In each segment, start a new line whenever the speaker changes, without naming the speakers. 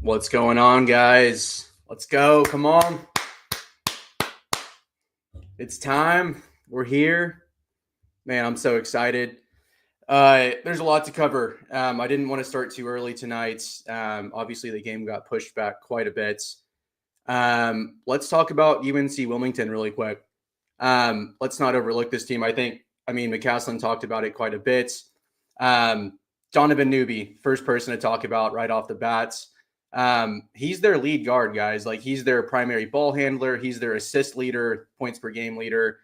What's going on, guys? Let's go. Come on. It's time. We're here. Man, I'm so excited. There's a lot to cover. I didn't want to start too early tonight. Obviously, the game got pushed back quite a bit. Let's talk about UNC Wilmington really quick. Let's not overlook this team. McCaslin talked about it quite a bit. Donovan Newby, first person to talk about right off the bats. He's their lead guard, guys. Like, he's their primary ball handler. He's their assist leader, points per game leader.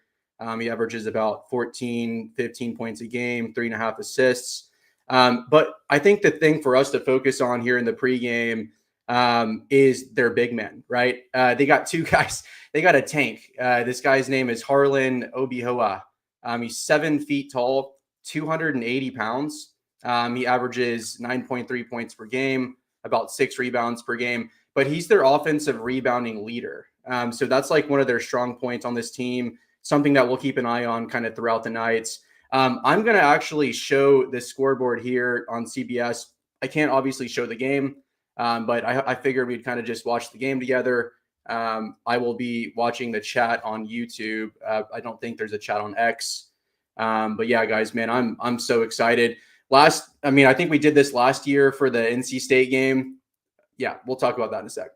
He averages about 14, 15 points a game, 3.5 assists. But I think the thing for us to focus on here in the pregame is their big men, right? They got two guys. They got a tank. This guy's name is Harlan Obihoa. He's 7 feet tall, 280 pounds. He averages 9.3 points per game, about 6 rebounds per game, but he's their offensive rebounding leader. So that's like one of their strong points on this team, something that we'll keep an eye on kind of throughout the nights. I'm going to actually show the scoreboard here on CBS. I can't obviously show the game, but I figured we'd kind of just watch the game together. I will be watching the chat on YouTube. I don't think there's a chat on X. But yeah, guys, man, I'm so excited. I think we did this last year for the NC State game. Yeah, we'll talk about that in a sec.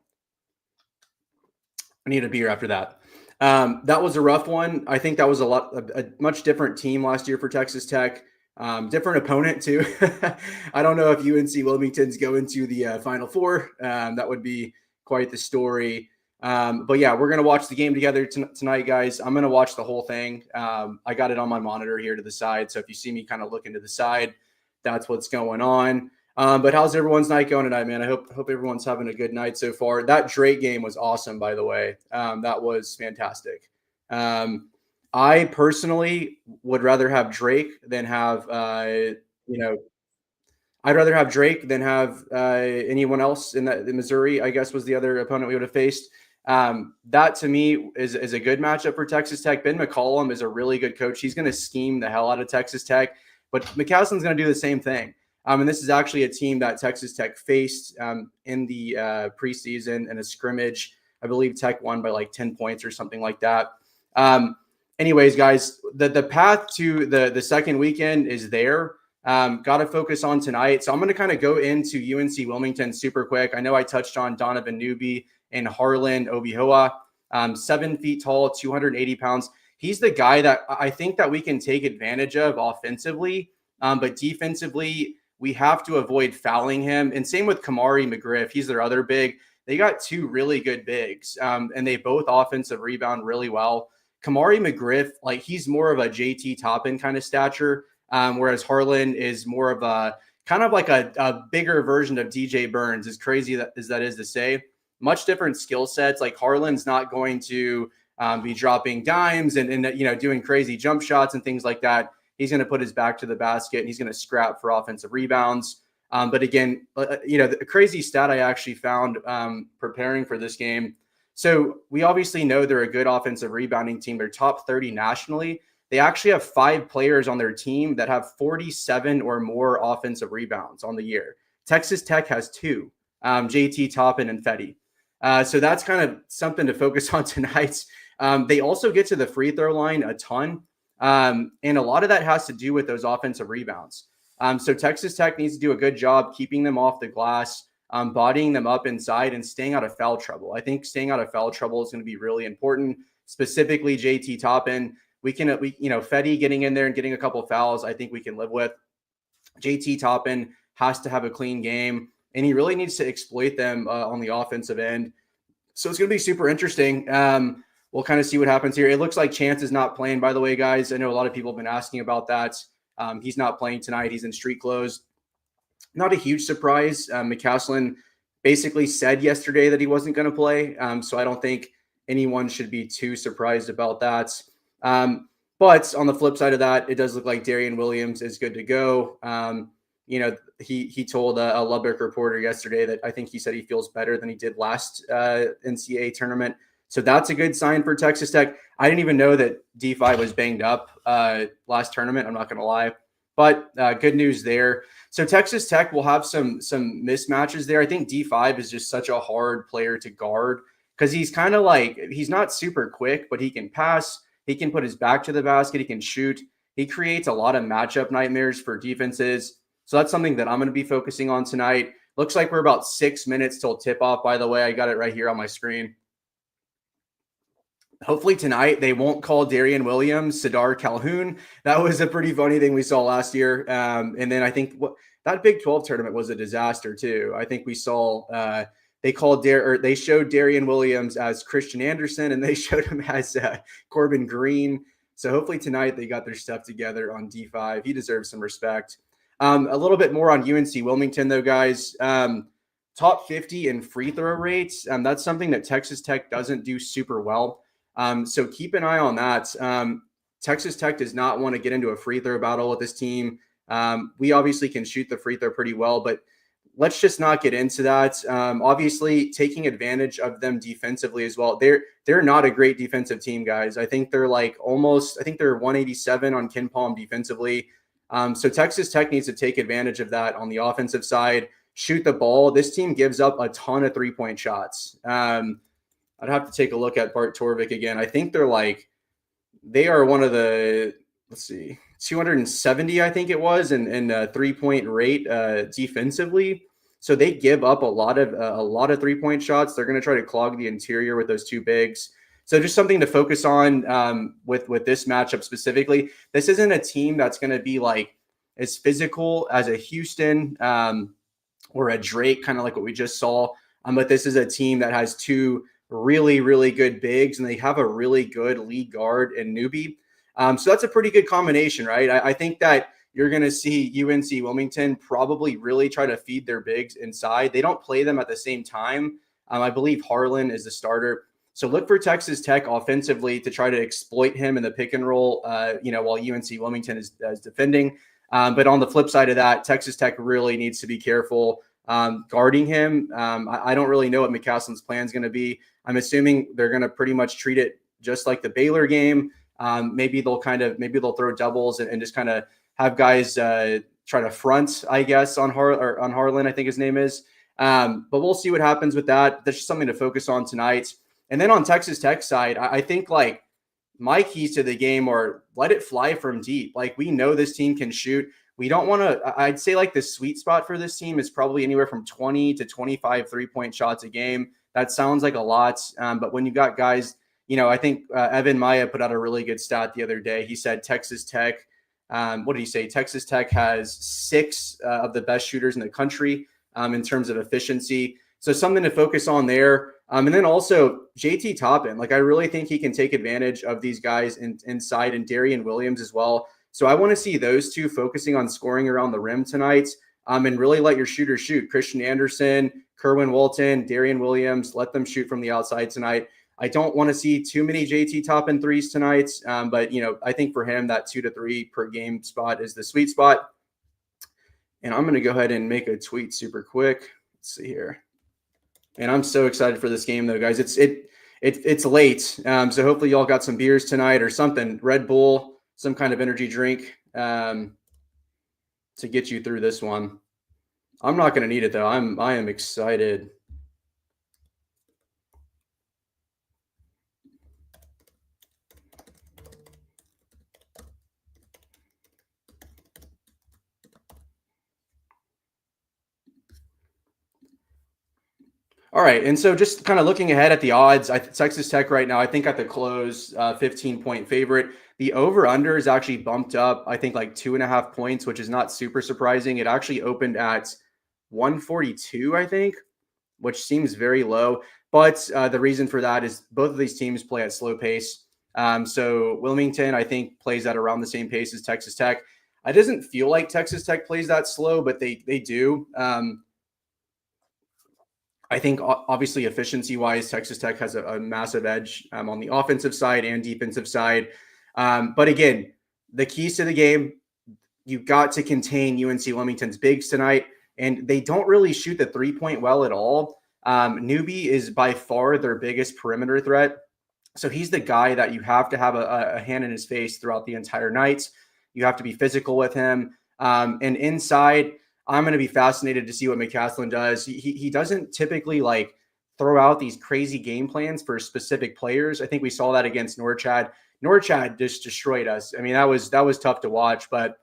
I need a beer after that. That was a rough one. I think that was a much different team last year for Texas Tech. Different opponent too. I don't know if UNC Wilmington's going to the Final Four. That would be quite the story. But yeah, we're going to watch the game together tonight, guys. I'm going to watch the whole thing. I got it on my monitor here to the side. So if you see me kind of looking to the side, that's what's going on. But how's everyone's night going tonight, man? I hope everyone's having a good night so far. That Drake game was awesome, by the way. That was fantastic. I personally would rather have Drake than have, I'd rather have Drake than have anyone else in the Missouri, I guess, was the other opponent we would have faced. That to me is a good matchup for Texas Tech. Ben McCollum is a really good coach. He's going to scheme the hell out of Texas Tech, but McCaslin's going to do the same thing. And this is actually a team that Texas Tech faced in the preseason in a scrimmage. I believe Tech won by like 10 points or something like that. Anyways, guys, the path to the second weekend is there. Got to focus on tonight. So I'm going to kind of go into UNC Wilmington super quick. I know I touched on Donovan Newby and Harlan Obihoa, 7 feet tall, 280 pounds. He's the guy that I think that we can take advantage of offensively, but defensively, we have to avoid fouling him. And same with Kamari McGriff. He's their other big. They got two really good bigs, and they both offensive rebound really well. Kamari McGriff, like, he's more of a JT Toppin kind of stature, whereas Harlan is more of a kind of like a bigger version of DJ Burns, as crazy as that is to say. Much different skill sets. Like, Harlan's not going to be dropping dimes and doing crazy jump shots and things like that. He's going to put his back to the basket and he's going to scrap for offensive rebounds. But again, the crazy stat I actually found preparing for this game. So we obviously know they're a good offensive rebounding team. They're top 30 nationally. They actually have 5 players on their team that have 47 or more offensive rebounds on the year. Texas Tech has 2, JT Toppin and Fetty. So that's kind of something to focus on tonight. They also get to the free throw line a ton. And a lot of that has to do with those offensive rebounds. So Texas Tech needs to do a good job keeping them off the glass, bodying them up inside, and staying out of foul trouble. I think staying out of foul trouble is going to be really important, specifically JT Toppin. Fetty getting in there and getting a couple fouls, I think we can live with. JT Toppin has to have a clean game, and he really needs to exploit them on the offensive end. So it's going to be super interesting. We'll kind of see what happens here. It looks like Chance is not playing, by the way, guys. I know a lot of people have been asking about that. He's not playing tonight. He's in street clothes. Not a huge surprise. McCaslin basically said yesterday that he wasn't going to play. So I don't think anyone should be too surprised about that. But on the flip side of that, it does look like Darian Williams is good to go. He told a Lubbock reporter yesterday that I think he said he feels better than he did last NCAA tournament. So that's a good sign for Texas Tech. I didn't even know that D5 was banged up last tournament. I'm not going to lie. But good news there. So Texas Tech will have some mismatches there. I think D5 is just such a hard player to guard because he's kind of like, he's not super quick, but he can pass. He can put his back to the basket. He can shoot. He creates a lot of matchup nightmares for defenses. So that's something that I'm going to be focusing on tonight. Looks like we're about 6 minutes till tip off, by the way. I got it right here on my screen. Hopefully tonight they won't call Darian Williams Sadar Calhoun. That was a pretty funny thing we saw last year. And then I think that Big 12 tournament was a disaster too. I think we saw they showed Darian Williams as Christian Anderson, and they showed him as Corbin Green. So hopefully tonight they got their stuff together on D5. He deserves some respect. A little bit more on UNC Wilmington though, guys. Top 50 in free throw rates. That's something that Texas Tech doesn't do super well. So keep an eye on that. Texas Tech does not want to get into a free throw battle with this team. We obviously can shoot the free throw pretty well, but let's just not get into that. Obviously taking advantage of them defensively as well. They're not a great defensive team, guys. I think they're they're 187 on KenPom defensively. So Texas Tech needs to take advantage of that on the offensive side, shoot the ball. This team gives up a ton of 3-point shots. I'd have to take a look at Bart Torvik again. I think they are one of the, 270, I think it was, in 3-point rate defensively. So they give up a lot of 3-point shots. They're going to try to clog the interior with those two bigs. So just something to focus on with this matchup specifically. This isn't a team that's going to be like as physical as a Houston or a Drake, kind of like what we just saw. But this is a team that has two really, really good bigs, and they have a really good lead guard in Newbie. So that's a pretty good combination, right? I think that you're going to see UNC Wilmington probably really try to feed their bigs inside. They don't play them at the same time. I believe Harlan is the starter. So look for Texas Tech offensively to try to exploit him in the pick and roll, while UNC Wilmington is defending. But on the flip side of that, Texas Tech really needs to be careful guarding him. I don't really know what McCaslin's plan is going to be. I'm assuming they're going to pretty much treat it just like the Baylor game. Maybe they'll throw doubles and just kind of have guys try to front, I guess, on Harlan, I think his name is. But we'll see what happens with that. That's just something to focus on tonight. And then on Texas Tech side, I think like my keys to the game are let it fly from deep. Like we know this team can shoot. We don't want to, I'd say like the sweet spot for this team is probably anywhere from 20 to 25 3-point shots a game. That sounds like a lot. But when you got guys, I think Evan Maya put out a really good stat the other day. He said Texas Tech, what did he say? Texas Tech has 6 of the best shooters in the country in terms of efficiency. So something to focus on there. And then also JT Toppin. Like I really think he can take advantage of these guys inside, and Darian Williams as well. So I want to see those two focusing on scoring around the rim tonight, and really let your shooters shoot. Christian Anderson, Kerwin Walton, Darian Williams, let them shoot from the outside tonight. I don't want to see too many JT Toppin threes tonight, but I think for him that 2 to 3 per game spot is the sweet spot. And I'm going to go ahead and make a tweet super quick. Let's see here. And I'm so excited for this game though, guys. It's late, so hopefully y'all got some beers tonight or something, Red Bull, some kind of energy drink to get you through this one. I'm not going to need it though. I am excited. All right, and so just kind of looking ahead at the odds, Texas Tech right now, I think at the close, 15-point favorite. The over-under is actually bumped up, I think like 2.5 points, which is not super surprising. It actually opened at 142, I think, which seems very low. But the reason for that is both of these teams play at slow pace. So Wilmington, I think, plays at around the same pace as Texas Tech. It doesn't feel like Texas Tech plays that slow, but they do. I think obviously efficiency-wise, Texas Tech has a massive edge on the offensive side and defensive side. But again, the keys to the game, you've got to contain UNC Wilmington's bigs tonight, and they don't really shoot the 3-point well at all. Newbie is by far their biggest perimeter threat. So he's the guy that you have to have a hand in his face throughout the entire night. You have to be physical with him. And inside, I'm going to be fascinated to see what McCaslin does. He doesn't typically like throw out these crazy game plans for specific players. I think we saw that against Norchad. Norchad just destroyed us. I mean, that was tough to watch, but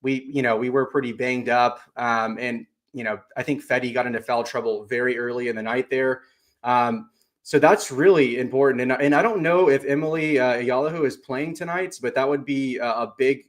we were pretty banged up. And I think Fetty got into foul trouble very early in the night there. So that's really important. And I don't know if Emily Ayalaho is playing tonight, but that would be a big,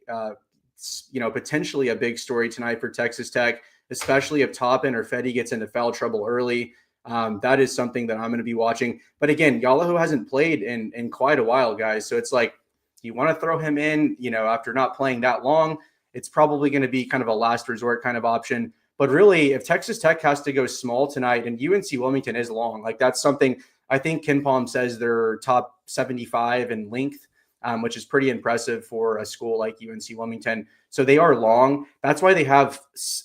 potentially a big story tonight for Texas Tech, especially if Toppin or Fetty gets into foul trouble early. That is something that I'm going to be watching. But again, Yalaho hasn't played in quite a while, guys. So it's like, you want to throw him in, after not playing that long, it's probably going to be kind of a last resort kind of option. But really, if Texas Tech has to go small tonight, and UNC Wilmington is long, like that's something I think Ken Palm says they're top 75 in length, which is pretty impressive for a school like UNC Wilmington. So they are long. That's why they have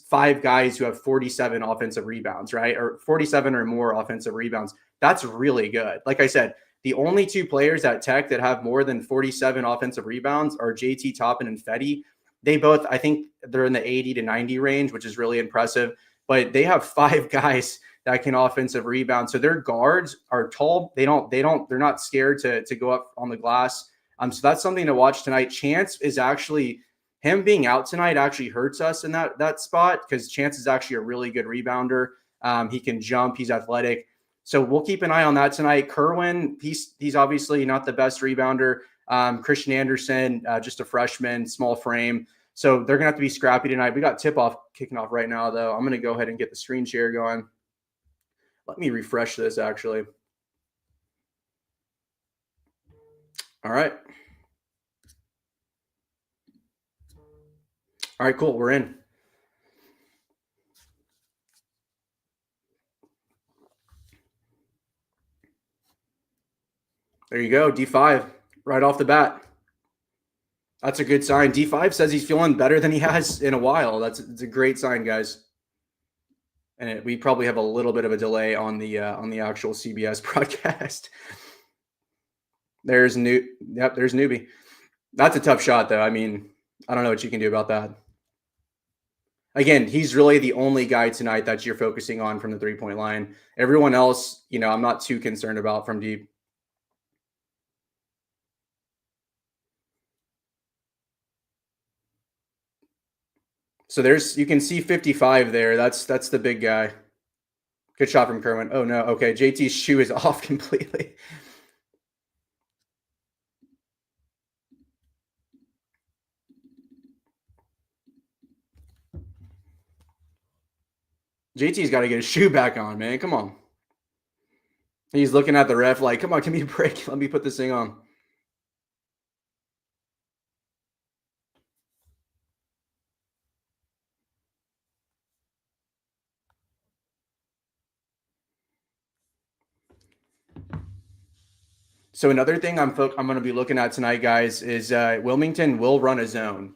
5 guys who have 47 offensive rebounds, right? Or 47 or more offensive rebounds. That's really good. Like I said, the only 2 players at Tech that have more than 47 offensive rebounds are JT Toppin and Fetty. They both, I think they're in the 80 to 90 range, which is really impressive. But they have 5 guys that can offensive rebound. So their guards are tall. They're not scared to go up on the glass. So that's something to watch tonight. Chance is actually, him being out tonight actually hurts us in that spot, because Chance is actually a really good rebounder. He can jump. He's athletic. So we'll keep an eye on that tonight. Kerwin, he's obviously not the best rebounder. Christian Anderson, just a freshman, small frame. So they're going to have to be scrappy tonight. We got tip-off kicking off right now, though. I'm going to go ahead and get the screen share going. Let me refresh this, actually. All right. All right, cool. We're in. There you go, D5, right off the bat. That's a good sign. D5 says he's feeling better than he has in a while. It's a great sign, guys. And we probably have a little bit of a delay on the actual CBS broadcast. There's Newbie. That's a tough shot, though. I mean, I don't know what you can do about that. Again, he's really the only guy tonight that you're focusing on from the 3-point line. Everyone else, I'm not too concerned about from deep. So you can see 55 there. That's the big guy. Good shot from Kerwin. Oh no. Okay. JT's shoe is off completely. JT's got to get his shoe back on, man. Come on. He's looking at the ref like, come on, give me a break. Let me put this thing on. So another thing I'm going to be looking at tonight, guys, is Wilmington will run a zone.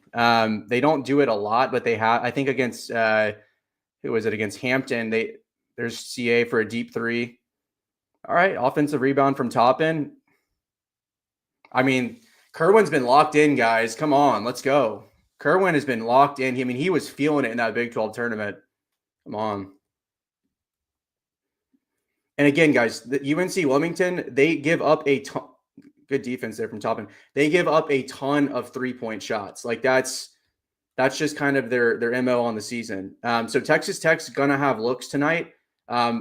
They don't do it a lot, but they have. I think against who was it? Against Hampton, there's CA for a deep 3. All right, offensive rebound from Toppin. I mean, Kerwin's been locked in, guys. Come on, let's go. Kerwin has been locked in. I mean, he was feeling it in that Big 12 tournament. Come on. And again, guys, the UNC Wilmington, they give up a ton. Good defense there from Toppin. They give up a ton of 3-point shots. Like that's just kind of their MO on the season. So Texas Tech's gonna have looks tonight.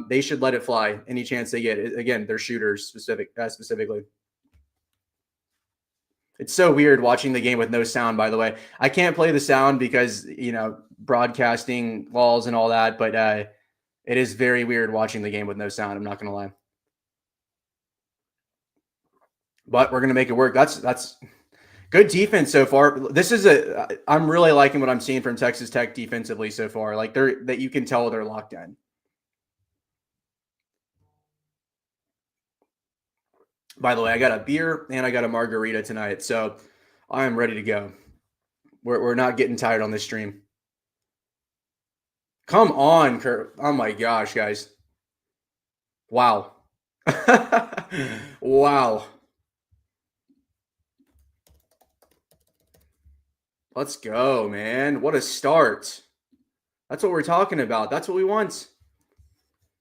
They should let it fly any chance they get. Again, they're shooters specifically. It's so weird watching the game with no sound, by the way. I can't play the sound because, broadcasting laws and all that, but it is very weird watching the game with no sound. I'm not going to lie. But we're going to make it work. That's good defense so far. I'm really liking what I'm seeing from Texas Tech defensively so far. Like that you can tell they're locked in. By the way, I got a beer and I got a margarita tonight, so I am ready to go. We're not getting tired on this stream. Come on, Kurt. Oh my gosh, guys. Wow. Wow. Let's go, man. What a start. That's what we're talking about. That's what we want.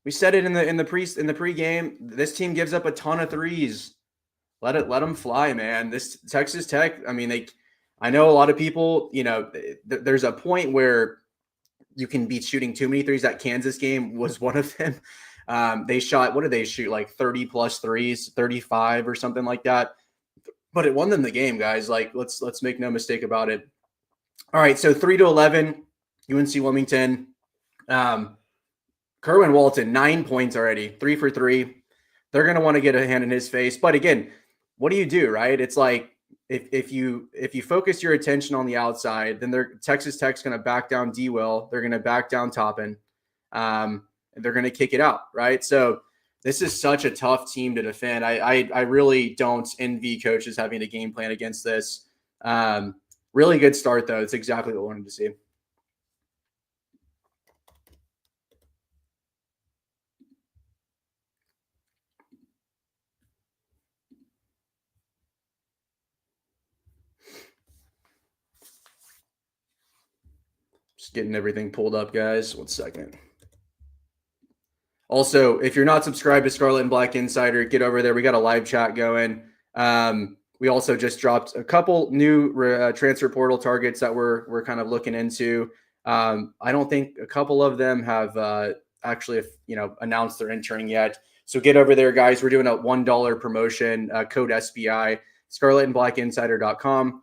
We said it in the pregame. This team gives up a ton of threes. Let them fly, man. This Texas Tech, I mean, I know a lot of people, there's a point where you can be shooting too many threes. That Kansas game was one of them. They shot, what did they shoot? Like 30 plus threes, 35 or something like that. But it won them the game, guys. Like, let's make no mistake about it. All right, so 3-11, UNC Wilmington. Kerwin Walton, 9 points already, 3 for 3. They're going to want to get a hand in his face. But again, what do you do, right? It's like if you focus your attention on the outside, then Texas Tech's going to back down D-Will. They're going to back down Toppin. And they're going to kick it out, right? So this is such a tough team to defend. I really don't envy coaches having a game plan against this. Really good start, though. It's exactly what I wanted to see. Just getting everything pulled up, guys. 1 second. Also, if you're not subscribed to Scarlet and Black Insider, get over there. We got a live chat going. We also just dropped a couple new transfer portal targets that we're kind of looking into. I don't think a couple of them have actually announced their interning yet. So get over there, guys. We're doing a $1 promotion, code SBI, scarletandblackinsider.com.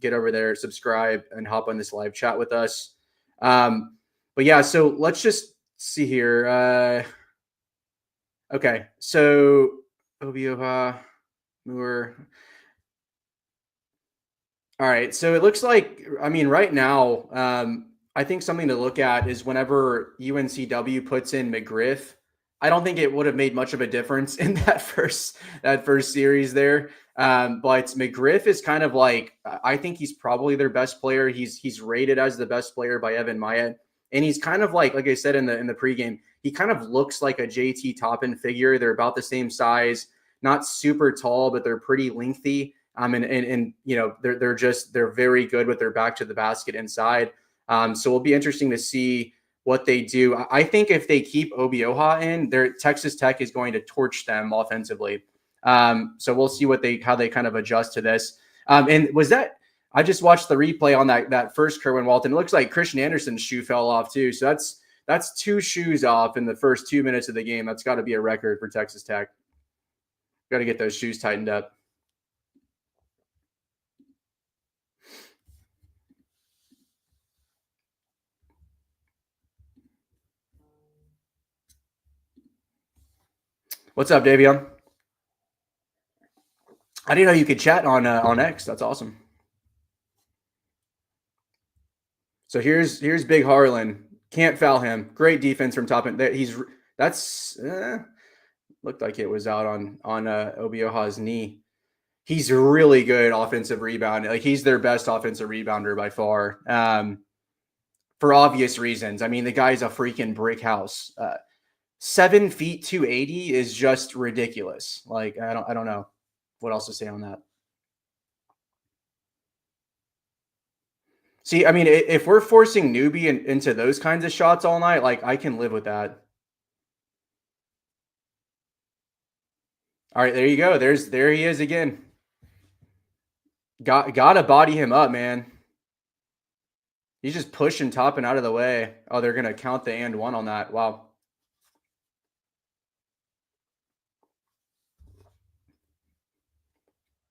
Get over there, subscribe, and hop on this live chat with us. But yeah, so let's just see here. Okay, so Obioha, Moore. All right, so it looks like, I mean, right now, I think something to look at is whenever UNCW puts in McGriff, I don't think it would have made much of a difference in that first series there. But McGriff is kind of like, I think he's probably their best player. He's rated as the best player by Evan Myatt. And he's kind of like I said in the pregame, he kind of looks like a JT Toppin figure. They're about the same size, not super tall, but they're pretty lengthy. And they're very good with their back to the basket inside. So it'll be interesting to see what they do. I think if they keep Obioha in, Texas Tech is going to torch them offensively. So we'll see how they kind of adjust to this. And I just watched the replay on that first Kerwin Walton. It looks like Christian Anderson's shoe fell off too. So that's 2 shoes off in the first 2 minutes of the game. That's got to be a record for Texas Tech. Got to get those shoes tightened up. What's up, Davion? I didn't know you could chat on X. That's awesome. So here's Big Harlan. Can't foul him. Great defense from Toppin. Looked like it was out on Obioha's knee. He's really good offensive rebound. Like, he's their best offensive rebounder by far. For obvious reasons. I mean, the guy's a freaking brick house. 7 feet 280 is just ridiculous. Like, I don't know what else to say on that. See, I mean, if we're forcing Newbie into those kinds of shots all night, like, I can live with that. All right, there you go. There he is again. Gotta body him up, man. He's just pushing Toppin out of the way. Oh, they're gonna count the and one on that. Wow.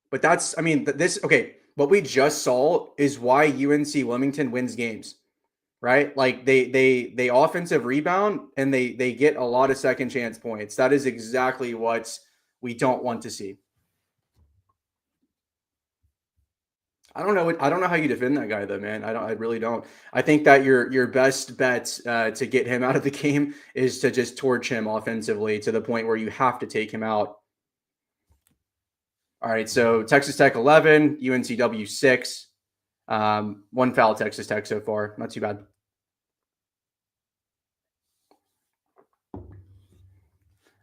But okay. What we just saw is why UNC Wilmington wins games, right? Like they offensive rebound and they get a lot of second chance points. That is exactly what we don't want to see. I don't know how you defend that guy though, man. I really don't. I think that your best bet to get him out of the game is to just torch him offensively to the point where you have to take him out. All right, so Texas Tech 11, UNCW 6. 1 foul Texas Tech so far. Not too bad.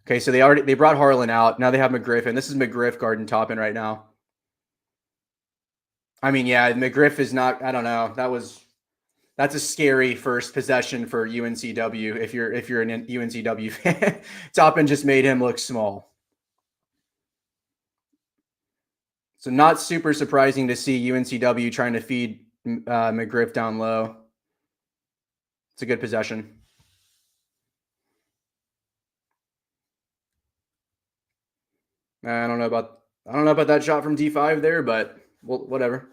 Okay, so they brought Harlan out. Now they have McGriff, and this is McGriff guarding Toppin right now. I mean, yeah, McGriff is not. I don't know. That's a scary first possession for UNCW. If you're an UNCW fan, Toppin just made him look small. So not super surprising to see UNCW trying to feed McGriff down low. It's a good possession. I don't know about that shot from D5 there, but well, whatever.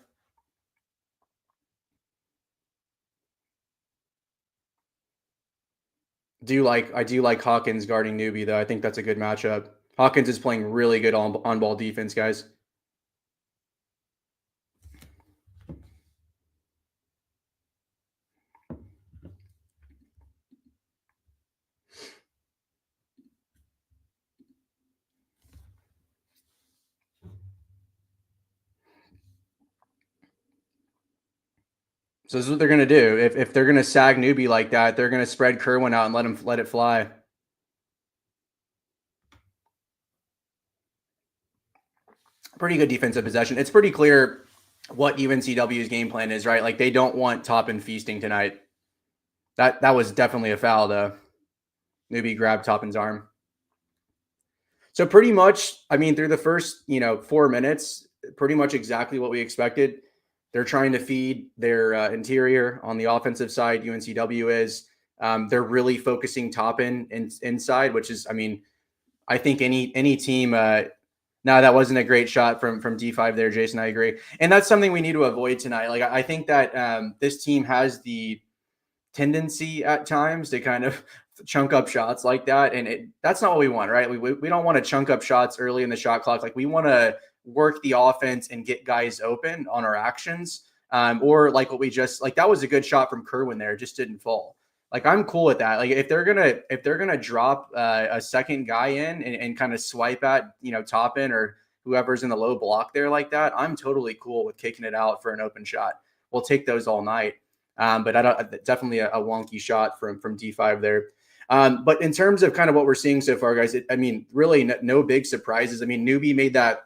I do like Hawkins guarding Newbie though. I think that's a good matchup. Hawkins is playing really good on ball defense, guys. So this is what they're gonna do. If they're gonna sag Newbie like that, they're gonna spread Kerwin out and let it fly. Pretty good defensive possession. It's pretty clear what UNCW's game plan is, right? Like they don't want Toppin feasting tonight. That was definitely a foul though. Newbie grabbed Toppin's arm. So pretty much, I mean, through the first 4 minutes, pretty much exactly what we expected. They're trying to feed their interior on the offensive side. UNCW is. They're really focusing Toppin inside, which is, I mean, I think any team. No, that wasn't a great shot from D5 there, Jason. I agree, and that's something we need to avoid tonight. Like I think that this team has the tendency at times to kind of chunk up shots like that, and that's not what we want, right? We don't want to chunk up shots early in the shot clock. Like we want to work the offense and get guys open on our actions, or like what we just like. That was a good shot from Kerwin there, just didn't fall. Like I'm cool with that. Like if they're gonna drop a second guy in and kind of swipe at Toppin or whoever's in the low block there like that, I'm totally cool with kicking it out for an open shot. We'll take those all night. But I don't definitely a wonky shot from D5 there. But in terms of kind of what we're seeing so far, guys, I mean, really no big surprises. I mean, Newbie made that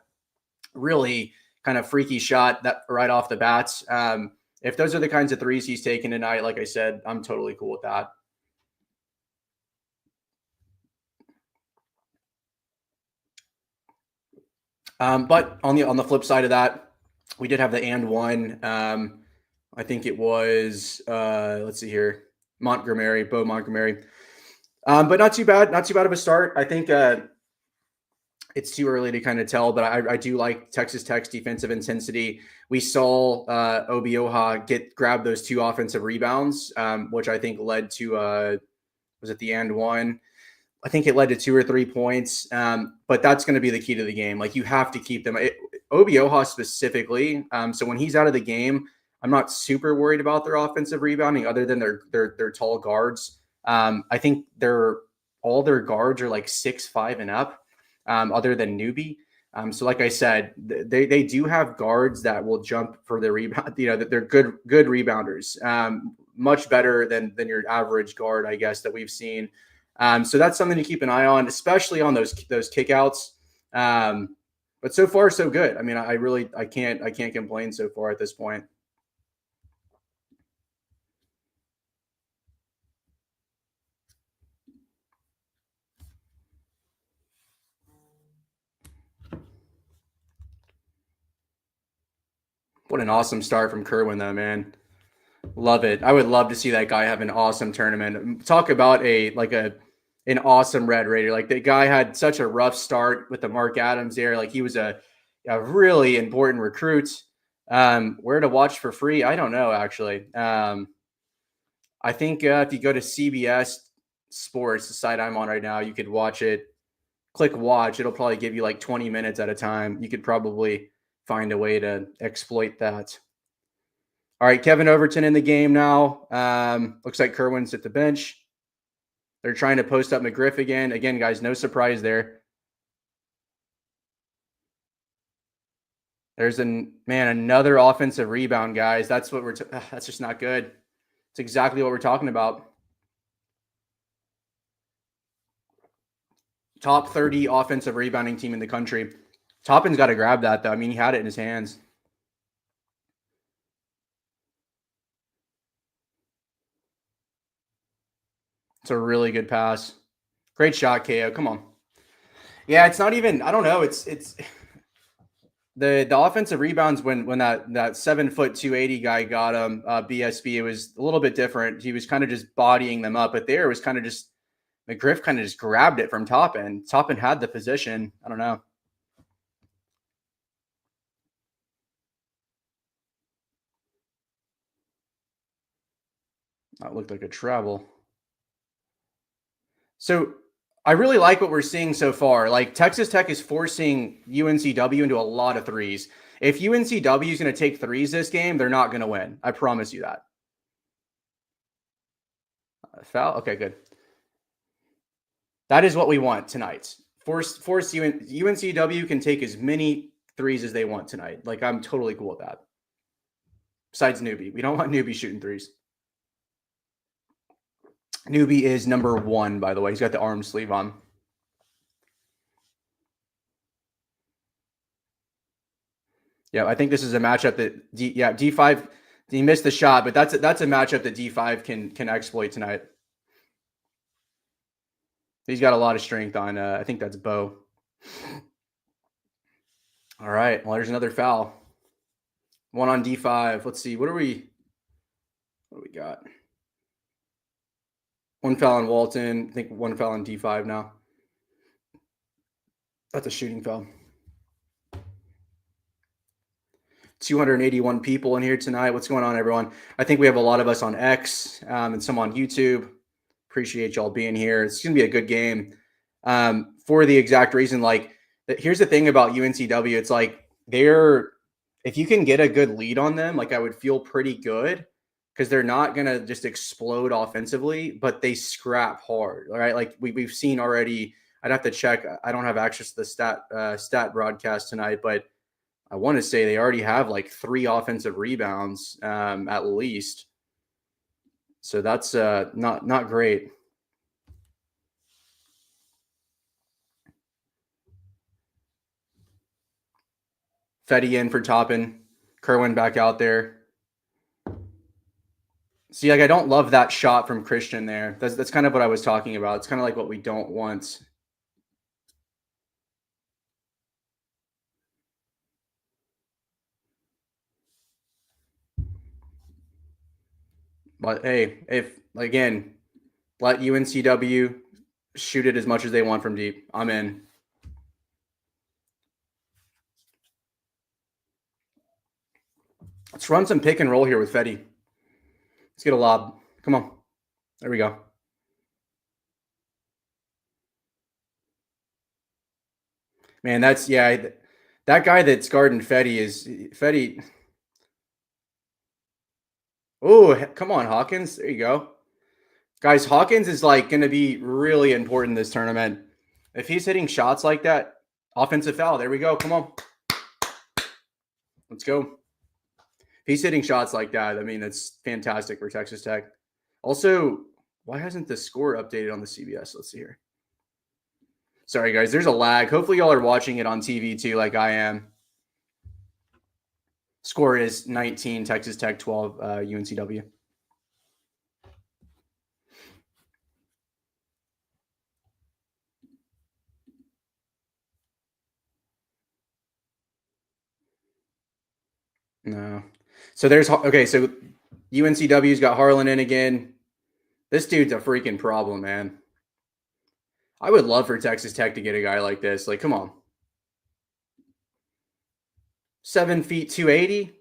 really kind of freaky shot that right off the bats. If those are the kinds of threes he's taking tonight, like I said, I'm totally cool with that. But on the flip side of that, we did have the and one. I think it was let's see here, Bo Montgomery. But not too bad of a start. I think it's too early to kind of tell, but I do like Texas Tech's defensive intensity. We saw Obioha grab those 2 offensive rebounds, which I think led to was it the and one? I think it led to 2 or 3 points. But that's going to be the key to the game. Like you have to keep them. Obioha specifically. So when he's out of the game, I'm not super worried about their offensive rebounding, other than their tall guards. I think all their guards are like 6'5" and up, other than Newbie. So like I said, they do have guards that will jump for the rebound. That they're good rebounders. Much better than your average guard, I guess, that we've seen. So that's something to keep an eye on, especially on those kickouts. But so far, so good. I mean, I can't complain so far at this point. What an awesome start from Kerwin, though, man. Love it. I would love to see that guy have an awesome tournament. Talk about an awesome Red Raider. Like the guy had such a rough start with the Mark Adams there. Like he was a really important recruit. Where to watch for free? I don't know, actually. I think if you go to CBS Sports, the site I'm on right now, you could watch it. Click watch. It'll probably give you like 20 minutes at a time. You could probably find a way to exploit that. All right, Kevin Overton in the game now. Looks like Kerwin's at the bench. They're trying to post up McGriff again. Again, guys, no surprise there. There's another offensive rebound, guys. That's what that's just not good. It's exactly what we're talking about. Top 30 offensive rebounding team in the country. Toppin's got to grab that, though. I mean, he had it in his hands. It's a really good pass. Great shot, KO. Come on. Yeah, it's not even. I don't know. It's the offensive rebounds when that 7 foot 280 guy got him, BSB. It was a little bit different. He was kind of just bodying them up, but there it was kind of just McGriff kind of just grabbed it from Toppin. Toppin had the position. I don't know. That looked like a travel. So I really like what we're seeing so far. Like Texas Tech is forcing UNCW into a lot of threes. If UNCW is going to take threes this game, they're not going to win. I promise you that. Foul? Okay, good. That is what we want tonight. Force UNCW can take as many threes as they want tonight. Like I'm totally cool with that. Besides Newbie. We don't want Newbie shooting threes. Newbie is number 1, by the way. He's got the arm sleeve on. Yeah, I think this is a matchup that D5. He missed the shot, but that's a matchup that D5 can exploit tonight. He's got a lot of strength on. I think that's Bo. All right. Well, there's another foul. 1 on D5. Let's see. What do we got? 1 foul on Walton. I think 1 foul on D5 now. That's a shooting foul. 281 people in here tonight. What's going on, everyone? I think we have a lot of us on X and some on YouTube. Appreciate y'all being here. It's going to be a good game for the exact reason. Like, here's the thing about UNCW. It's like if you can get a good lead on them, like I would feel pretty good because they're not going to just explode offensively, but they scrap hard. All right. Like we've seen already. I'd have to check. I don't have access to the stat broadcast tonight, but I want to say they already have like 3 offensive rebounds at least. So that's not great. Fetty in for Toppin. Kerwin back out there. See, like I don't love that shot from Christian there. That's kind of what I was talking about. It's kind of like what we don't want. But hey, if again, let UNCW shoot it as much as they want from deep. I'm in. Let's run some pick and roll here with Fetty. Let's get a lob. Come on. There we go. Man, that guy that's guarding Fetty is Fetty. Oh, come on, Hawkins. There you go. Guys, Hawkins is like going to be really important this tournament. If he's hitting shots like that, offensive foul. There we go. Come on. Let's go. If he's hitting shots like that, I mean, that's fantastic for Texas Tech. Also, why hasn't the score updated on the CBS? Let's see here. Sorry, guys. There's a lag. Hopefully, y'all are watching it on TV too, like I am. Score is 19, Texas Tech 12, UNCW. No. So there's okay. So UNCW's got Harlan in again. This dude's a freaking problem, man. I would love for Texas Tech to get a guy like this. Like, come on. 7 feet 280.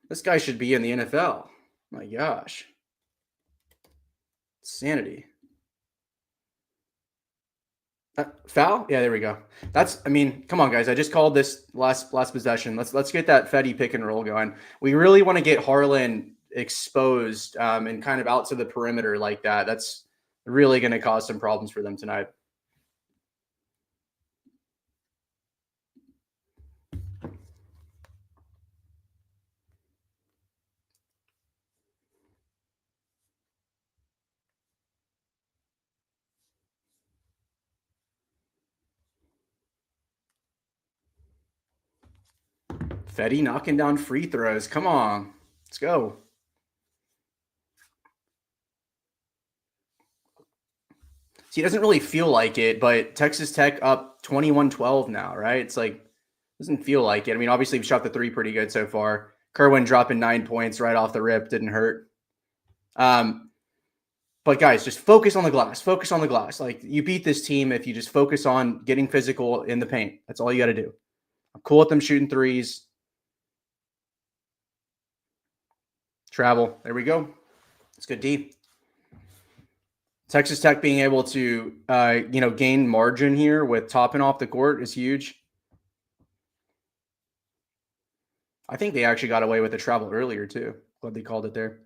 This guy should be in the NFL. My gosh. Sanity. Foul? Yeah, there we go. I mean, come on, guys. I just called this last possession. Let's get that Fetty pick and roll going. We really want to get Harlan exposed and kind of out to the perimeter like that. That's really going to cause some problems for them tonight. Fetty knocking down free throws. Come on. Let's go. See, it doesn't really feel like it, but Texas Tech up 21-12 now, right? It's like, doesn't feel like it. I mean, obviously we shot the three pretty good so far. Kerwin dropping 9 points right off the rip didn't hurt. But guys, just focus on the glass. Focus on the glass. Like, you beat this team if you just focus on getting physical in the paint. That's all you got to do. I'm cool with them shooting threes. Travel. There we go. It's good D. Texas Tech being able to, gain margin here with topping off the court is huge. I think they actually got away with the travel earlier too. Glad they called it there.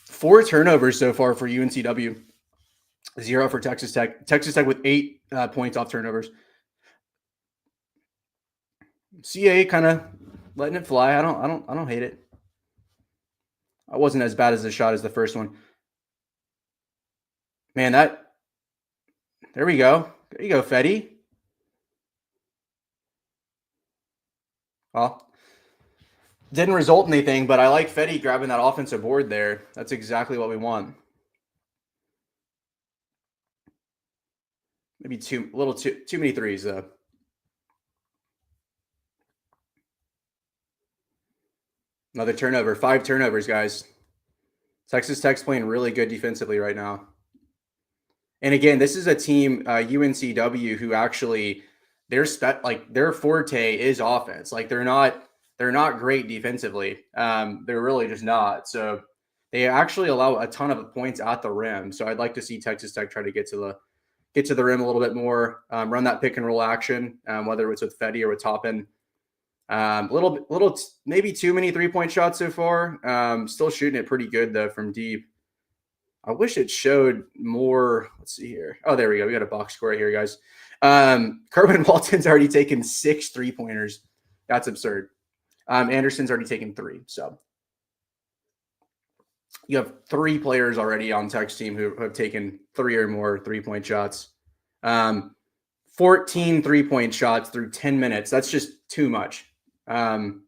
4 turnovers so far for UNCW. 0 for Texas Tech. Texas Tech with 8 points off turnovers. CA kind of letting it fly. I don't hate it. I wasn't as bad as the shot as the first one. Man, there we go. There you go, Fetty. Well, didn't result in anything, but I like Fetty grabbing that offensive board there. That's exactly what we want. Maybe too many threes though. Another turnover. 5 turnovers, guys. Texas Tech's playing really good defensively right now. And again, this is a team, UNCW, who actually their forte is offense. Like, they're not great defensively. They're really just not. So they actually allow a ton of points at the rim. So I'd like to see Texas Tech try to get to the rim a little bit more, run that pick and roll action, whether it's with Fetty or with Toppin. Maybe too many 3-point shots so far. Still shooting it pretty good though from deep. I wish it showed more. Let's see here. Oh, there we go. We got a box score right here, guys. Kerwin Walton's already taken 6 3-pointers. That's absurd. Anderson's already taken 3. So you have 3 players already on Tech's team who have taken 3 or more 3-point shots. 14 3-point shots through 10 minutes. That's just too much. Again,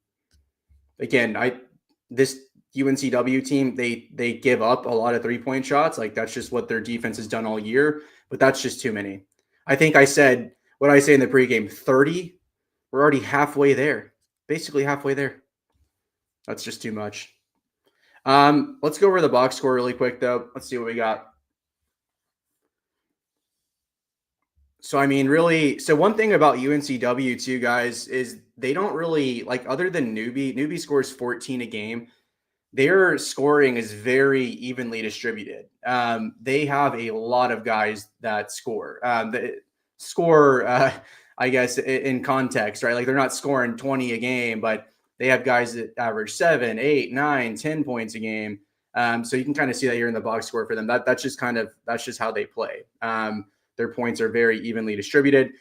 this UNCW team, they give up a lot of 3-point shots. Like, that's just what their defense has done all year, but that's just too many. I think I said what I say in the pregame, 30. We're already halfway there, basically halfway there. That's just too much. Let's go over the box score really quick though. Let's see what we got. So, I mean, really, so one thing about UNCW too, guys, is they don't really, like, other than newbie scores 14 a game. Their scoring is very evenly distributed. They have a lot of guys that score. I guess, in context, right? Like, they're not scoring 20 a game, but they have guys that average 7, 8, 9, 10 points a game. So you can kind of see that here in the box score for them. That's just how they play. Their points are very evenly distributed.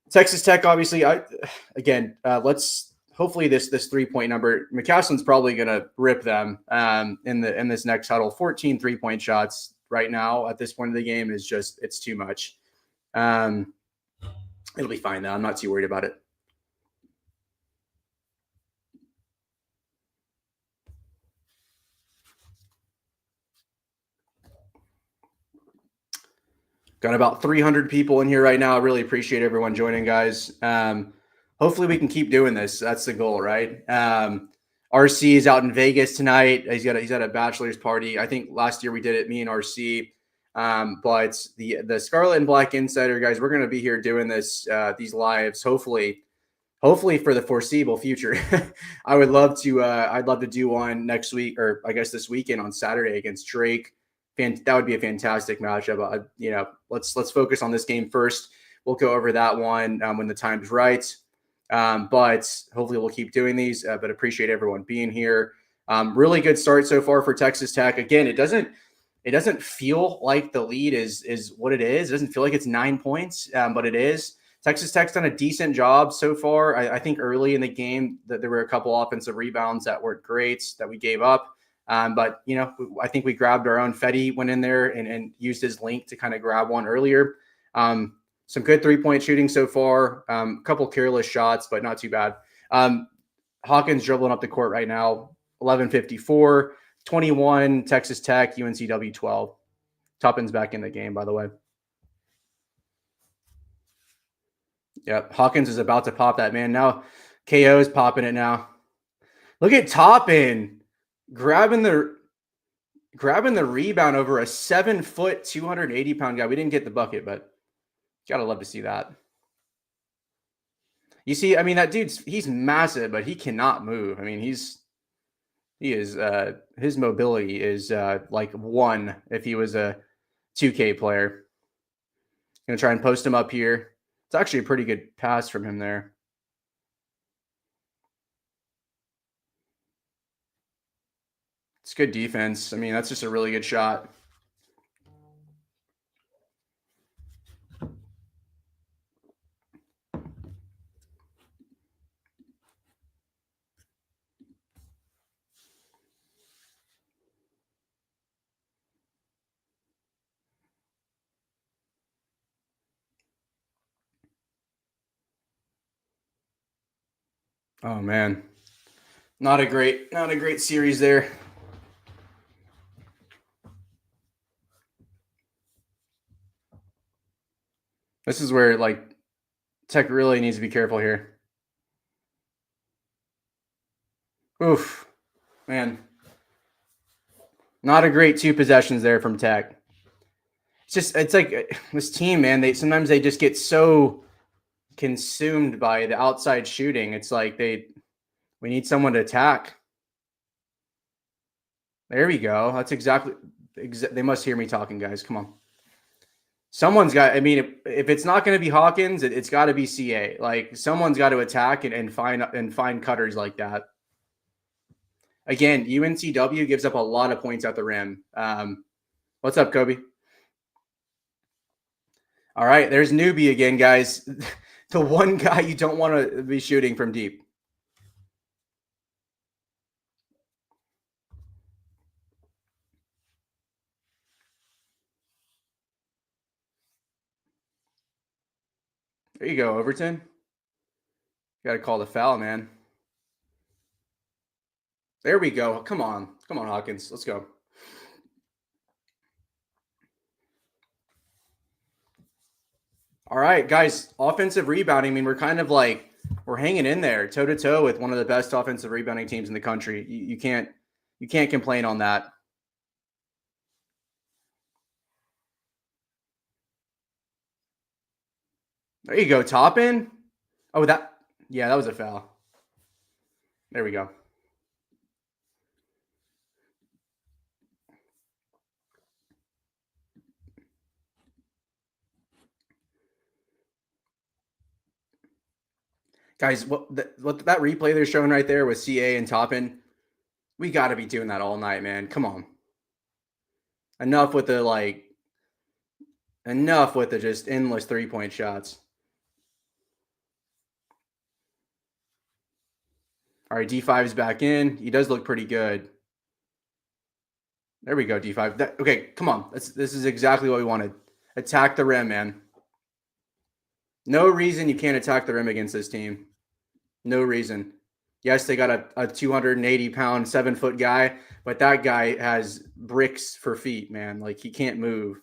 Texas Tech, obviously, let's hopefully this 3-point number, McCaslin's probably going to rip them in this next huddle. 14 3-point shots right now at this point of the game is just, it's too much. It'll be fine though. I'm not too worried about it. Got about 300 people in here right now. I really appreciate everyone joining, guys. Hopefully we can keep doing this. That's the goal, right? RC is out in Vegas tonight. He's at a bachelor's party. I think last year we did it, me and RC. But the Scarlet and Black Insider, guys, we're going to be here doing this, these lives, hopefully for the foreseeable future. I'd love to do one next week, or I guess this weekend on Saturday against Drake. That would be a fantastic matchup. Let's focus on this game first. We'll go over that one when the time's right. But hopefully we'll keep doing these. But appreciate everyone being here. Really good start so far for Texas Tech. Again, it doesn't feel like the lead is what it is. It doesn't feel like it's 9 points, but it is. Texas Tech's done a decent job so far. I think early in the game that there were a couple offensive rebounds that weren't great that we gave up. But, I think we grabbed our own. Fetty went in there and used his link to kind of grab one earlier. Some good 3-point shooting so far. A couple careless shots, but not too bad. Hawkins dribbling up the court right now. 11:54, 21, Texas Tech, UNCW 12. Tuppin's back in the game, by the way. Yep. Hawkins is about to pop that, man. Now KO is popping it now. Look at Toppin grabbing the rebound over a 7-foot, 280-pound guy. We didn't get the bucket, but gotta love to see that. You see, I mean, that he's massive, but he cannot move. I mean, his mobility is like 1 if he was a 2K player. Gonna try and post him up here. It's actually a pretty good pass from him there. It's good defense. I mean, that's just a really good shot. Oh man. Not a great series there. This is where like Tech really needs to be careful here. Oof, man. Not a great 2 possessions there from Tech. It's like this team, man. Sometimes they just get so consumed by the outside shooting. It's like we need someone to attack. There we go. That's exactly. They must hear me talking, guys. Come on. Someone's got. I mean, if it's not going to be Hawkins, it's got to be CA. Like someone's got to attack and find cutters like that. Again, UNCW gives up a lot of points at the rim. What's up, Kobe? All right, there's newbie again, guys. The one guy you don't want to be shooting from deep. There you go, Overton. Got to call the foul, man. There we go. Come on, Hawkins. Let's go. All right, guys. Offensive rebounding. I mean, we're kind of like we're hanging in there, toe to toe with one of the best offensive rebounding teams in the country. You can't complain on that. There you go, Toppin. Oh, that was a foul. There we go. Guys, what that replay they're showing right there with CA and Toppin, we got to be doing that all night, man. Come on. Enough with the just endless 3-point shots. All right, D5 is back in. He does look pretty good. There we go, D5. Okay, come on. This is exactly what we wanted. Attack the rim, man. No reason you can't attack the rim against this team. No reason. Yes, they got a 280-pound, 7-foot guy, but that guy has bricks for feet, man. Like he can't move.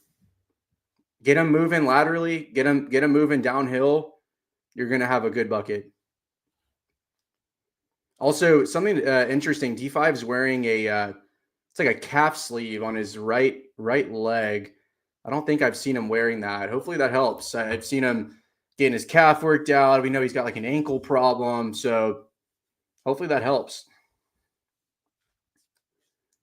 Get him moving laterally. Get him moving downhill. You're gonna have a good bucket. Also, something interesting. D5 is wearing it's like a calf sleeve on his right leg. I don't think I've seen him wearing that. Hopefully that helps. I've seen him getting his calf worked out. We know he's got like an ankle problem, so hopefully that helps.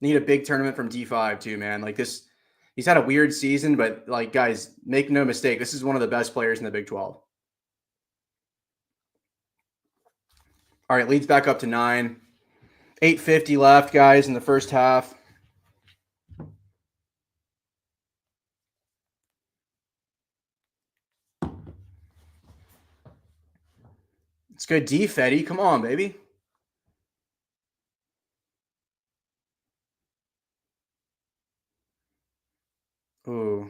Need a big tournament from D5 too, man. Like this, he's had a weird season, but like guys, make no mistake, this is one of the best players in the Big 12. All right, leads back up to 9. 8:50 left, guys, in the first half. It's good D, Fetty. Come on, baby. Ooh.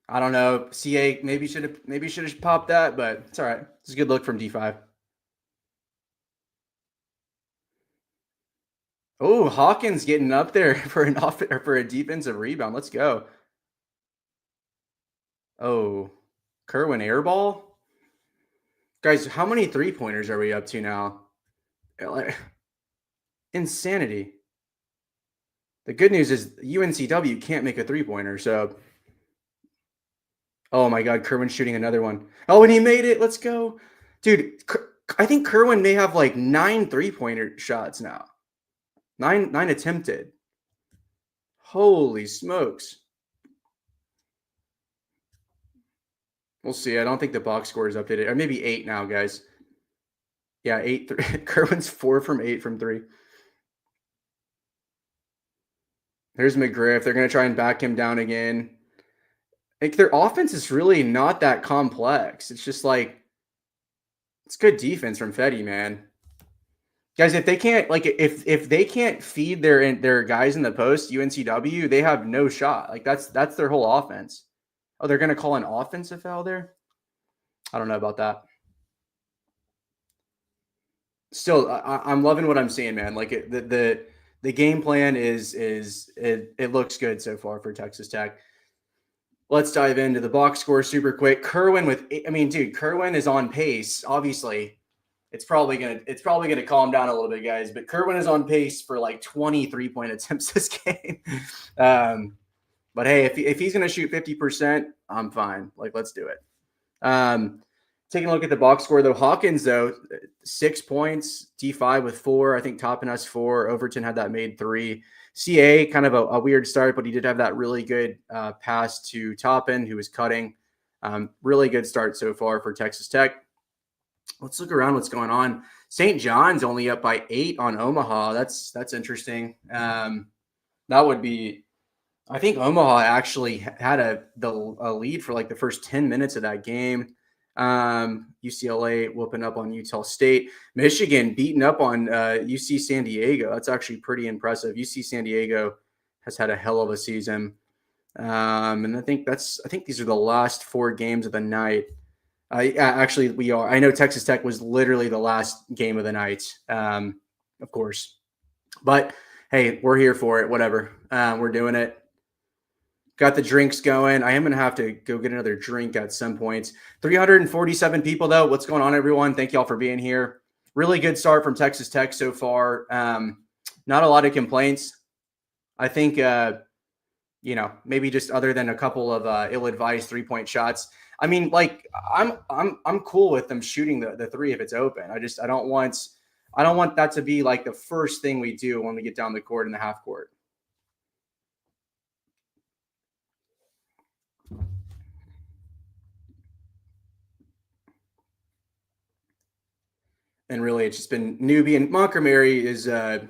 I don't know. CA maybe should have popped that, but it's all right. It's a good look from D5. Oh, Hawkins getting up there for for a defensive rebound. Let's go. Oh, Kerwin airball. Guys, how many 3-pointers are we up to now? Insanity. The good news is UNCW can't make a 3-pointer, so oh my God, Kerwin's shooting another one. Oh, and he made it. Let's go. Dude, I think Kerwin may have like 9 3-pointer shots now. Nine attempted. Holy smokes. We'll see. I don't think the box score is updated. Or maybe 8 now, guys. Yeah, 8. Kerwin's 4 from 8 from 3. There's McGriff. They're going to try and back him down again. Like their offense is really not that complex. It's just like it's good defense from Fetty, man. Guys, if they can't if they can't feed their guys in the post, UNCW, they have no shot. Like that's their whole offense. Oh, they're gonna call an offensive foul there? I don't know about that. Still, I'm loving what I'm seeing, man. Like the game plan is it looks good so far for Texas Tech. Let's dive into the box score super quick. Kerwin Kerwin is on pace. Obviously, it's probably gonna calm down a little bit, guys. But Kerwin is on pace for like 23-point attempts this game. But hey, if he's gonna shoot 50%, I'm fine. Like, let's do it. Taking a look at the box score, though, Hawkins, though, 6 points, D5 with 4. I think Toppin has 4. Overton had that made 3. CA, kind of a weird start, but he did have that really good pass to Toppin, who was cutting. Really good start so far for Texas Tech. Let's look around what's going on. St. John's only up by 8 on Omaha. That's interesting. That would be – I think Omaha actually had a lead for like the first 10 minutes of that game. UCLA whooping up on Utah State. Michigan beating up on UC San Diego. That's actually pretty impressive. UC San Diego has had a hell of a season. And I think these are the last 4 games of the night. Actually, we are. I know Texas Tech was literally the last game of the night, of course. But hey, we're here for it. Whatever. We're doing it. Got the drinks going. I am going to have to go get another drink at some point. 347 people, though. What's going on, everyone? Thank y'all for being here. Really good start from Texas Tech so far. Not a lot of complaints. I think, maybe just other than a couple of ill-advised 3-point shots. I mean, like I'm cool with them shooting the 3 if it's open. I don't want that to be like the first thing we do when we get down the court in the half court. And really, it's just been newbie. And Montgomery is, I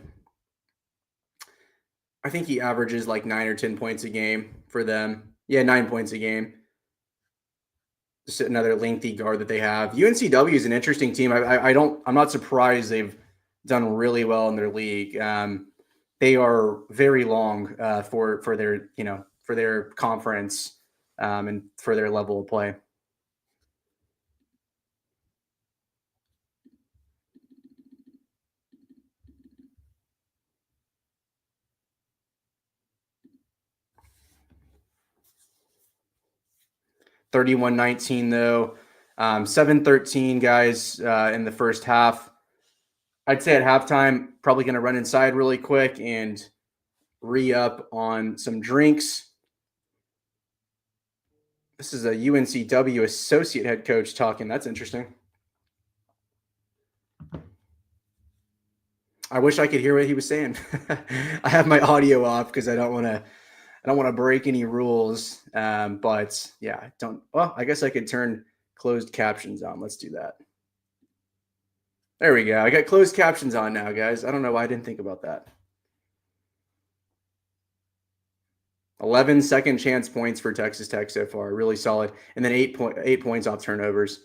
think he averages like 9 or 10 points a game for them. Yeah, 9 points a game. Just another lengthy guard that they have. UNCW is an interesting team. I'm not surprised they've done really well in their league. They are very long for their conference and for their level of play. $31-19 though. 7-13 guys in the first half. I'd say at halftime, probably going to run inside really quick and re-up on some drinks. This is a UNCW associate head coach talking. That's interesting. I wish I could hear what he was saying. I have my audio off because I don't want to break any rules. But yeah, I guess I could turn closed captions on. Let's do that. There we go. I got closed captions on now, guys. I don't know why I didn't think about that. 11 second chance points for Texas Tech so far. Really solid. And then 8 points off turnovers.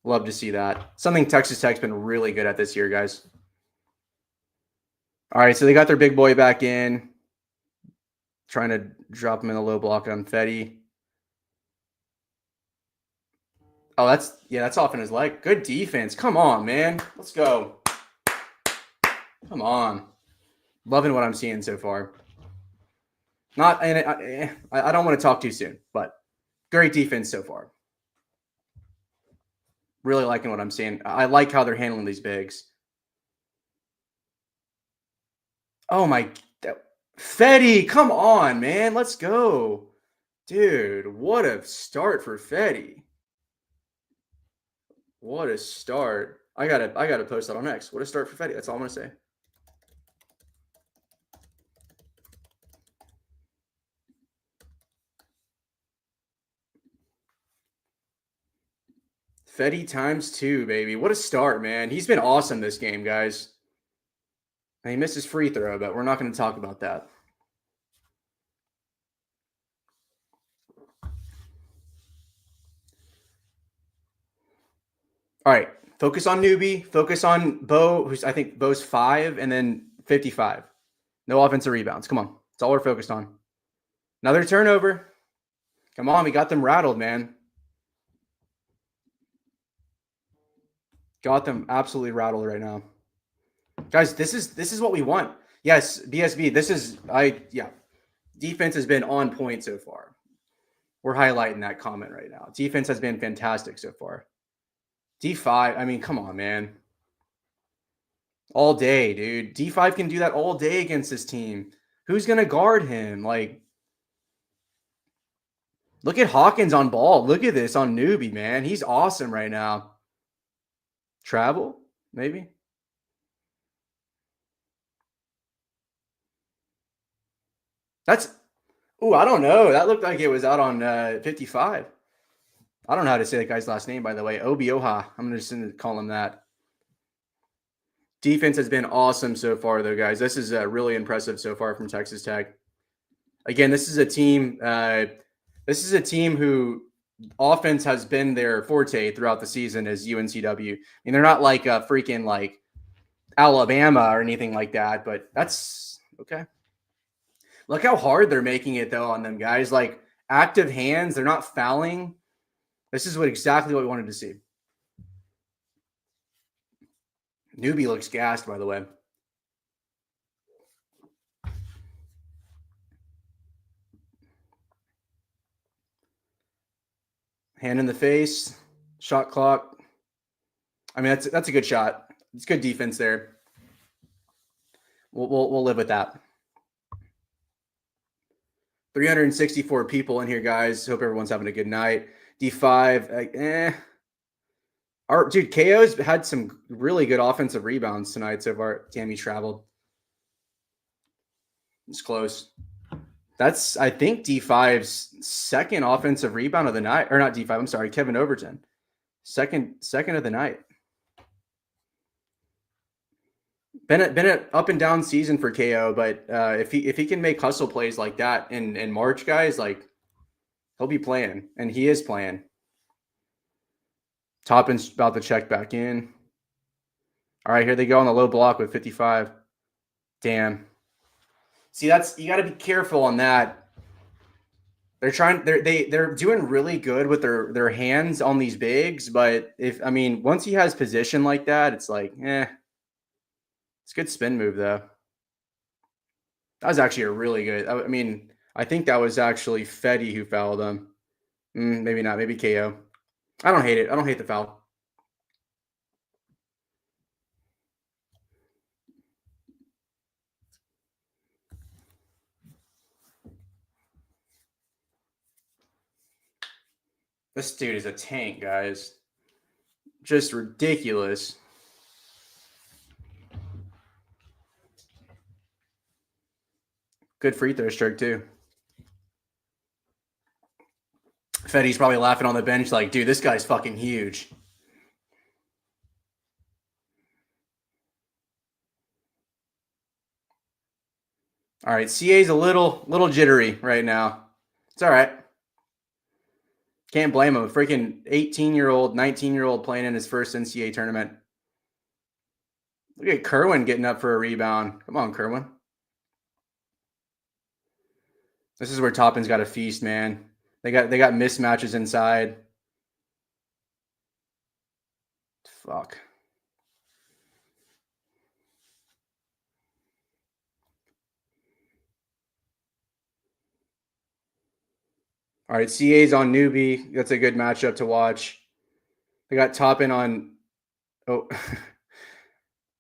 Love to see that. Something Texas Tech's been really good at this year, guys. All right, so they got their big boy back in. Trying to drop him in a low block on Fetty. Oh, that's off in his leg. Good defense. Come on, man. Let's go. Come on. Loving what I'm seeing so far. Not, and I don't want to talk too soon, but great defense so far. Really liking what I'm seeing. I like how they're handling these bigs. Oh my, Fetty, come on, man. Let's go. Dude, what a start for Fetty. What a start. I gotta post that on X. What a start for Fetty. That's all I'm gonna say. Fetty ×2, baby. What a start, man. He's been awesome this game, guys. And he missed his free throw, but we're not going to talk about that. All right. Focus on newbie. Focus on Bo, who's I think Bo's 5 and then 55. No offensive rebounds. Come on. That's all we're focused on. Another turnover. Come on. We got them rattled, man. Got them absolutely rattled right now. Guys, this is what we want. Yes, BSB. Defense has been on point so far. We're highlighting that comment right now. Defense has been fantastic so far. D5, I mean, come on, man. All day, dude. D5 can do that all day against this team. Who's going to guard him? Like, look at Hawkins on ball. Look at this on newbie, man. He's awesome right now. Travel, maybe? That's, I don't know. That looked like it was out on 55. I don't know how to say that guy's last name, by the way. Obioha. I'm just going to call him that. Defense has been awesome so far, though, guys. This is really impressive so far from Texas Tech. Again, this is a team. This is a team who offense has been their forte throughout the season as UNCW. I mean, they're not like a freaking like Alabama or anything like that, but that's okay. Look how hard they're making it though on them guys. Like active hands, they're not fouling. This is exactly what we wanted to see. Newbie looks gassed, by the way. Hand in the face, shot clock. I mean, that's a good shot. It's good defense there. We'll live with that. 364 people in here, guys. Hope everyone's having a good night. D5, dude, KO's had some really good offensive rebounds tonight so far. Damn, he traveled. It's close. That's, I think, D5's second offensive rebound of the night. Or not D5, I'm sorry, Kevin Overton. Second of the night. Been an up and down season for KO, but if he can make hustle plays like that in March, guys, like he'll be playing, and he is playing. Toppin's about to check back in. All right, here they go on the low block with 55. Damn. See, you got to be careful on that. They're doing really good with their hands on these bigs, but once he has position like that, it's like, it's a good spin move though. That was actually a really good. I think that was actually Fetty who fouled him. Maybe not. Maybe KO. I don't hate it. I don't hate the foul. This dude is a tank, guys. Just ridiculous. Good free throw stroke, too. Fetty's probably laughing on the bench like, dude, this guy's fucking huge. All right, CA's a little jittery right now. It's all right. Can't blame him. A freaking 18-year-old, 19-year-old playing in his first NCAA tournament. Look at Kerwin getting up for a rebound. Come on, Kerwin. This is where Toppin's got to feast, man. They got mismatches inside. Fuck. All right, CA's on newbie. That's a good matchup to watch. They got Toppin on oh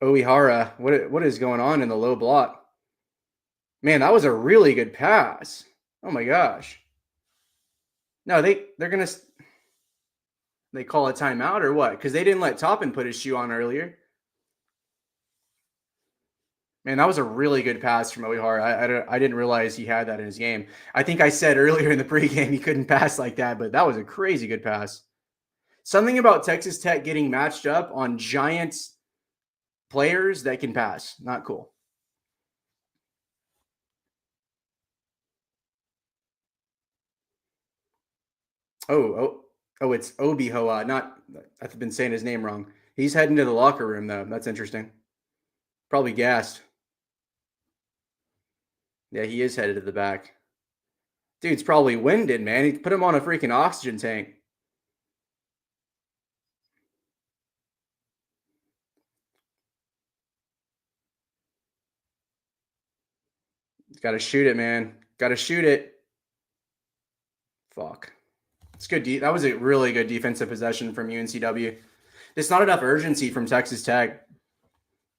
Oihara. What is going on in the low block? Man, that was a really good pass. Oh my gosh. No, they're gonna they call a timeout or what? Because they didn't let Toppin put his shoe on earlier. Man, that was a really good pass from Oihara. I didn't realize he had that in his game. I think I said earlier in the pregame he couldn't pass like that, but that was a crazy good pass. Something about Texas Tech getting matched up on giant players that can pass. Not cool. Oh, it's Obi Hoa. Not, I've been saying his name wrong. He's heading to the locker room, though. That's interesting. Probably gassed. Yeah, he is headed to the back. Dude's probably winded, man. He put him on a freaking oxygen tank. Got to shoot it, man. Got to shoot it. Fuck. It's good. That was a really good defensive possession from UNCW. There's not enough urgency from Texas Tech.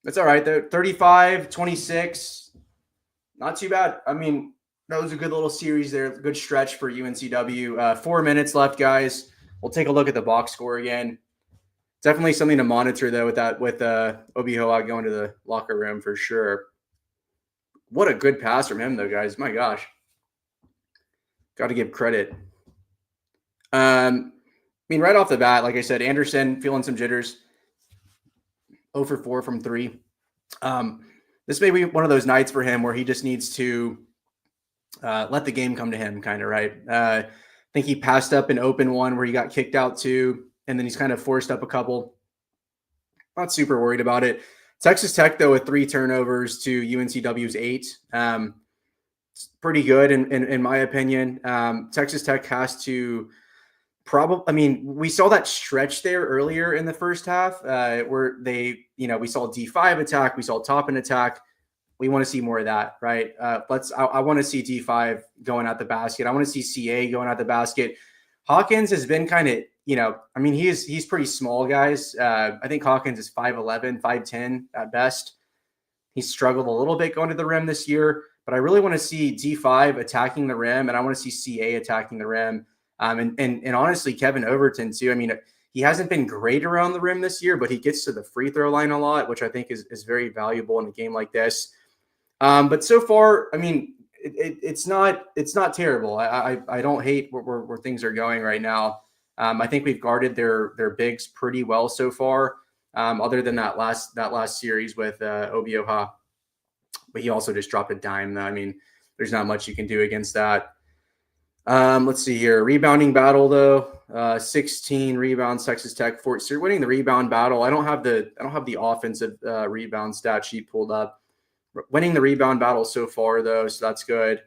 That's all right, though. 35-26. Not too bad. I mean, that was a good little series there. Good stretch for UNCW. 4 minutes left, guys. We'll take a look at the box score again. Definitely something to monitor, though, with Obi Hoa going to the locker room for sure. What a good pass from him, though, guys. My gosh. Got to give credit. I mean, right off the bat, like I said, Anderson feeling some jitters. 0 for 4 from 3. This may be one of those nights for him where he just needs to let the game come to him, kind of, right? I think he passed up an open one where he got kicked out too, and then he's kind of forced up a couple. Not super worried about it. Texas Tech, though, with 3 turnovers to UNCW's 8. It's pretty good, in my opinion. Texas Tech has to we saw that stretch there earlier in the first half where we saw D5 attack, we saw Toppin attack. We want to see more of that, right? I want to see D5 going at the basket. I want to see CA going at the basket. Hawkins has been kind of, he's pretty small, guys. I think Hawkins is 5'11", 5'10" at best. He's struggled a little bit going to the rim this year, but I really want to see D5 attacking the rim, and I want to see CA attacking the rim. And honestly, Kevin Overton too. I mean, he hasn't been great around the rim this year, but he gets to the free throw line a lot, which I think is very valuable in a game like this. But so far, I mean, it's not terrible. I don't hate where things are going right now. I think we've guarded their bigs pretty well so far, other than that last series with Obi Hoa. But he also just dropped a dime. I mean, there's not much you can do against that. Let's see here. Rebounding battle, though. 16 rebounds, Texas Tech. So you're winning the rebound battle. I don't have the offensive rebound stat sheet pulled up. Winning the rebound battle so far, though, so that's good.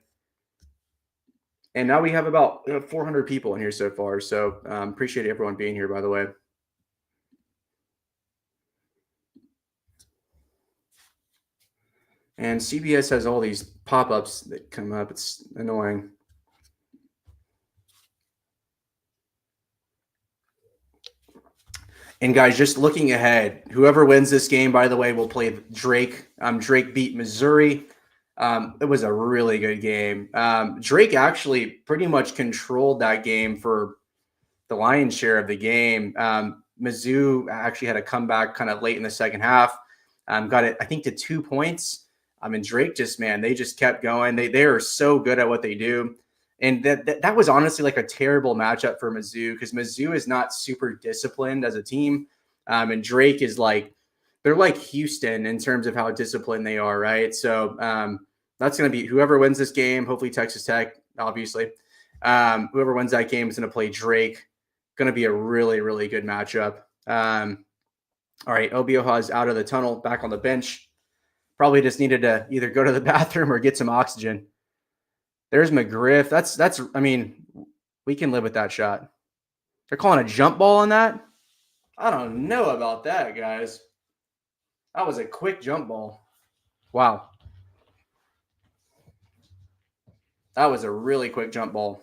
And now we have about 400 people in here so far. So appreciate everyone being here, by the way. And CBS has all these pop-ups that come up. It's annoying. And guys, just looking ahead, whoever wins this game, by the way, will play Drake. Drake beat Missouri. It was a really good game. Drake actually pretty much controlled that game for the lion's share of the game. Mizzou actually had a comeback kind of late in the second half. Got it, I think, to 2 points. Drake they just kept going. They are so good at what they do. And that was honestly like a terrible matchup for Mizzou because Mizzou is not super disciplined as a team. And Drake is they're like Houston in terms of how disciplined they are, right? So that's going to be whoever wins this game, hopefully Texas Tech, obviously. Whoever wins that game is going to play Drake. Going to be a really, really good matchup. All right, Obi Oha's out of the tunnel, back on the bench. Probably just needed to either go to the bathroom or get some oxygen. There's McGriff. That's. We can live with that shot. They're calling a jump ball on that. I don't know about that, guys. That was a quick jump ball. Wow. That was a really quick jump ball.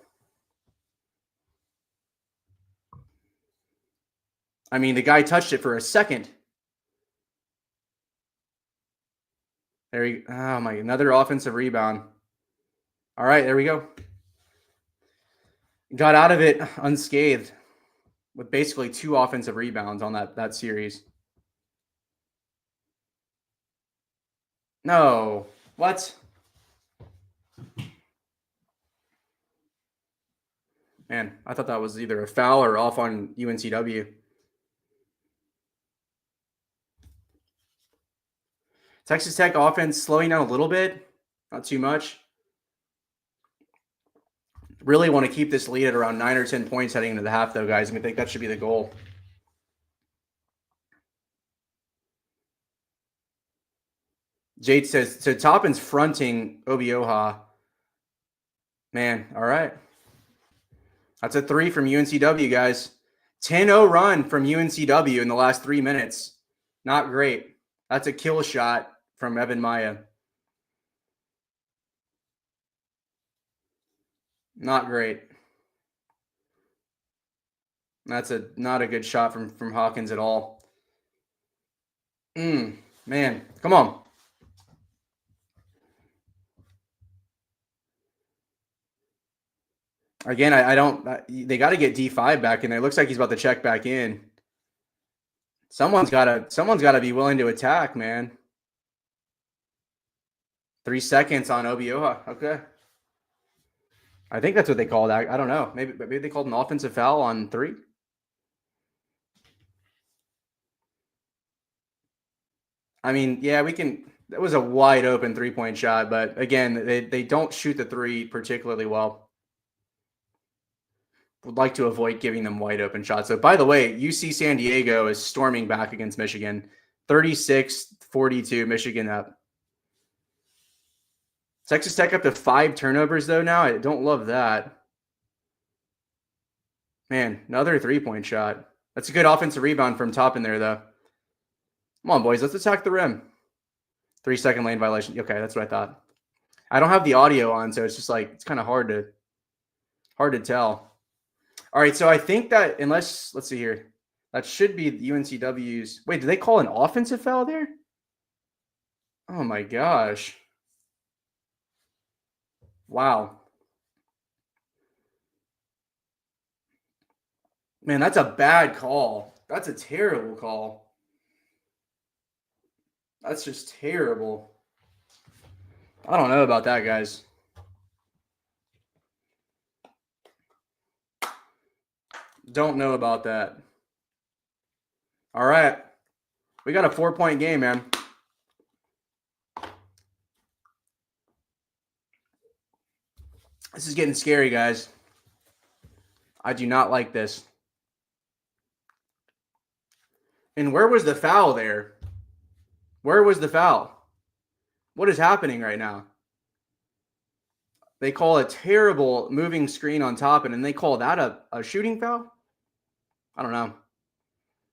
I mean, the guy touched it for a second. There you oh my, another offensive rebound. All right, there we go. Got out of it unscathed with basically 2 offensive rebounds on that series. No. What? Man, I thought that was either a foul or off on UNCW. Texas Tech offense slowing down a little bit, not too much. Really want to keep this lead at around 9 or 10 points heading into the half, though, guys. I think that should be the goal. Jade says, so Toppin's fronting Obioha. Man, all right. That's a 3 from UNCW, guys. 10-0 run from UNCW in the last 3 minutes. Not great. That's a kill shot from Evan Maya. Not great. That's not a good shot from Hawkins at all. Man, come on. Again, I don't. They got to get D5 back in there. It looks like he's about to check back in. Someone's got to be willing to attack, man. 3 seconds on Obioha. Okay. I think that's what they called. I don't know. Maybe they called an offensive foul on 3. I mean, yeah, we can. That was a wide open 3-point shot, but again, they don't shoot the 3 particularly well. Would like to avoid giving them wide open shots. So, by the way, UC San Diego is storming back against Michigan. 36-42, Michigan up. Texas Tech up to 5 turnovers, though, now. I don't love that. Man, another 3-point shot. That's a good offensive rebound from Toppin there, though. Come on, boys. Let's attack the rim. 3-second lane violation. Okay, that's what I thought. I don't have the audio on, so it's just like it's kind of hard to tell. All right, so I think that let's see here. That should be UNCW's. Wait, did they call an offensive foul there? Oh my gosh. Wow. Man, that's a bad call. That's a terrible call. That's just terrible. I don't know about that, guys. Don't know about that. All right. We got a 4-point game, man. This is getting scary, guys. I do not like this. And where was the foul there? Where was the foul? What is happening right now? They call a terrible moving screen on top, and they call that a shooting foul? I don't know.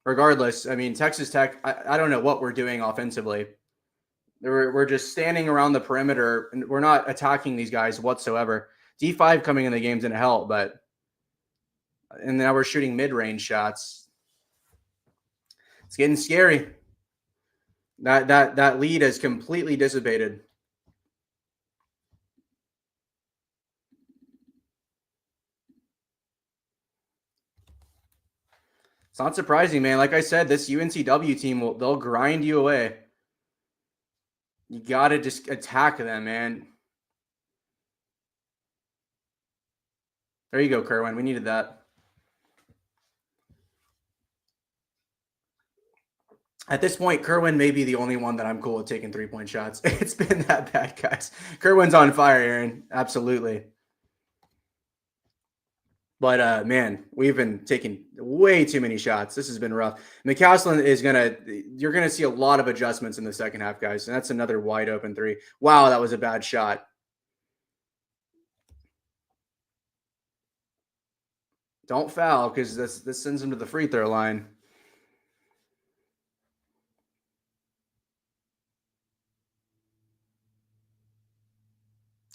Regardless, I mean, Texas Tech, I don't know what we're doing offensively. We're just standing around the perimeter, and we're not attacking these guys whatsoever. D5 coming in the game's going to help, and now we're shooting mid-range shots. It's getting scary. That lead has completely dissipated. It's not surprising, man. Like I said, this UNCW team they'll grind you away. You got to just attack them, man. There you go, Kerwin. We needed that. At this point, Kerwin may be the only one that I'm cool with taking 3-point shots. It's been that bad, guys. Kerwin's on fire, Aaron. Absolutely. But, man, we've been taking way too many shots. This has been rough. McCaslin you're going to see a lot of adjustments in the second half, guys. And that's another wide open 3. Wow, that was a bad shot. Don't foul because this sends him to the free throw line.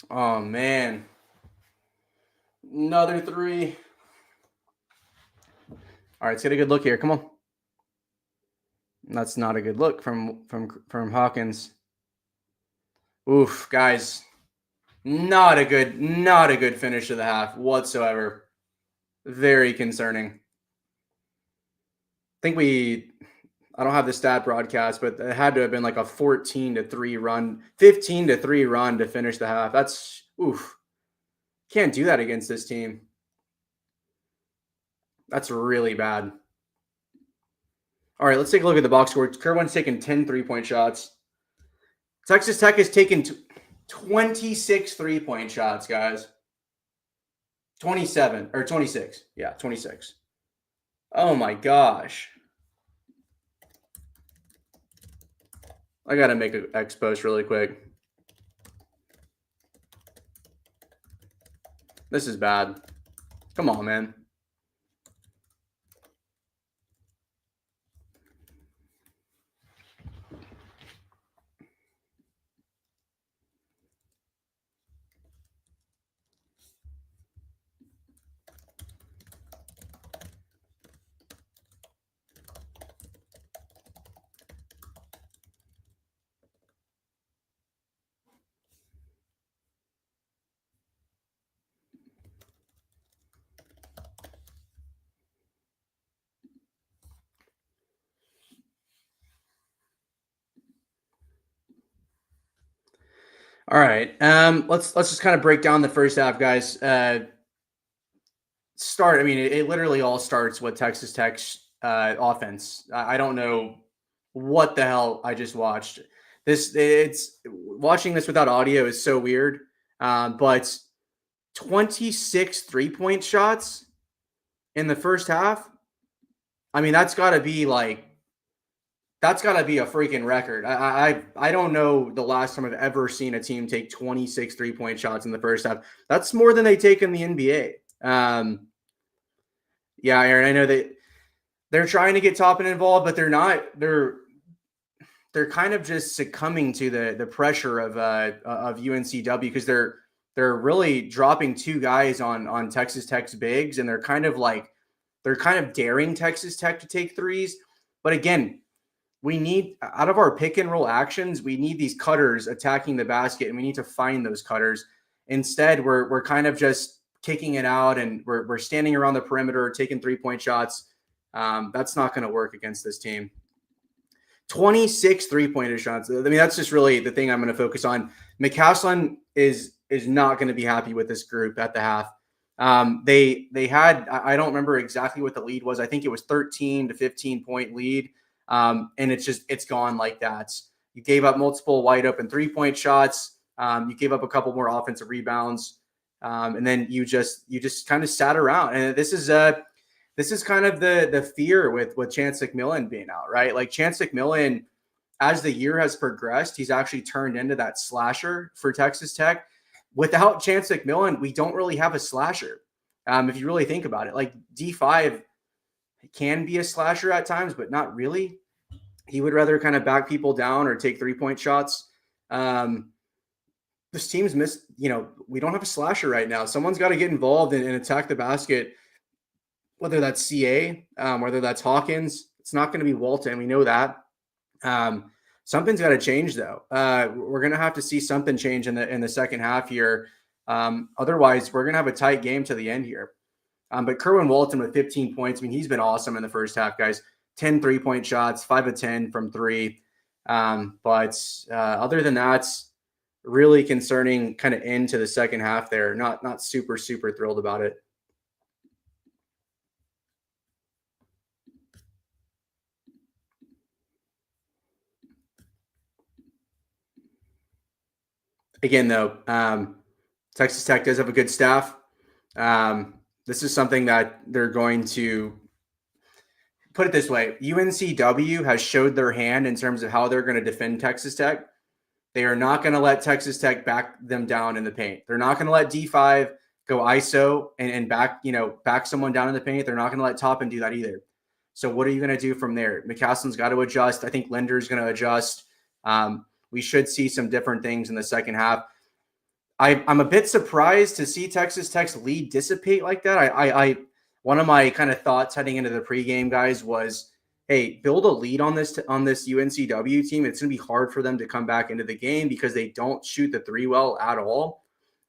Oh, man. Another 3. All right, let's get a good look here. Come on. That's not a good look from Hawkins. Oof, guys. Not a good finish to the half whatsoever. Very concerning. I don't have the stat broadcast, but it had to have been like a 14-3 run, 15-3 run to finish the half. That's oof. Can't do that against this team. That's really bad. All right, let's take a look at the box score. Kerwin's taken 10 3-point shots. Texas Tech has taken 26 3-point shots, guys. 27 or 26. Yeah, 26. Oh my gosh. I got to make an X post really quick. This is bad. Come on, man. All right. Let's just kind of break down the first half, guys. I mean, it literally all starts with Texas Tech's offense. I don't know what the hell I just watched. It's watching this without audio is so weird. But 26 3-point shots in the first half. I mean, that's got to be a freaking record. I don't know the last time I've ever seen a team take 26 3-point shots in the first half. That's more than they take in the NBA. Yeah, Aaron, I know that they're trying to get Toppin involved, but they're not. They're kind of just succumbing to the pressure of UNCW because they're really dropping two guys on Texas Tech's bigs, and they're kind of daring Texas Tech to take threes. But again, we need, out of our pick and roll actions, we need these cutters attacking the basket, and we need to find those cutters. Instead, we're kind of just kicking it out, and we're standing around the perimeter, taking 3-point shots. That's not going to work against this team. 26 3-pointer shots. I mean, that's just really the thing I'm going to focus on. McCaslin is not going to be happy with this group at the half. They had, I don't remember exactly what the lead was. I think it was 13 to 15 point lead. And it's gone like that. You gave up multiple wide open 3-point shots. You gave up a couple more offensive rebounds. And then you just kind of sat around. And this is kind of the fear with Chance McMillan being out, right? Like Chance McMillan, as the year has progressed, he's actually turned into that slasher for Texas Tech. Without Chance McMillan, we don't really have a slasher. If you really think about it, like D5 can be a slasher at times, but not really. He would rather kind of back people down or take 3-point shots. This team's missed, we don't have a slasher right now. Someone's got to get involved and attack the basket, whether that's CA, whether that's Hawkins. It's not going to be Walton. We know that. Something's got to change, though. We're going to have to see something change in the second half here. Otherwise, we're going to have a tight game to the end here. But Kerwin Walton with 15 points. I mean, he's been awesome in the first half, guys. 10 3-point shots, 5 of 10 from 3. But other than that, really concerning kind of end to the second half there. Not super, super thrilled about it. Again, though, Texas Tech does have a good staff. This is something that they're going to put it this way. UNCW has showed their hand in terms of how they're going to defend Texas Tech. They are not going to let Texas Tech back them down in the paint. They're not going to let D5 go ISO and back someone down in the paint. They're not going to let Toppin do that either. So what are you going to do from there? McCaslin's got to adjust. I think Linder's going to adjust. We should see some different things in the second half. I'm a bit surprised to see Texas Tech's lead dissipate like that. One of my kind of thoughts heading into the pregame, guys, was hey, build a lead on this UNCW team. It's going to be hard for them to come back into the game because they don't shoot the three well at all,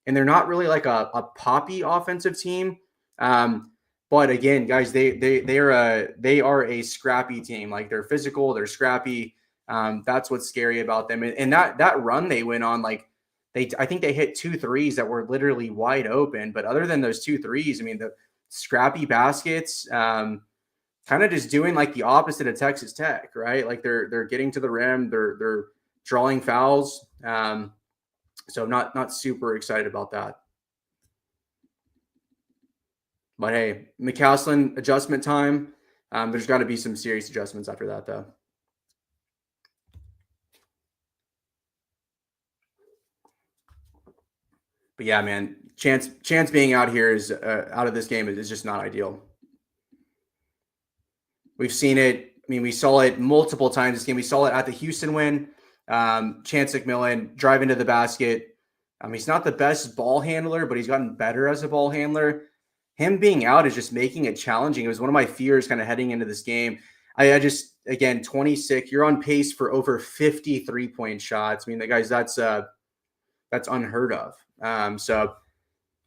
and they're not really like a poppy offensive team. But again, guys, they are a scrappy team. Like they're physical, they're scrappy. That's what's scary about them. And that run they went on, like I think they hit 2 threes that were literally wide open. But other than those 2 threes, I mean, the scrappy baskets, kind of just doing like the opposite of Texas Tech, right? Like they're getting to the rim, they're drawing fouls. So not super excited about that. But hey, McCaslin adjustment time. There's got to be some serious adjustments after that, though. But yeah, man, chance being out here is out of this game is just not ideal. We've seen it. I mean, we saw it multiple times this game. We saw it at the Houston win. Chance McMillan driving to the basket. He's not the best ball handler, but he's gotten better as a ball handler. Him being out is just making it challenging. It was one of my fears kind of heading into this game. I just, again, 26, you're on pace for over 50 3-point shots. I mean, the guys, that's unheard of. So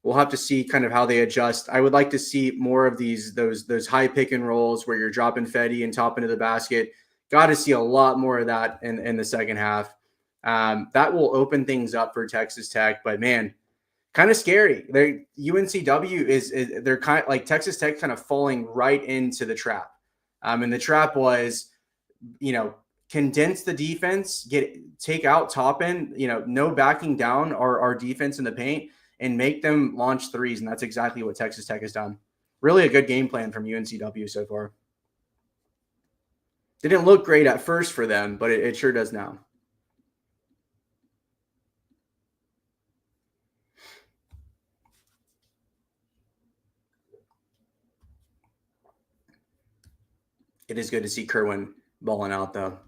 we'll have to see kind of how they adjust. I would like to see more of those high pick and rolls where you're dropping Fetty and top into the basket. Got to see a lot more of that in the second half. That will open things up for Texas Tech, but man, kind of scary. UNCW is they're kind of like Texas Tech kind of falling right into the trap. And the trap was, condense the defense, take out Toppin, no backing down our defense in the paint and make them launch threes. And that's exactly what Texas Tech has done. Really a good game plan from UNCW so far. Didn't look great at first for them, but it sure does now. It is good to see Kerwin balling out, though.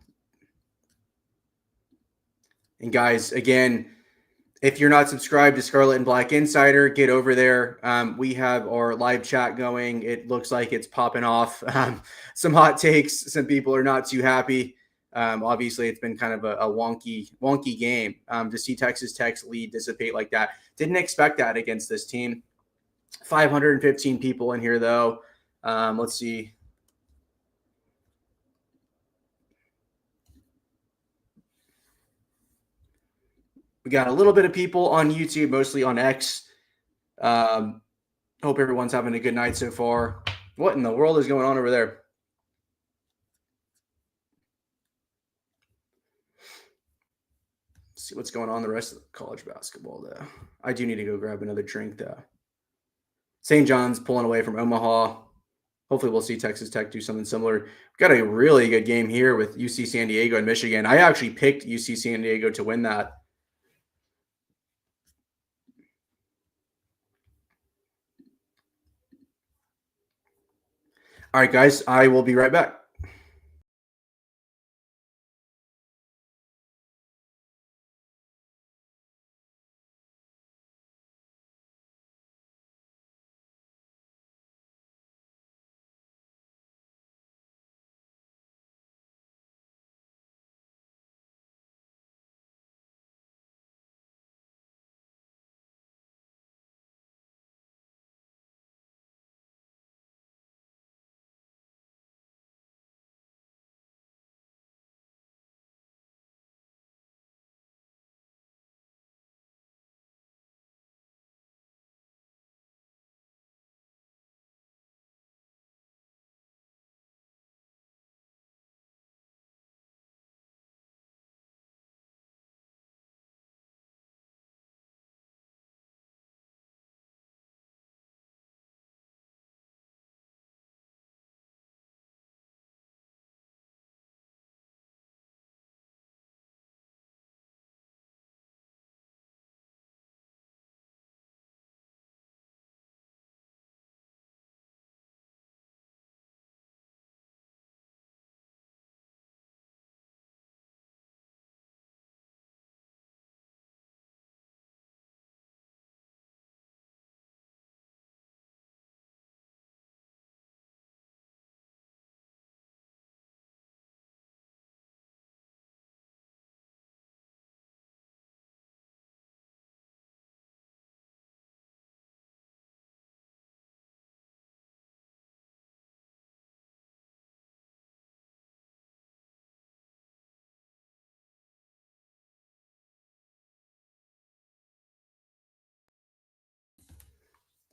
And guys, again, if you're not subscribed to Scarlet and Black Insider, get over there. We have our live chat going. It looks like it's popping off. Some hot takes. Some people are not too happy. Obviously, it's been kind of a wonky game to see Texas Tech's lead dissipate like that. Didn't expect that against this team. 515 people in here, though. Let's see. We got a little bit of people on YouTube, mostly on X. Hope everyone's having a good night so far. What in the world is going on over there? Let's see what's going on the rest of college basketball, though. I do need to go grab another drink, though. St. John's pulling away from Omaha. Hopefully we'll see Texas Tech do something similar. We've got a really good game here with UC San Diego and Michigan. I actually picked UC San Diego to win that. All right, guys, I will be right back.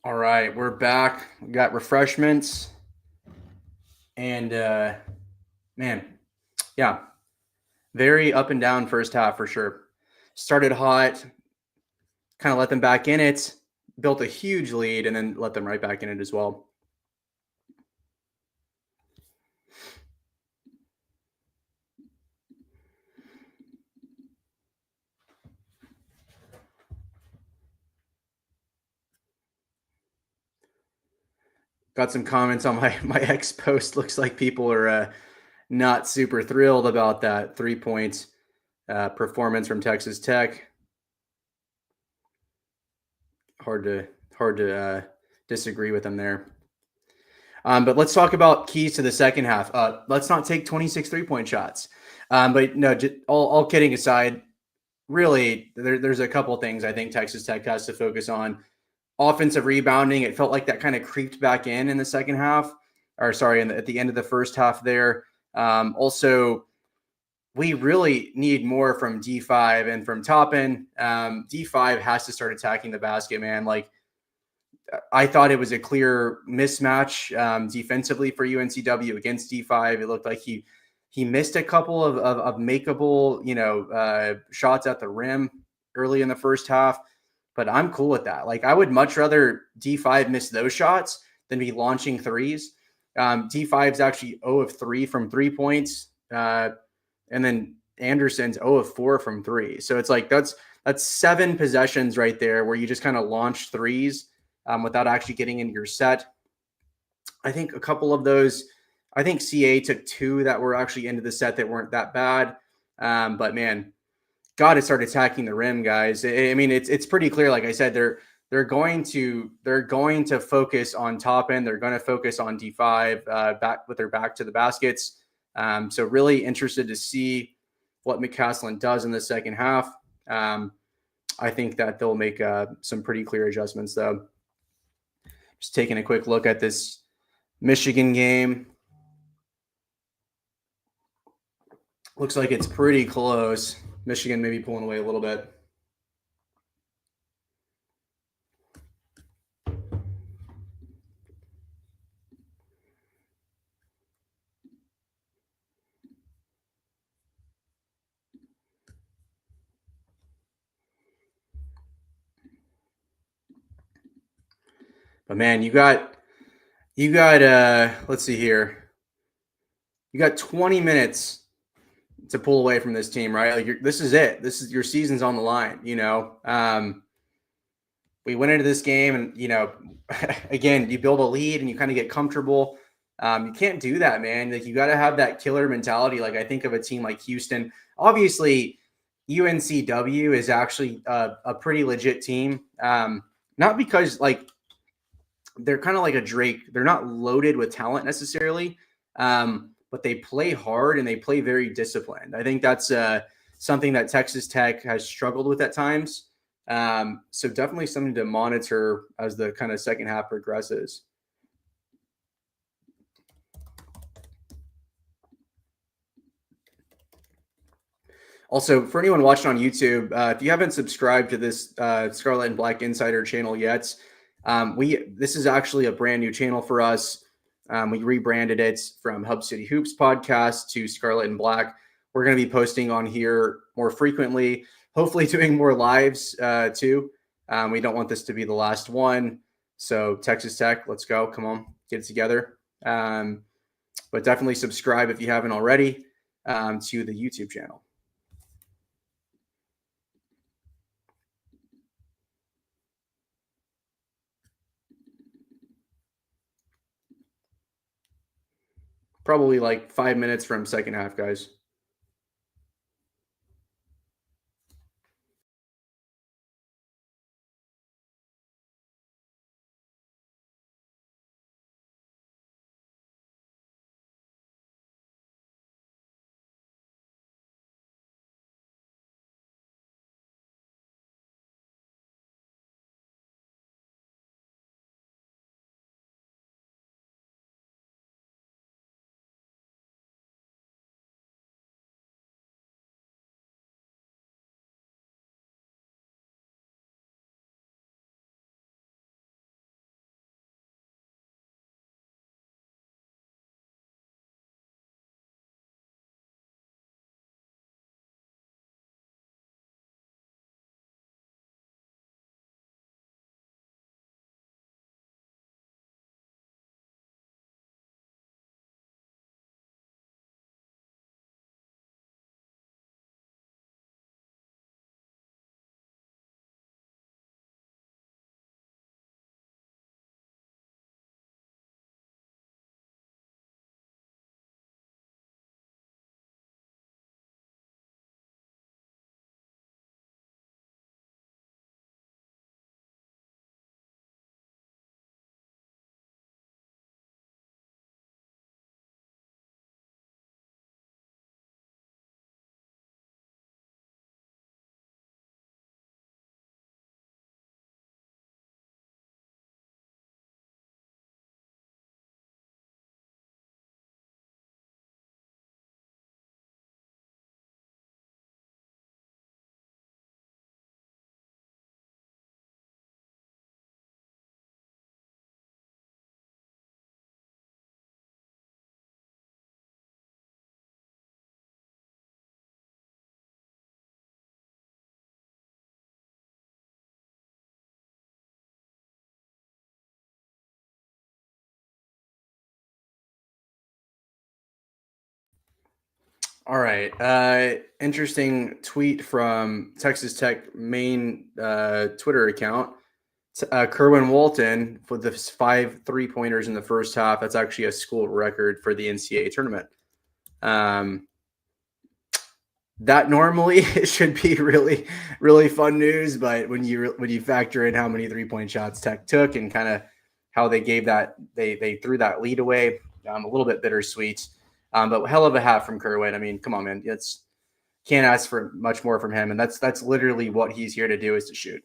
All right, we're back. We got refreshments and man, yeah, very up and down first half for sure. Started hot, kind of let them back in it, built a huge lead, and then let them right back in it as well. Got some comments on my X post. Looks like people are not super thrilled about that 3 point performance from Texas Tech. Hard to disagree with them there. But let's talk about keys to the second half. Let's not take 26 3 point shots. But no, all kidding aside, really, there's a couple things I think Texas Tech has to focus on. Offensive rebounding, it felt like that kind of creeped back in the second half, or sorry, at the end of the first half there. Also, we really need more from D5 and from Toppin. D5 has to start attacking the basket, man. Like, I thought it was a clear mismatch defensively for UNCW against D5. It looked like he missed a couple of makeable, shots at the rim early in the first half. But I'm cool with that. Like, I would much rather D5 miss those shots than be launching threes. D5 is actually 0 of 3 from 3 points, and then Anderson's 0 of 4 from 3. So it's like that's 7 possessions right there where you just kind of launch threes without actually getting into your set. I think a couple of those, I think CA took 2 that were actually into the set that weren't that bad. But man, got to start attacking the rim, guys. I mean, it's pretty clear. Like I said, they're going to focus on top end. They're going to focus on D5 back with their back to the baskets. So really interested to see what McCaslin does in the second half. I think that they'll make some pretty clear adjustments, though. Just taking a quick look at this Michigan game. Looks like it's pretty close. Michigan maybe pulling away a little bit. But man, you got let's see here. You got 20 minutes to pull away from this team, right? Like this is it. This is your season's on the line, we went into this game and, again, you build a lead and you kind of get comfortable. You can't do that, man. Like, you got to have that killer mentality. Like, I think of a team like Houston. Obviously, UNCW is actually a pretty legit team. Not because, like, they're kind of like a Drake. They're not loaded with talent necessarily, but they play hard and they play very disciplined. I think that's something that Texas Tech has struggled with at times. So definitely something to monitor as the kind of second half progresses. Also, for anyone watching on YouTube, if you haven't subscribed to this Scarlet and Black Insider channel yet, this is actually a brand new channel for us. We rebranded it from Hub City Hoops podcast to Scarlet and Black. We're going to be posting on here more frequently, hopefully doing more lives too. We don't want this to be the last one. So Texas Tech, let's go. Come on, get it together. But definitely subscribe if you haven't already to the YouTube channel. Probably like 5 minutes from second half, guys. All right. Interesting tweet from Texas Tech main Twitter account. Kerwin Walton for the 5 3-pointers in the first half. That's actually a school record for the NCAA tournament. That normally it should be really, really fun news, but when you factor in how many 3-point shots Tech took and kind of how they gave that they threw that lead away, a little bit bittersweet. But hell of a half from Kerwin. I mean, come on, man, it's can't ask for much more from him, and that's literally what he's here to do is to shoot.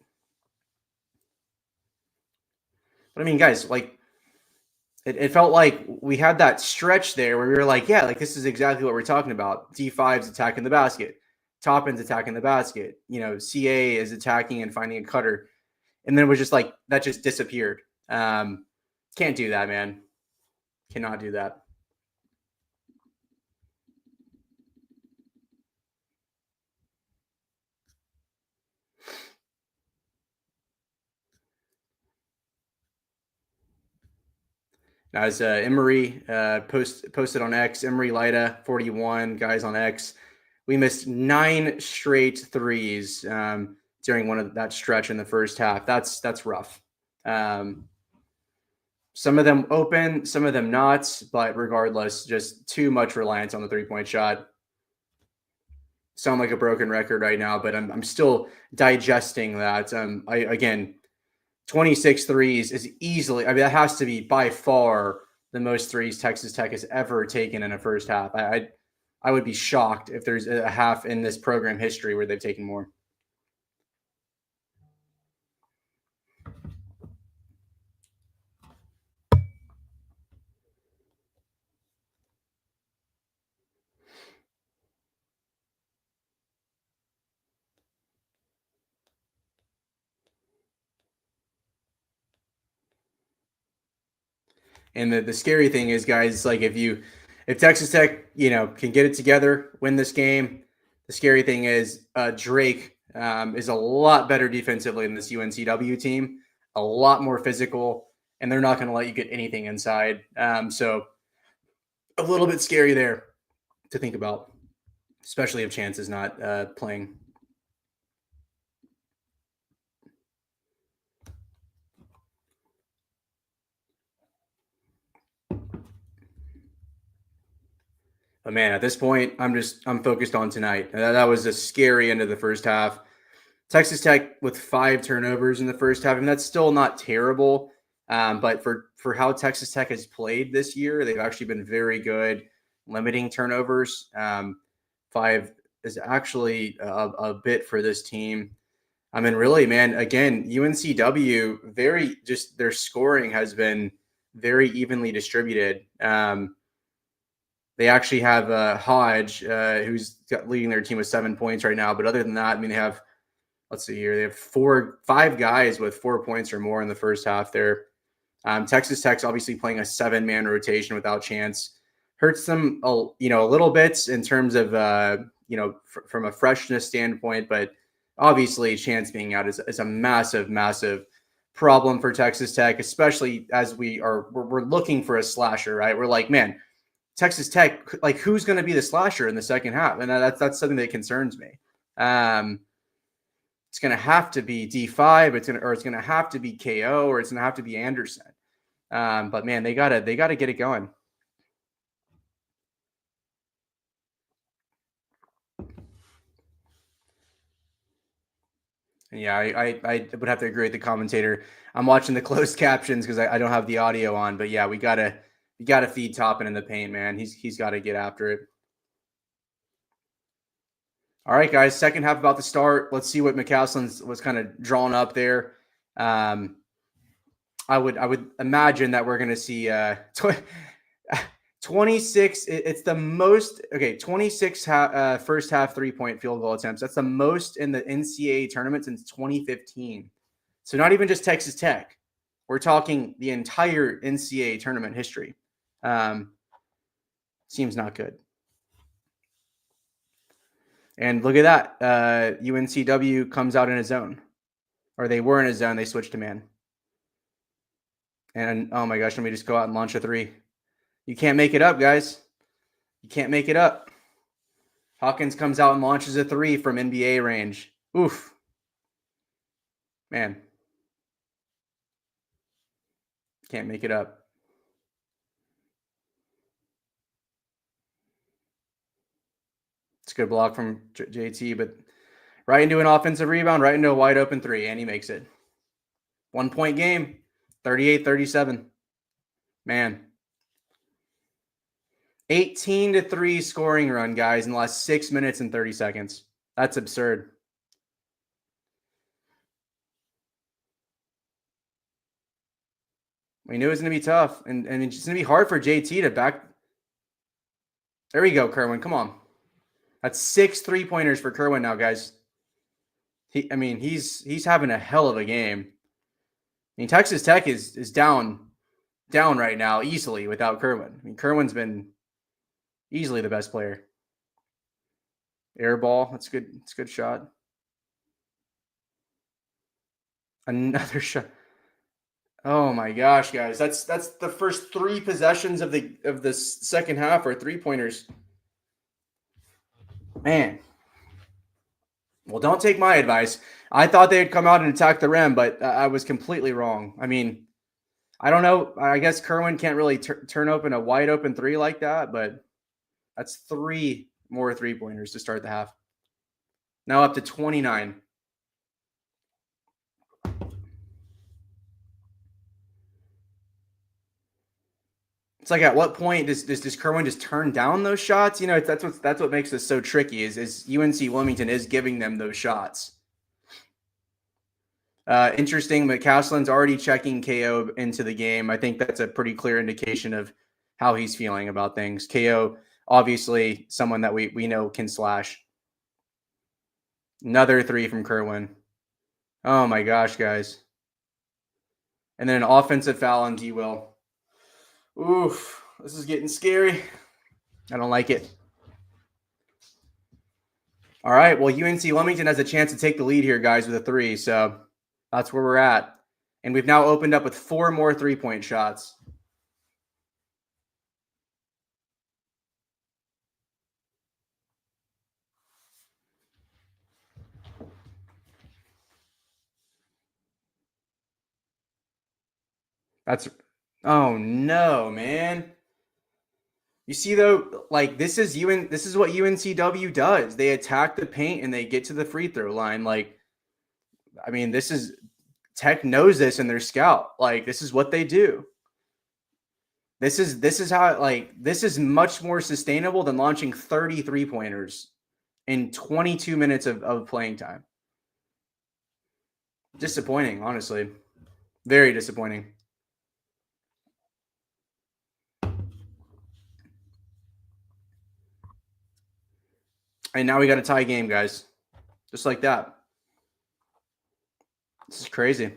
But I mean, guys, like it felt like we had that stretch there where we were like, yeah, like this is exactly what we're talking about. D5's attacking the basket, Toppin's attacking the basket. CA is attacking and finding a cutter, and then it was just like that just disappeared. Can't do that, man. Cannot do that. As Emery posted on X, Emery Lida 41 guys on X. We missed 9 straight threes during one of that stretch in the first half. That's rough. Some of them open, some of them not, but regardless, just too much reliance on the 3-point shot. Sound like a broken record right now, but I'm still digesting that. Again, 26 threes is easily, I mean, that has to be by far the most threes Texas Tech has ever taken in a first half. I would be shocked if there's a half in this program history where they've taken more. And the scary thing is, guys, like if Texas Tech, can get it together, win this game, the scary thing is Drake is a lot better defensively than this UNCW team, a lot more physical, and they're not going to let you get anything inside. So a little bit scary there to think about, especially if Chance is not playing. But man, at this point, I'm focused on tonight. That was a scary end of the first half. Texas Tech with 5 turnovers in the first half, and that's still not terrible. But for how Texas Tech has played this year, they've actually been very good limiting turnovers. 5 is actually a bit for this team. I mean, really, man, again, UNCW, their scoring has been very evenly distributed. They actually have Hodge, who's leading their team with 7 points right now. But other than that, I mean, they have, let's see here, they have 5 guys with 4 points or more in the first half there. Texas Tech's obviously playing a 7-man rotation without Chance. Hurts them, a little bit in terms of, from a freshness standpoint. But obviously, Chance being out is a massive, massive problem for Texas Tech, especially as we're looking for a slasher, right? We're like, man, Texas Tech, like who's going to be the slasher in the second half? And that's something that concerns me. It's going to have to be D5, it's going to have to be KO, or it's going to have to be Anderson. But man, they gotta get it going. And yeah, I would have to agree with the commentator. I'm watching the closed captions because I don't have the audio on. But yeah, we gotta feed Toppin in the paint, man. He's got to get after it. All right, guys. Second half about to start. Let's see what McCaslin's was kind of drawn up there. I would imagine that we're going to see 26. It's the most. Okay, 26 first half 3-point field goal attempts. That's the most in the NCAA tournament since 2015. So not even just Texas Tech. We're talking the entire NCAA tournament history. Seems not good. And look at that. UNCW comes out in a zone. Or they were in a zone. They switched to man. And, oh my gosh, let me just go out and launch a 3. You can't make it up, guys. You can't make it up. Hawkins comes out and launches a 3 from NBA range. Oof. Man. Can't make it up. It's a good block from JT, but right into an offensive rebound, right into a wide open 3, and he makes it. 1 point game, 38-37. Man. 18-3 scoring run, guys, in the last 6 minutes and 30 seconds. That's absurd. We knew it was going to be tough, and it's going to be hard for JT to back. There we go, Kerwin. Come on. That's 6 3-pointers for Kerwin now, guys. He's having a hell of a game. I mean, Texas Tech is down right now easily without Kerwin. I mean, Kerwin's been easily the best player. Air ball. That's good. It's a good shot. Another shot. Oh my gosh, guys. That's the first 3 possessions of the second half are 3-pointers. Man. Well, don't take my advice. I thought they'd come out and attack the rim, but I was completely wrong. I mean, I don't know. I guess Kerwin can't really turn open a wide open 3 like that, but that's 3 more 3-pointers to start the half. Now up to 29. It's like, at what point does Kerwin just turn down those shots? You know, that's what makes this so tricky. Is UNC Wilmington is giving them those shots. Interesting. McCaslin's already checking KO into the game. I think that's a pretty clear indication of how he's feeling about things. KO, obviously, someone that we know can slash. Another 3 from Kerwin. Oh my gosh, guys. And then an offensive foul on D-Will. Oof, this is getting scary. I don't like it. All right, well, UNC Wilmington has a chance to take the lead here, guys, with a 3. So that's where we're at. And we've now opened up with 4 more 3-point shots. Oh no, man. You see, though, like, this is what UNCW does. They attack the paint and they get to the free throw line. Like, I mean, Tech knows this in their scout. Like, this is what they do. This is how, like, this is much more sustainable than launching 30 3-pointers in 22 minutes of playing time. Disappointing, honestly. Very disappointing. And now we got a tie game, guys. Just like that. This is crazy.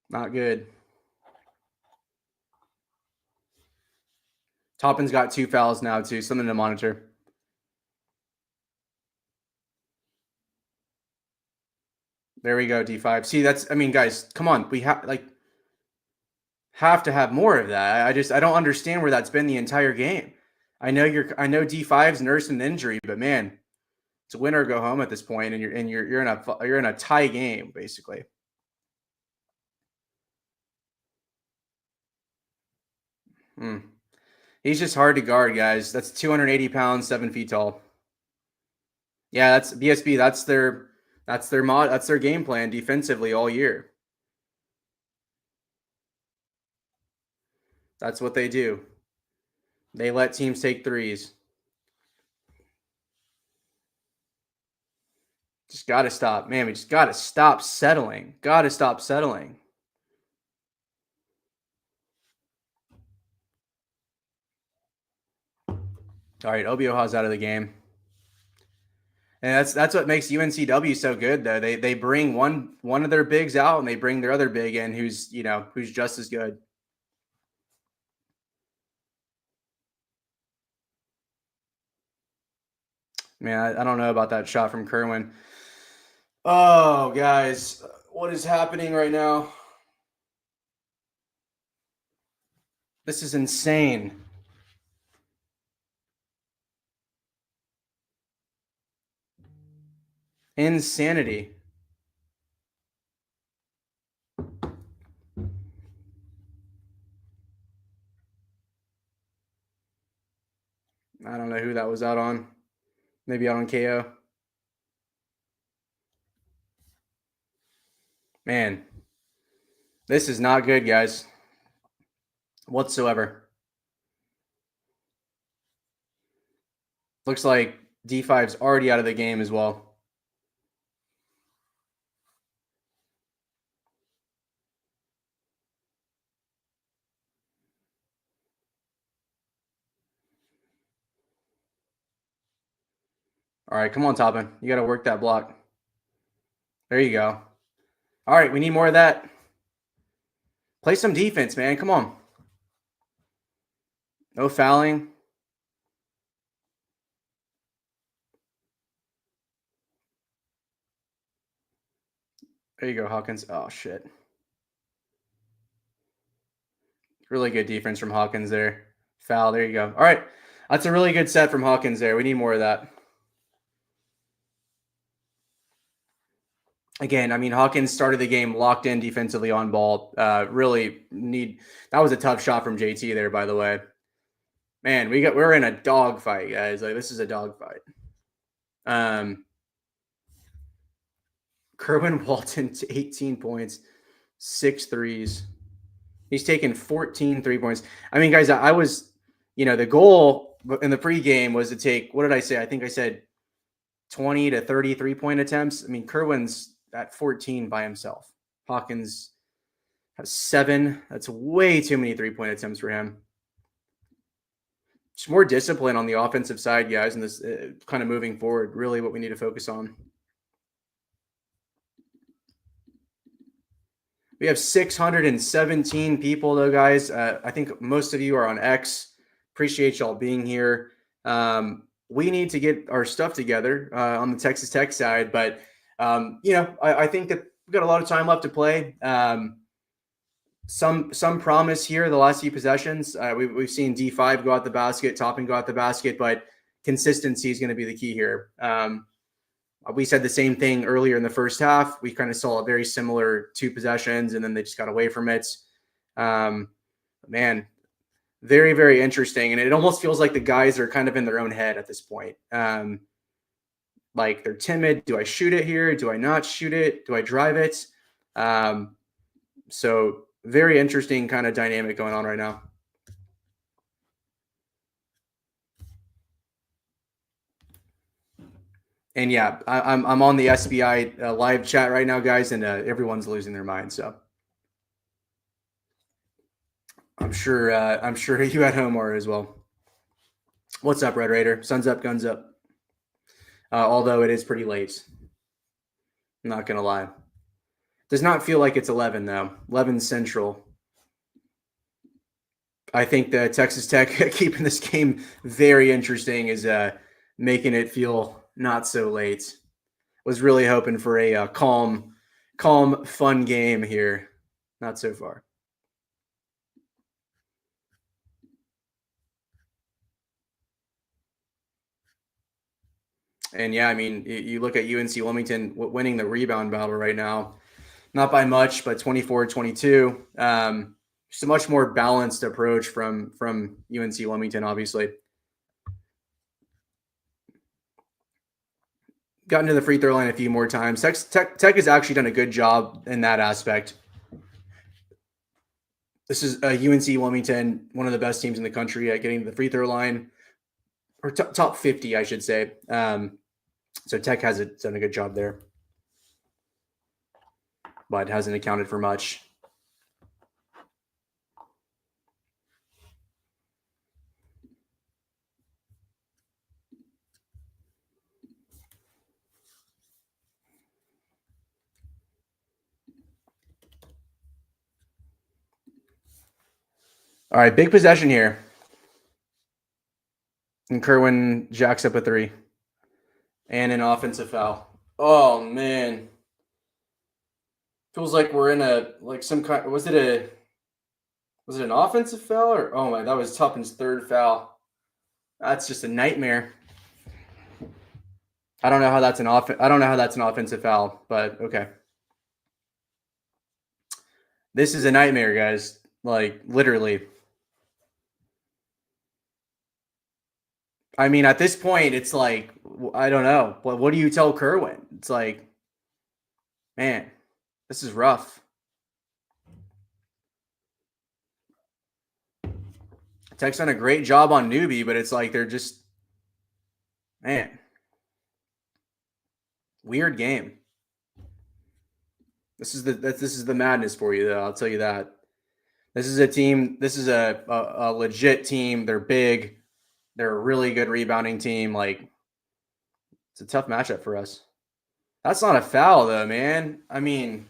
Not good. Toppin's got 2 fouls now, too. Something to monitor. There we go, D5. See, guys, come on. We have to have more of that. I don't understand where that's been the entire game. I know D5's nursing an injury, but man, it's a win or go home at this point, and you're in a tie game, basically. He's just hard to guard, guys. That's 280 pounds, 7 feet tall. Yeah, that's BSB. That's their game plan defensively all year. That's what they do. They let teams take 3s. Just got to stop. Man, we just got to stop settling. Got to stop settling. All right, Obioha's out of the game. And that's what makes UNCW so good, though. They bring one of their bigs out, and they bring their other big in who's just as good. Man, I don't know about that shot from Kerwin. Oh, guys, what is happening right now? This is insane. Insanity. I don't know who that was out on. Maybe out on KO. Man, this is not good, guys. Whatsoever. Looks like D5's already out of the game as well. All right, come on, Toppin. You got to work that block. There you go. All right, we need more of that. Play some defense, man. Come on. No fouling. There you go, Hawkins. Oh, shit. Really good defense from Hawkins there. Foul. There you go. All right. That's a really good set from Hawkins there. We need more of that. Again, I mean, Hawkins started the game locked in defensively on ball. Really need. That was a tough shot from JT there, by the way. Man, we're in a dog fight, guys. Like, this is a dog fight. Kerwin Walton to 18 points, 6 threes. He's taken 14 3-points. I mean, guys, I was, the goal in the pregame was to take, what did I say? I think I said 20 to 30 3-point attempts. I mean, Kerwin's at 14 by himself. Hawkins has 7. That's way too many 3-point attempts for him. Just more discipline on the offensive side, guys, and this kind of moving forward, really what we need to focus on. We have 617 people, though, guys. I think most of you are on X. Appreciate y'all being here. We need to get our stuff together on the Texas Tech side, but I think that we've got a lot of time left to play. Some promise here the last few possessions. We've seen D5 go out the basket, Toppin go out the basket, but consistency is going to be the key here. We said the same thing earlier in the first half. We kind of saw a very similar 2 possessions, and then they just got away from it. Man, very, very interesting. And it almost feels like the guys are kind of in their own head at this point. Like, they're timid. Do I shoot it here? Do I not shoot it? Do I drive it? So very interesting kind of dynamic going on right now. And yeah, I'm on the SBI live chat right now, guys, and everyone's losing their mind. So I'm sure you at home are as well. What's up, Red Raider? Sun's up, guns up. Although it is pretty late. I'm not gonna lie. Does not feel like it's 11 though. 11 Central. I think the Texas Tech keeping this game very interesting is making it feel not so late. Was really hoping for a calm, fun game here. Not so far. And yeah, I mean, you look at UNC Wilmington winning the rebound battle right now, not by much, but 24-22. Just a much more balanced approach from UNC Wilmington, obviously. Gotten to the free throw line a few more times. Tech has actually done a good job in that aspect. This is UNC Wilmington, one of the best teams in the country at getting to the free throw line, or top 50, I should say. So Tech has done a good job there, but hasn't accounted for much. All right, big possession here. And Kerwin jacks up a 3. And an offensive foul. Oh, man. Feels like we're in some kind. Was it Was it an offensive foul or oh my? That was Tuppin's third foul. That's just a nightmare. I don't know how that's an offensive foul, but okay. This is a nightmare, guys. Like literally. I mean, at this point, it's like I don't know. What do you tell Kerwin? It's like, man, this is rough. Tech's done a great job on newbie, but it's like they're just, man, weird game. This is the madness for you, though. I'll tell you that. This is a team. This is a legit team. They're big. They're a really good rebounding team. Like, it's a tough matchup for us. That's not a foul, though, man. I mean,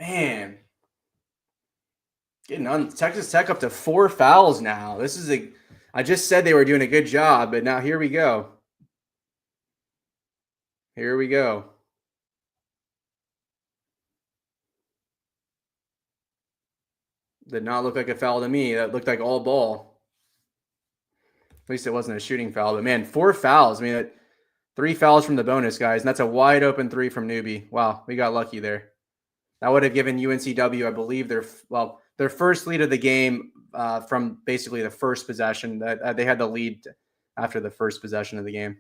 man, getting on Texas Tech up to 4 fouls now. This is a. I just said they were doing a good job, but now here we go. Here we go. Did not look like a foul to me. That looked like all ball. At least it wasn't a shooting foul. But man, 4 fouls. I mean, 3 fouls from the bonus, guys. And that's a wide open 3 from newbie. Wow, we got lucky there. That would have given UNCW, I believe, their first lead of the game from basically the first possession. They had the lead after the first possession of the game.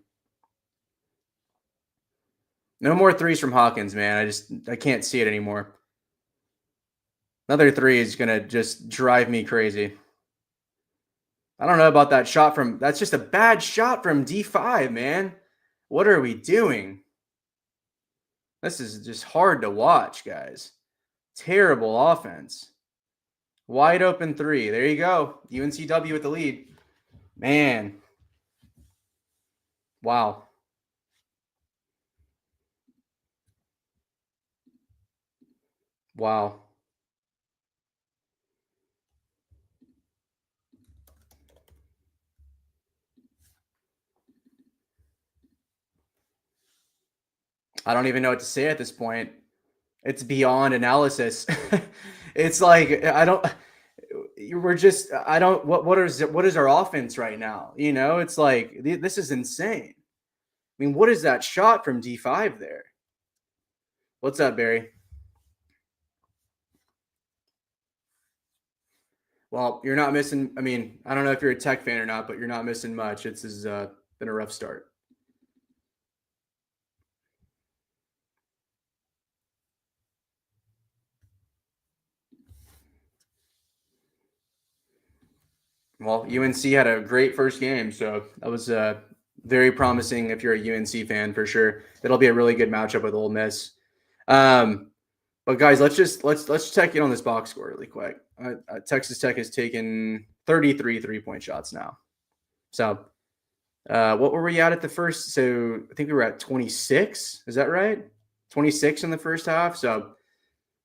No more 3s from Hawkins, man. I can't see it anymore. Another 3 is going to just drive me crazy. I don't know about that shot from – that's just a bad shot from D5, man. What are we doing? This is just hard to watch, guys. Terrible offense. Wide open 3. There you go. UNCW with the lead. Man. Wow. Wow. I don't even know what to say at this point. It's beyond analysis. It's like what is our offense right now? You know, it's like this is insane. I mean, what is that shot from D5 there? What's up, Barry? Well, you're not missing. I mean, I don't know if you're a Tech fan or not, but you're not missing much. It's been a rough start. Well, UNC had a great first game, so that was very promising if you're a UNC fan for sure. It'll be a really good matchup with Ole Miss. But guys, let's check in on this box score really quick. Texas Tech has taken 33 3-point shots now. So what were we at the first? So I think we were at 26. Is that right? 26 in the first half. So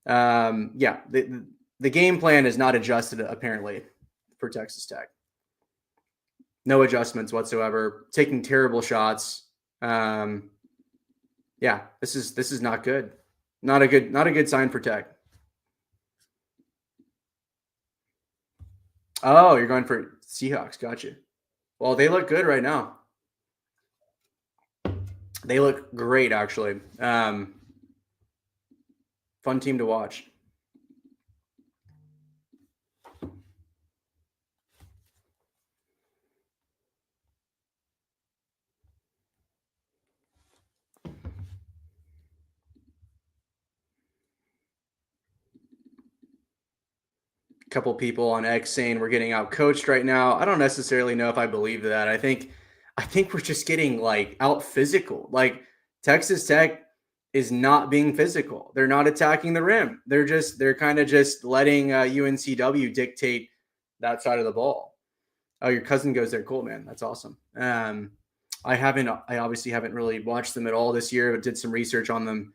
yeah, the game plan is not adjusted apparently for Texas Tech. No adjustments whatsoever. Taking terrible shots. Yeah, this is not good. Not a good sign for Tech. Oh, you're going for Seahawks. Gotcha. Well, they look good right now. They look great, actually. Fun team to watch. Couple people on X saying we're getting out coached right now. I don't necessarily know if I believe that. I think we're just getting like out physical. Like Texas Tech is not being physical. They're not attacking the rim. They're kind of just letting UNCW dictate that side of the ball. Oh, your cousin goes there. Cool, man. That's awesome. I obviously haven't really watched them at all this year, but did some research on them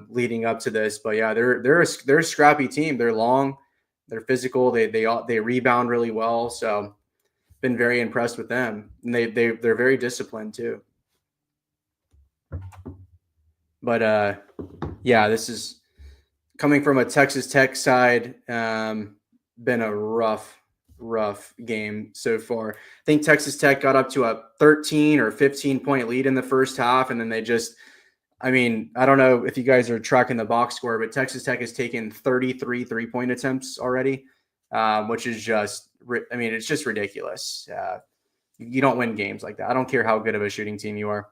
leading up to this. But yeah, they're a scrappy team. They're long. They're physical. They rebound really well. So been very impressed with them. And they're very disciplined too. But yeah, this is coming from a Texas Tech side. been a rough game so far. I think Texas Tech got up to a 13 or 15-point lead in the first half, and then they just – I mean, I don't know if you guys are tracking the box score, but Texas Tech has taken 33 3-point attempts already, which is just – I mean, it's just ridiculous. You don't win games like that. I don't care how good of a shooting team you are.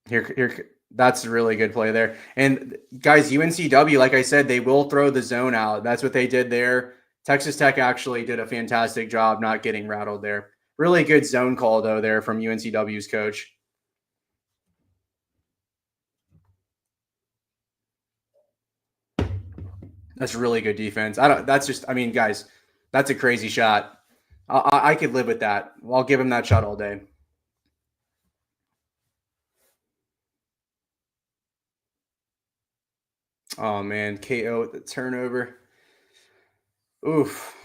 Here, that's a really good play there. And guys, UNCW, like I said, they will throw the zone out. That's what they did there. Texas Tech actually did a fantastic job not getting rattled there. Really good zone call though there from UNCW's coach. That's really good defense. I mean, guys, that's a crazy shot. I could live with that. I'll give him that shot all day. Oh man, KO with the turnover. Oof.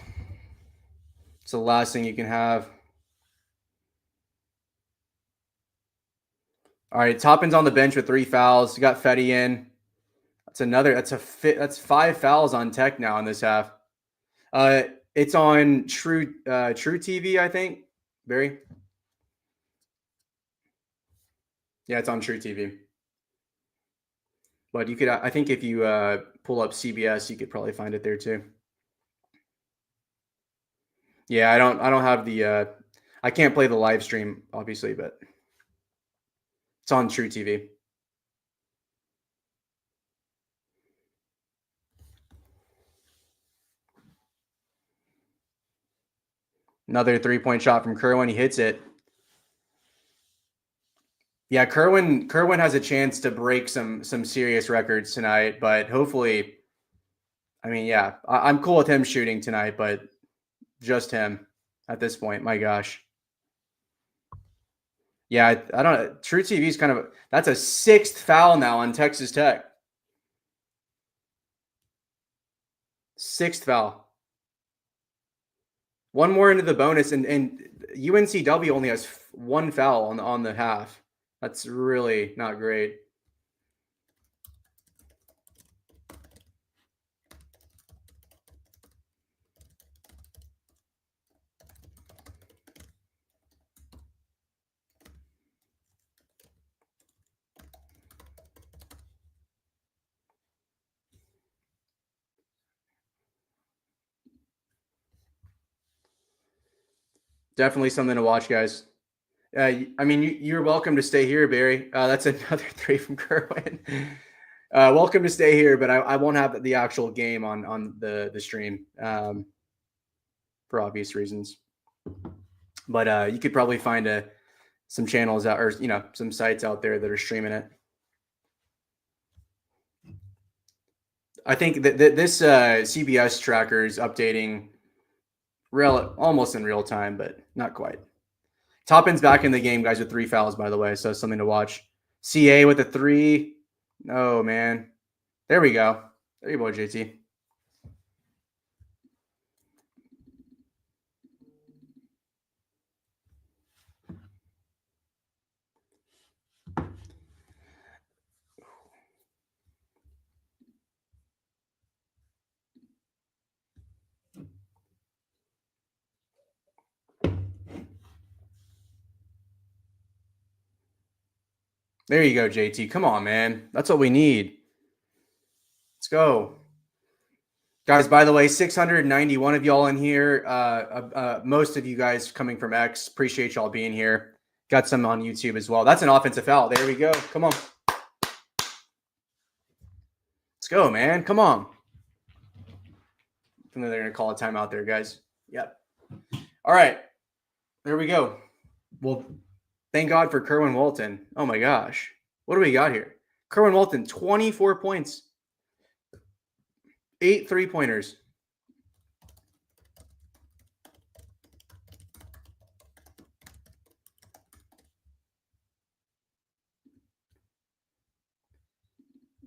It's the last thing you can have. All right, Toppin's on the bench with 3 fouls. You got Fetty in. That's 5 fouls on Tech now in this half. It's on True TV, I think. Barry. Yeah, it's on True TV. But you could, I think, if you pull up CBS, you could probably find it there too. Yeah, I don't have the. I can't play the live stream, obviously, but it's on True TV. Another 3-point shot from Kerwin. He hits it. Yeah, Kerwin has a chance to break some serious records tonight, but hopefully, I mean, yeah, I'm cool with him shooting tonight, but just him at this point. My gosh. Yeah, I don't know. True TV is kind of that's a 6th foul now on Texas Tech. 6th foul. One more into the bonus, and UNCW only has 1 foul on the half. That's really not great. Definitely something to watch, guys. I mean, you're welcome to stay here, Barry. That's another 3 from Kerwin. Welcome to stay here, but I won't have the actual game on the stream for obvious reasons. But you could probably find some channels out, or some sites out there that are streaming it. I think that this CBS tracker is updating almost in real time, but not quite. Toppin's back in the game, guys, with 3 fouls, by the way, so something to watch. CA with a 3. Oh, man. There we go. There you go, JT. There you go, JT. Come on, man. That's what we need. Let's go. Guys, by the way, 691 of y'all in here. Most of you guys coming from X. Appreciate y'all being here. Got some on YouTube as well. That's an offensive foul. There we go. Come on. Let's go, man. Come on. I think they're going to call a timeout there, guys. Yep. All right. There we go. Well, thank God for Kerwin Walton. Oh, my gosh. What do we got here? Kerwin Walton, 24 points. 8 3-pointers.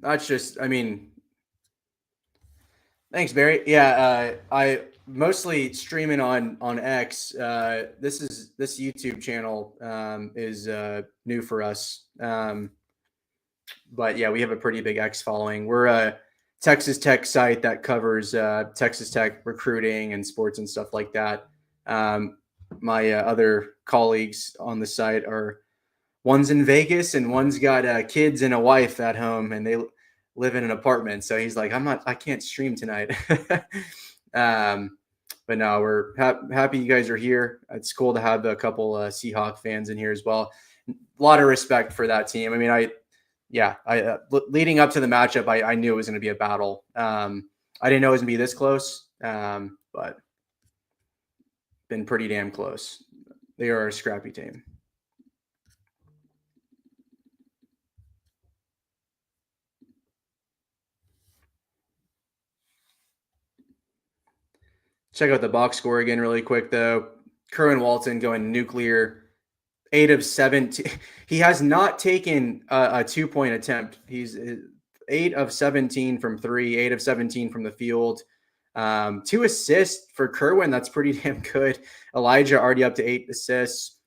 That's just, I mean, thanks, Barry. Yeah, mostly streaming on X. This YouTube channel is new for us. But yeah, we have a pretty big X following. We're a Texas Tech site that covers Texas Tech recruiting and sports and stuff like that. My other colleagues on the site are one's in Vegas and one's got kids and a wife at home, and they live in an apartment. So he's like, I can't stream tonight. But no, we're happy you guys are here. It's cool to have a couple Seahawk fans in here as well. A lot of respect for that team. I mean, leading up to the matchup, I knew it was going to be a battle. I didn't know it was going to be this close, but been pretty damn close. They are a scrappy team. Check out the box score again really quick, though. Kerwin Walton going nuclear, 8 of 17. He has not taken a 2-point attempt. He's 8 of 17 from 3, 8 of 17 from the field. 2 assists for Kerwin. That's pretty damn good. Elijah already up to 8 assists.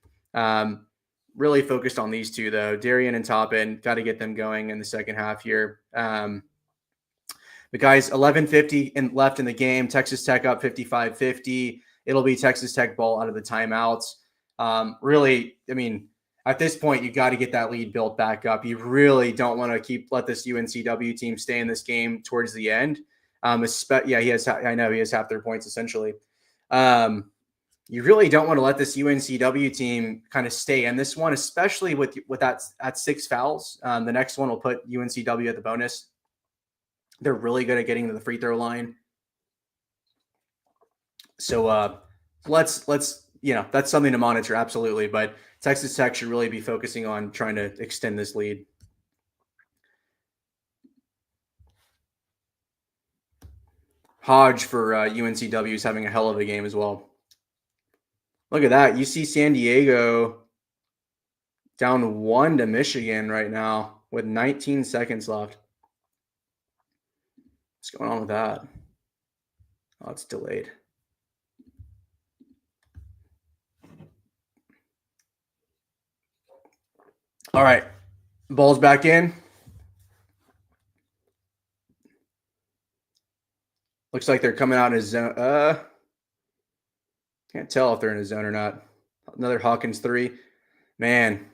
Really focused on these two, though. Darian and Toppin, got to get them going in the second half here. The guys, 11:50 left in the game. Texas Tech up 55-50. It'll be Texas Tech ball out of the timeouts. Really, I mean, at this point, you got to get that lead built back up. You really don't want to let this UNCW team stay in this game towards the end. I know he has half their points essentially. You really don't want to let this UNCW team kind of stay in this one, especially with that at 6 fouls. The next one will put UNCW at the bonus. They're really good at getting to the free throw line. So let's that's something to monitor, absolutely. But Texas Tech should really be focusing on trying to extend this lead. Hodge for UNCW is having a hell of a game as well. Look at that. UC San Diego down 1 to Michigan right now with 19 seconds left. What's going on with that? Oh, it's delayed. All right. Ball's back in. Looks like they're coming out in a zone. Can't tell if they're in a zone or not. Another Hawkins 3. Man.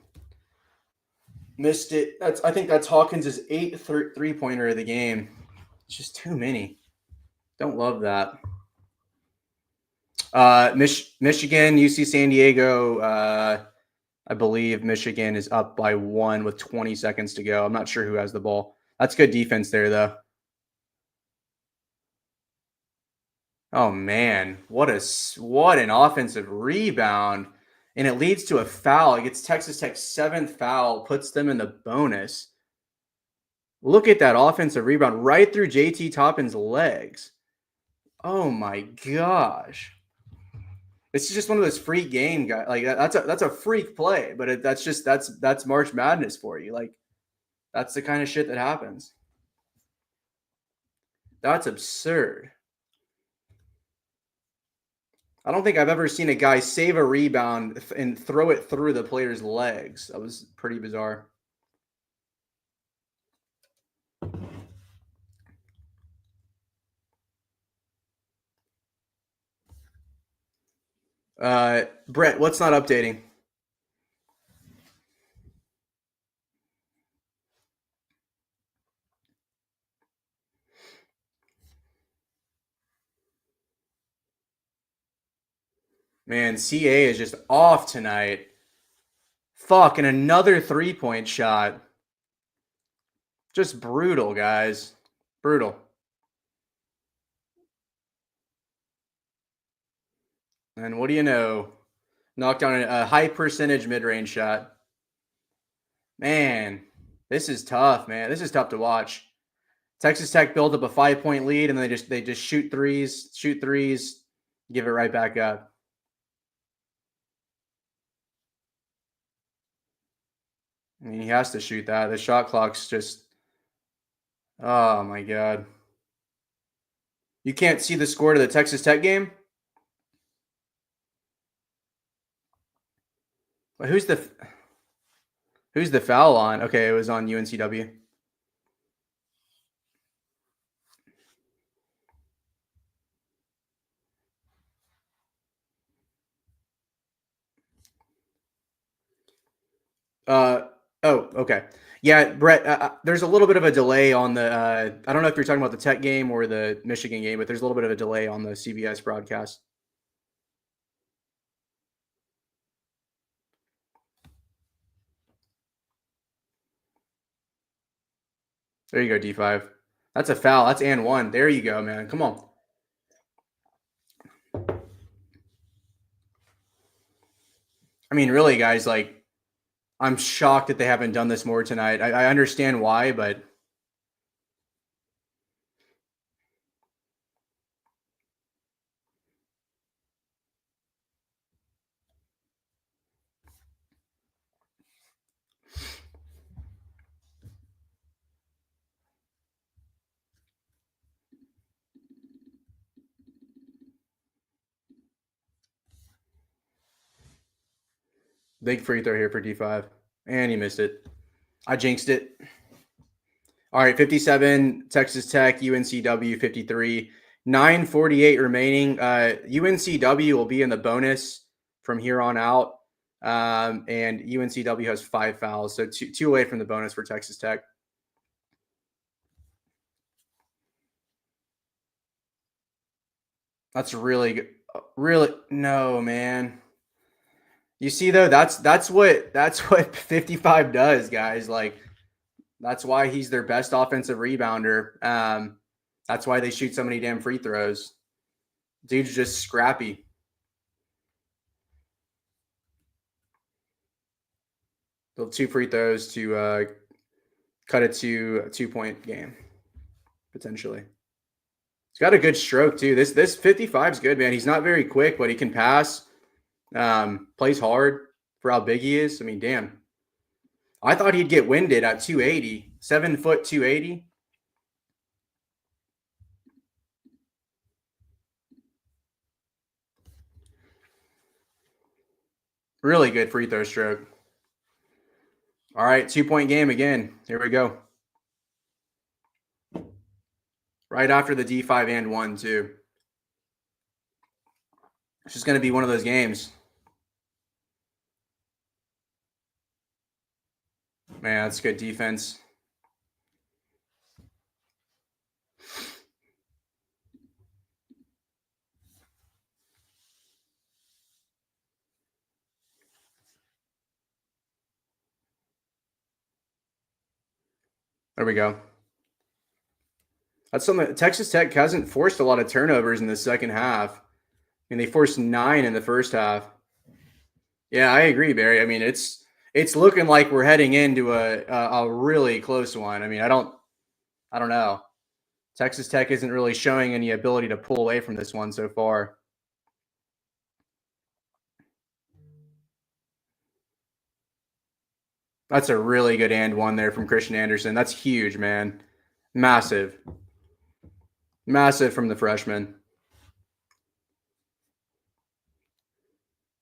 Missed it. I think that's Hawkins' 8th three-pointer of the game. It's just too many. Don't love that. Michigan, UC San Diego. I believe Michigan is up by 1 with 20 seconds to go. I'm not sure who has the ball. That's good defense there, though. Oh man, what an offensive rebound. And it leads to a foul. It gets Texas Tech's 7th foul, puts them in the bonus. Look at that offensive rebound right through JT Toppin's legs. Oh my gosh. This is just one of those freak game guys. Like that's a freak play, but that's March Madness for you. Like that's the kind of shit that happens. That's absurd. I don't think I've ever seen a guy save a rebound and throw it through the player's legs. That was pretty bizarre. Brett, what's not updating? Man, CA is just off tonight. Fuck, and another 3-point shot. Just brutal, guys. Brutal. And what do you know? Knocked down a high percentage mid-range shot. Man, this is tough, man. This is tough to watch. Texas Tech built up a 5-point lead, and they just shoot threes, give it right back up. I mean, he has to shoot that. The shot clock's just, oh my God. You can't see the score to the Texas Tech game? Who's the foul on? Okay, it was on UNCW. Oh, okay. Yeah, Brett, there's a little bit of a delay on the I don't know if you're talking about the Tech game or the Michigan game, but there's a little bit of a delay on the CBS broadcast. There you go, D5. That's a foul. That's and one. There you go, man. Come on. I mean, really, guys, like, I'm shocked that they haven't done this more tonight. I understand why, but big free throw here for D5. And he missed it. I jinxed it. All right, 57, Texas Tech, UNCW 53. 9:48 remaining. UNCW will be in the bonus from here on out. And UNCW has 5 fouls, so two away from the bonus for Texas Tech. That's really good. Really, no, man. You see though, that's what 55 does, guys. Like, that's why he's their best offensive rebounder. That's why they shoot so many damn free throws. Dude's just scrappy. The 2 free throws to cut it to a 2-point game, potentially. He's got a good stroke too. This 55 is good, man. He's not very quick, but he can pass. Plays hard for how big he is. I mean, damn. I thought he'd get winded at 280. 7 foot 280. Really good free throw stroke. All right, 2-point game again. Here we go. Right after the D5 and 1, too. It's just going to be one of those games. Man, that's good defense. There we go. That's something. Texas Tech hasn't forced a lot of turnovers in the second half. I mean, they forced 9 in the first half. Yeah, I agree, Barry. I mean, it's looking like we're heading into a really close one. I mean, I don't know. Texas Tech isn't really showing any ability to pull away from this one so far. That's a really good and one there from Christian Anderson. That's huge, man. Massive. Massive from the freshman.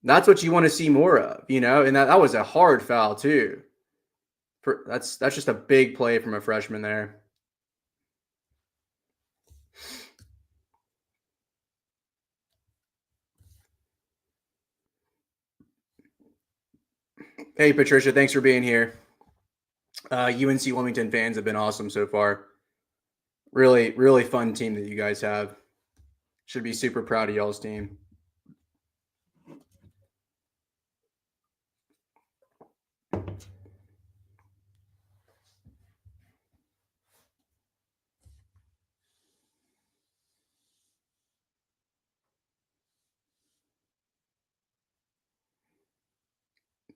That's what you want to see more of, you know? And that was a hard foul, too. That's just a big play from a freshman there. Hey, Patricia, thanks for being here. UNC Wilmington fans have been awesome so far. Really, really fun team that you guys have. Should be super proud of y'all's team.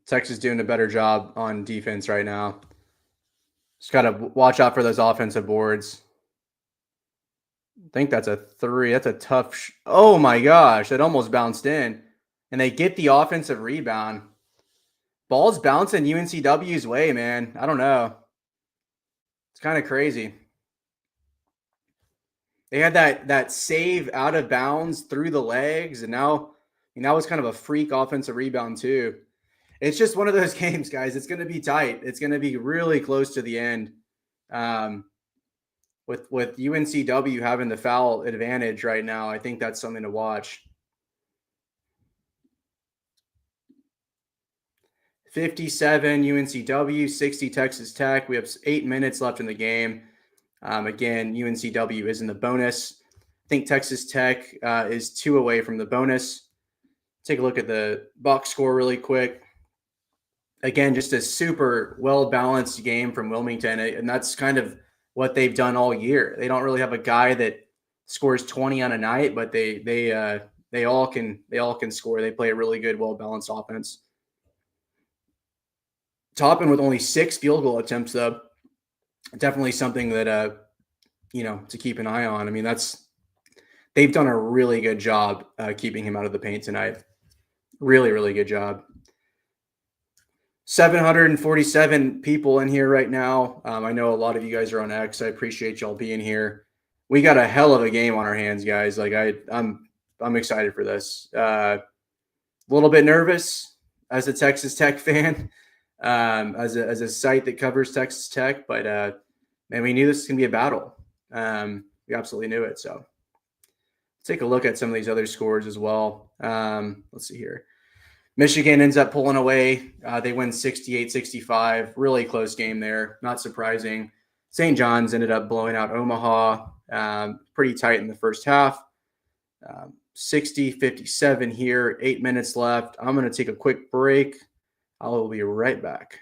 Texas doing a better job on defense right now. Just got to watch out for those offensive boards. I think that's a 3. That's a tough. Oh my gosh, that almost bounced in. And they get the offensive rebound. Ball's bouncing UNCW's way, man. I don't know. It's kind of crazy. They had that save out of bounds through the legs, and now that was kind of a freak offensive rebound too. It's just one of those games, guys. It's going to be tight. It's going to be really close to the end. With UNCW having the foul advantage right now, I think that's something to watch. 57 UNCW, 60 Texas Tech. We have 8 minutes left in the game. Again, UNCW is in the bonus. I think Texas Tech is 2 away from the bonus. Take a look at the box score really quick. Again, just a super well-balanced game from Wilmington, and that's kind of what they've done all year. They don't really have a guy that scores 20 on a night, but they all can score. They play a really good, well-balanced offense. Toppin with only 6 field goal attempts, though. Definitely something that to keep an eye on. I mean, they've done a really good job keeping him out of the paint tonight. Really, really good job. 747 people in here right now. I know a lot of you guys are on X. I appreciate y'all being here. We got a hell of a game on our hands, guys. Like I'm excited for this. A little bit nervous as a Texas Tech fan, as a site that covers Texas Tech, but man, we knew this was gonna be a battle. We absolutely knew it. So let's take a look at some of these other scores as well. Let's see here. Michigan ends up pulling away. They win 68-65. Really close game there. Not surprising. St. John's ended up blowing out Omaha. Pretty tight in the first half. 60-57 here. 8 minutes left. I'm going to take a quick break. I will be right back.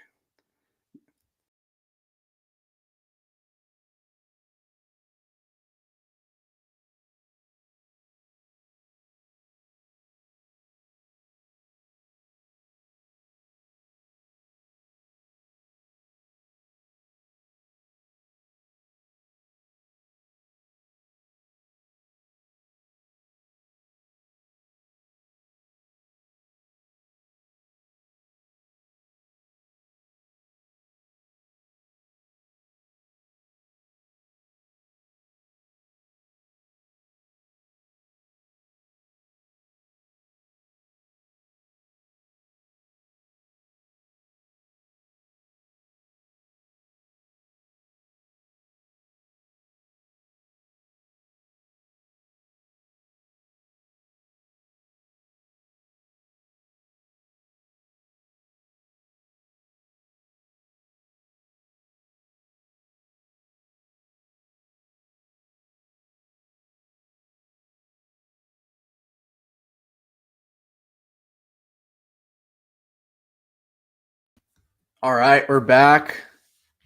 All right, we're back.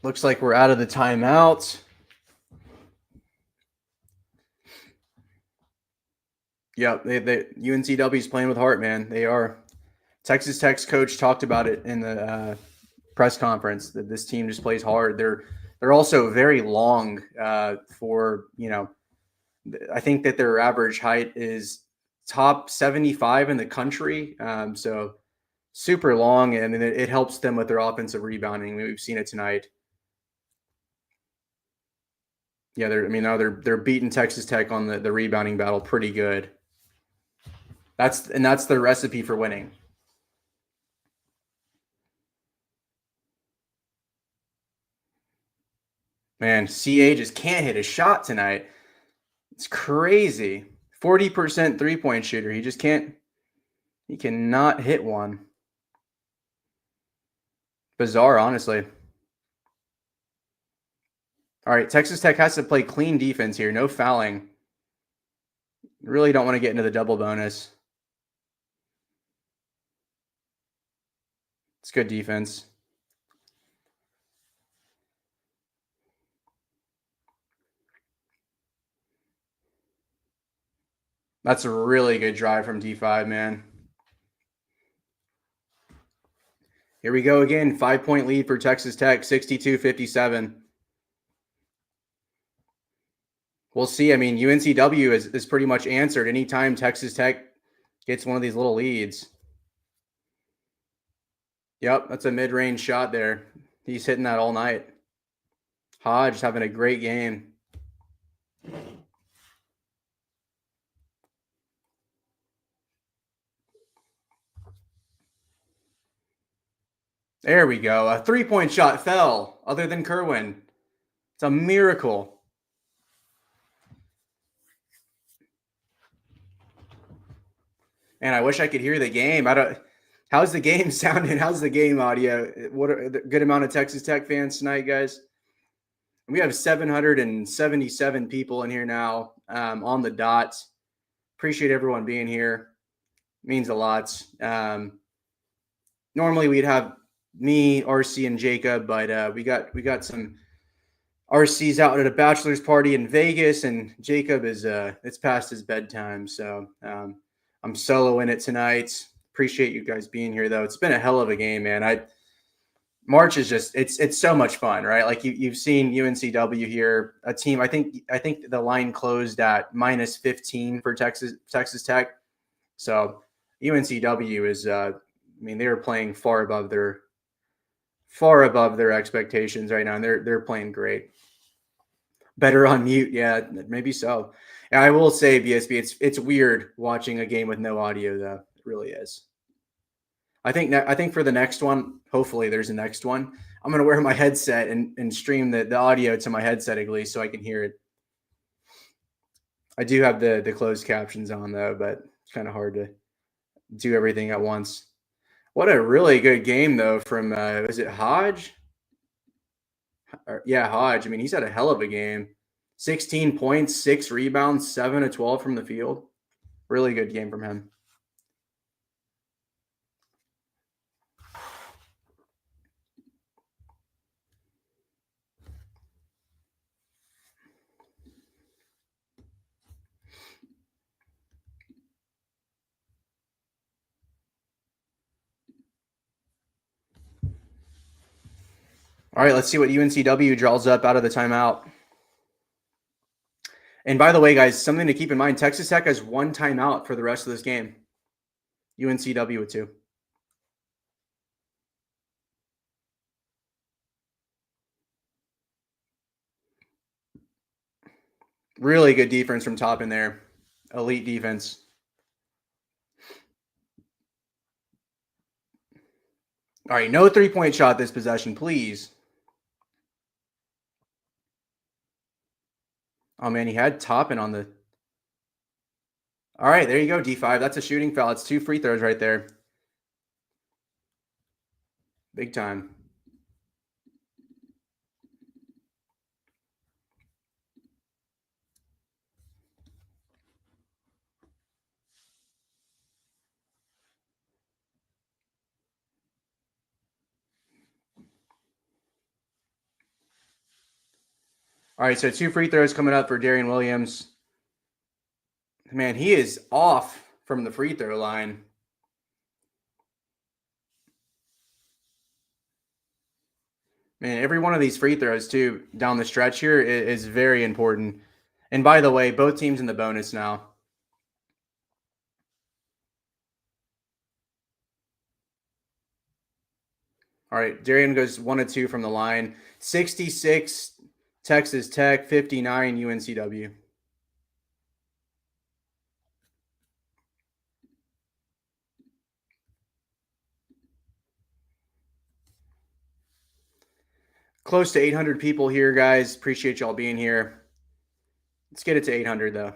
Looks like we're out of the timeout. Yep, UNCW is playing with heart, man. They are. Texas Tech's coach talked about it in the press conference that this team just plays hard. They're also very long for I think that their average height is top 75 in the country. So super long, and it helps them with their offensive rebounding. We've seen it tonight. Yeah, they're beating Texas Tech on the rebounding battle pretty good. That's the recipe for winning. Man, CA just can't hit a shot tonight. It's crazy. 40% three-point shooter. He cannot hit one. Bizarre, honestly. All right, Texas Tech has to play clean defense here. No fouling. Really don't want to get into the double bonus. It's good defense. That's a really good drive from D5, man. Here we go again. 5-point lead for Texas Tech, 62-57. We'll see. I mean, UNCW is pretty much answered anytime Texas Tech gets one of these little leads. Yep, that's a mid-range shot there. He's hitting that all night. Hodge having a great game. There we go. A 3-point shot fell, other than Kerwin. It's a miracle. And I wish I could hear the game. How's the game sounding? How's the game audio? What are the good amount of Texas Tech fans tonight, guys? We have 777 people in here now, on the dot. Appreciate everyone being here. Means a lot. Normally we'd have me, RC, and Jacob, but we got some RC's out at a bachelor's party in Vegas, and Jacob is it's past his bedtime, so I'm soloing it tonight. Appreciate you guys being here, though. It's been a hell of a game, man. March is just it's so much fun, right? Like you've seen UNCW here, a team. I think the line closed at -15 for Texas Tech. So UNCW is I mean, they are playing far above their expectations right now, and they're playing great. Better on mute, yeah, maybe so. And I will say, BSB, it's weird watching a game with no audio, though. It really is. I think for the next one, hopefully there's a next one, I'm gonna wear my headset and stream the audio to my headset at least so I can hear it. I do have the closed captions on though, but it's kind of hard to do everything at once. What a really good game though from was it Hodge? Yeah, Hodge. I mean, he's had a hell of a game. 16 points, 6 rebounds, 7 of 12 from the field. Really good game from him. All right, let's see what UNCW draws up out of the timeout. And by the way, guys, something to keep in mind, Texas Tech has 1 timeout for the rest of this game. UNCW with 2. Really good defense from top in there. Elite defense. All right, no 3-point shot this possession, please. Oh, man, he had Toppin on the... All right, there you go, D5. That's a shooting foul. It's 2 free throws right there. Big time. All right, so 2 free throws coming up for Darian Williams. Man, he is off from the free throw line. Man, every one of these free throws, too, down the stretch here is very important. And by the way, both teams in the bonus now. All right, Darian goes 1 of 2 from the line. 66 Texas Tech, 59 UNCW. Close to 800 people here, guys. Appreciate y'all being here. Let's get it to 800, though.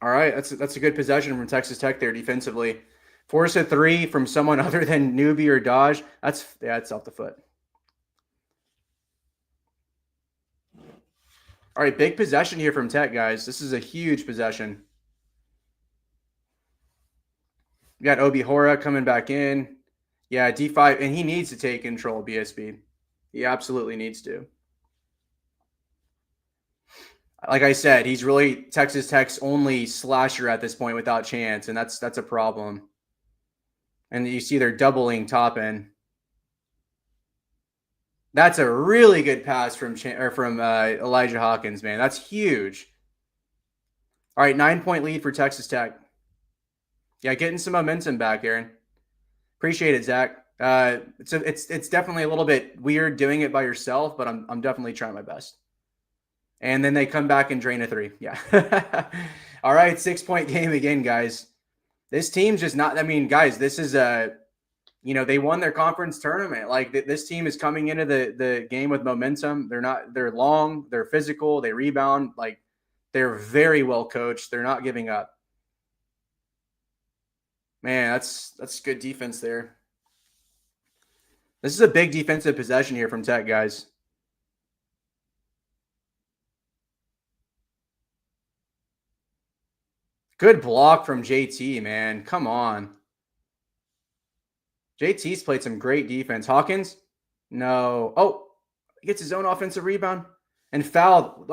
All right, that's a good possession from Texas Tech there defensively. Force a 3 from someone other than Newbie or Dodge. That's off the foot. All right, big possession here from Tech, guys. This is a huge possession. We got Obi Hora coming back in. Yeah, D5, and he needs to take control, BSB. He absolutely needs to. Like I said, he's really Texas Tech's only slasher at this point without chance, and that's a problem. And you see they're doubling Toppin. That's a really good pass from Elijah Hawkins, man. That's huge. All right, 9-point lead for Texas Tech. Yeah, getting some momentum back, Aaron. Appreciate it, Zach. It's definitely a little bit weird doing it by yourself, but I'm definitely trying my best. And then they come back and drain a 3. Yeah. All right, 6-point game again, guys. This team's just not. I mean, guys, this is they won their conference tournament. Like this team is coming into the game with momentum. They're long, they're physical, they rebound. Like they're very well coached. They're not giving up. Man, that's good defense there. This is a big defensive possession here from Tech, guys. Good block from JT, man. Come on. JT's played some great defense. Hawkins? No. Oh, he gets his own offensive rebound and fouled.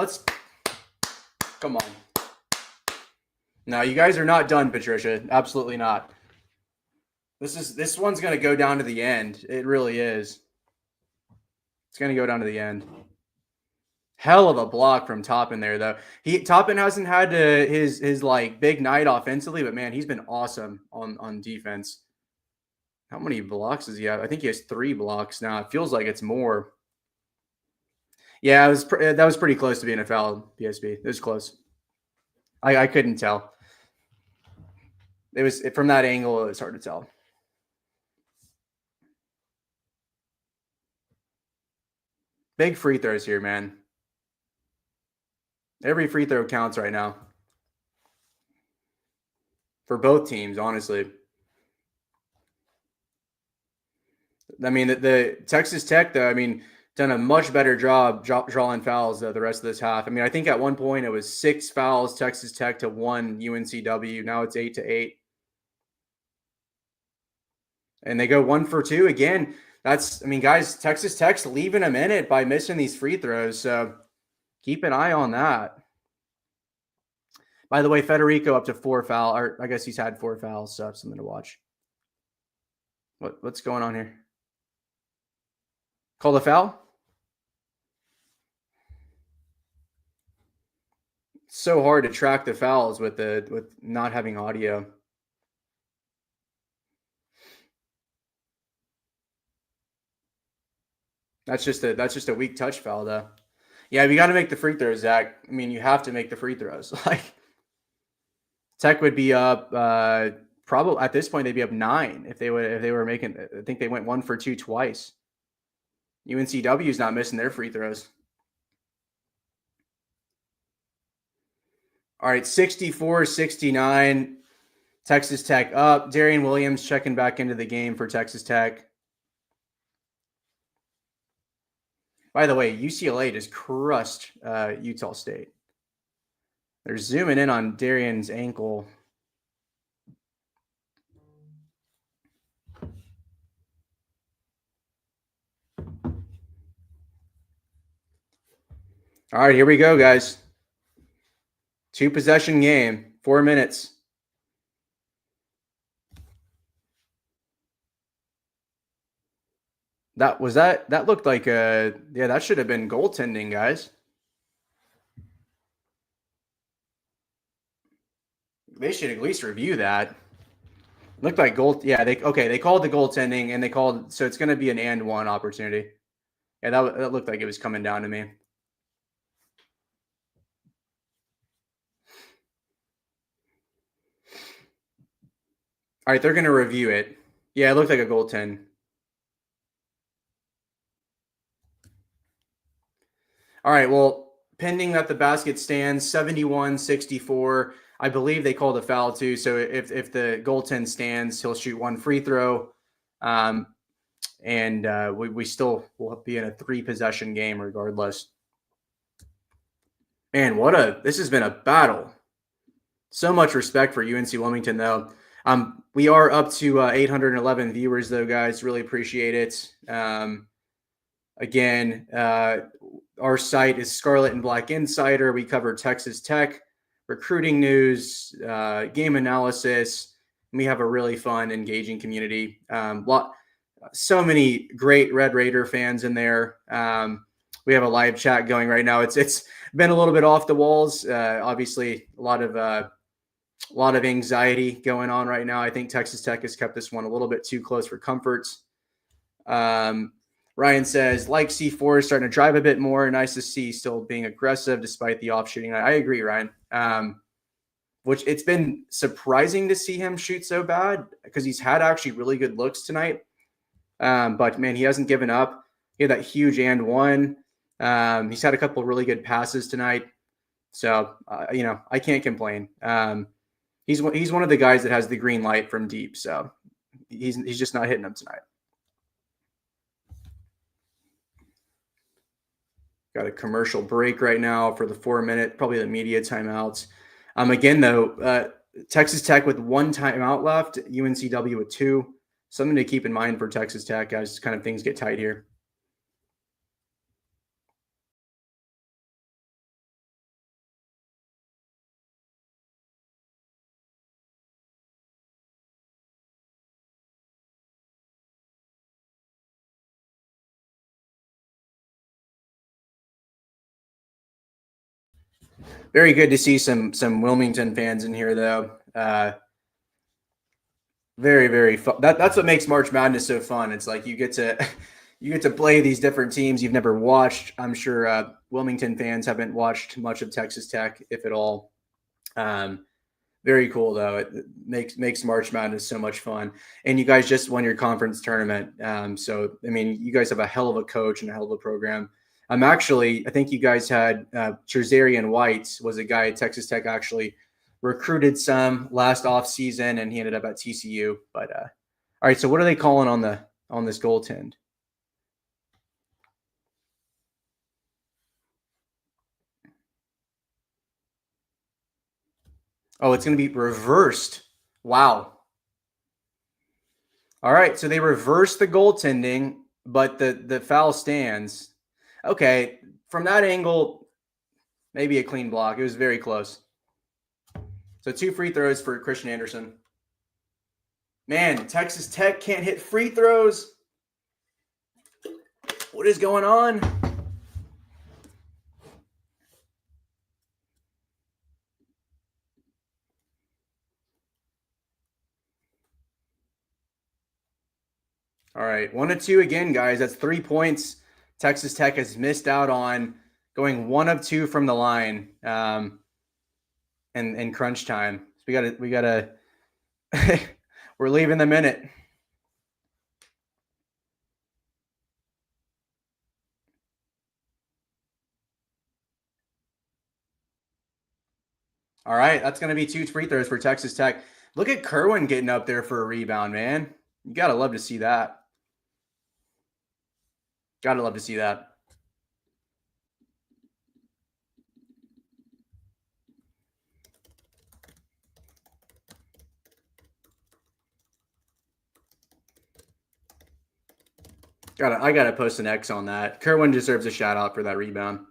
Come on. No, you guys are not done, Patricia. Absolutely not. This one's going to go down to the end. It really is. It's going to go down to the end. Hell of a block from Toppin there, though. Toppin hasn't had his like big night offensively, but man, he's been awesome on defense. How many blocks does he have? I think he has 3 blocks now. It feels like it's more. Yeah, that was pretty close to being a foul, PSB. It was close. I couldn't tell. It was from that angle. It's hard to tell. Big free throws here, man. Every free throw counts right now. For both teams, honestly. I mean, the Texas Tech, though, I mean, done a much better job drawing fouls the rest of this half. I mean, I think at one point it was 6 fouls, Texas Tech to 1 UNCW. Now it's 8-8. And they go 1 for 2 again. Guys, Texas Tech's leaving them in it by missing these free throws. So keep an eye on that. By the way, Federico up to 4 fouls. Or I guess he's had 4 fouls, so something to watch. What's going on here? Call the foul? It's so hard to track the fouls with not having audio. That's just a weak touch foul, though. Yeah, we got to make the free throws, Zach. I mean, you have to make the free throws. Like Tech would be up probably at this point they'd be up 9 if they were making. I think they went 1 for 2 twice. UNCW is not missing their free throws. All right, 64-69. Texas Tech up. Darian Williams checking back into the game for Texas Tech. By the way, UCLA just crushed Utah State. They're zooming in on Darian's ankle. All right, here we go, guys. 2 possession game, 4 minutes. That looked like that should have been goaltending, guys. They should at least review that. Looked like goal. Yeah, they called the goaltending and they called, so it's going to be an and 1 opportunity. Yeah, that looked like it was coming down to me. All right, they're going to review it. Yeah, it looked like a goaltend. All right, well, pending that the basket stands 71-64. I believe they called a foul too. So if the goaltend stands, he'll shoot 1 free throw. And we still will be in a 3 possession game regardless. Man, this has been a battle. So much respect for UNC Wilmington, though. We are up to 811 viewers, though, guys. Really appreciate it. Again, our site is Scarlet and Black Insider. We cover Texas Tech, recruiting news, game analysis. We have a really fun, engaging community. So many great Red Raider fans in there. We have a live chat going right now. It's been a little bit off the walls. Obviously, a lot of anxiety going on right now. I think Texas Tech has kept this one a little bit too close for comfort. Ryan says, like C4 is starting to drive a bit more. Nice to see still being aggressive despite the off shooting. I agree, Ryan. Which it's been surprising to see him shoot so bad because he's had actually really good looks tonight. But man, he hasn't given up. He had that huge and one. He's had a couple of really good passes tonight. So, I can't complain. He's one of the guys that has the green light from deep. So he's just not hitting them tonight. Got a commercial break right now for the 4-minute, probably the media timeouts. Again, though, Texas Tech with 1 timeout left, UNCW with 2. Something to keep in mind for Texas Tech as kind of things get tight here. Very good to see some Wilmington fans in here, though. Very, very fun. That's what makes March Madness so fun. It's like you get to play these different teams you've never watched. I'm sure Wilmington fans haven't watched much of Texas Tech, if at all. Very cool though. It makes March Madness so much fun. And you guys just won your conference tournament. So I mean, you guys have a hell of a coach and a hell of a program. I think you guys had Cherzarian White was a guy at Texas Tech actually recruited some last off season, and he ended up at TCU. But all right, so what are they calling on this goaltend? Oh, it's going to be reversed. Wow. All right, so they reversed the goaltending, but the foul stands. Okay, from that angle, maybe a clean block. It was very close. So 2 free throws for Christian Anderson. Man, Texas Tech can't hit free throws. What is going on? All right, 1-2 again, guys. That's 3 points. Texas Tech has missed out on going 1 of 2 from the line, in crunch time. So we gotta. We're leaving the minute. All right, that's going to be 2 free throws for Texas Tech. Look at Kerwin getting up there for a rebound, man. You got to love to see that. Got to love to see that. I gotta post an X on that. Kerwin deserves a shout out for that rebound.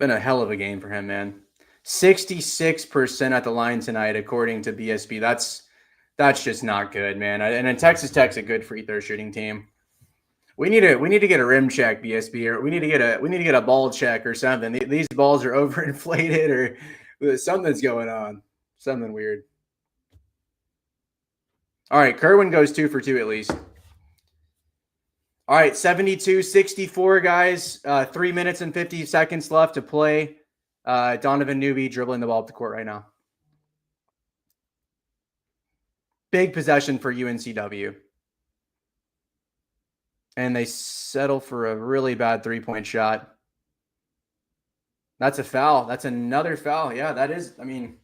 Been a hell of a game for him, man. 66% at the line tonight, according to BSB. That's just not good, man. And then Texas Tech's a good free throw shooting team. We need to get a rim check, BSB, or we need to get a ball check or something. These balls are overinflated or something's going on. Something weird. All right, Kerwin goes 2 for 2 at least. All right, 72-64, guys. 3 minutes and 50 seconds left to play. Donovan Newby dribbling the ball up the court right now. Big possession for UNCW. And they settle for a really bad 3-point shot. That's a foul. That's another foul. Yeah, that is. I mean,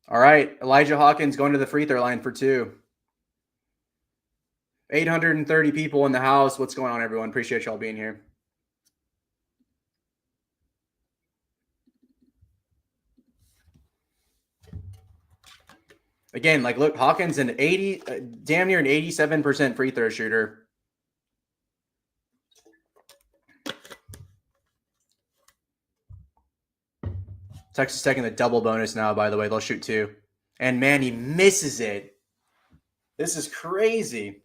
all right. Elijah Hawkins going to the free throw line for 2. 830 people in the house. What's going on, everyone? Appreciate y'all being here. Again, like, look, Hawkins an 80, damn near an 87% free throw shooter. Texas Tech in the double bonus now, by the way. They'll shoot 2. And, man, he misses it. This is crazy.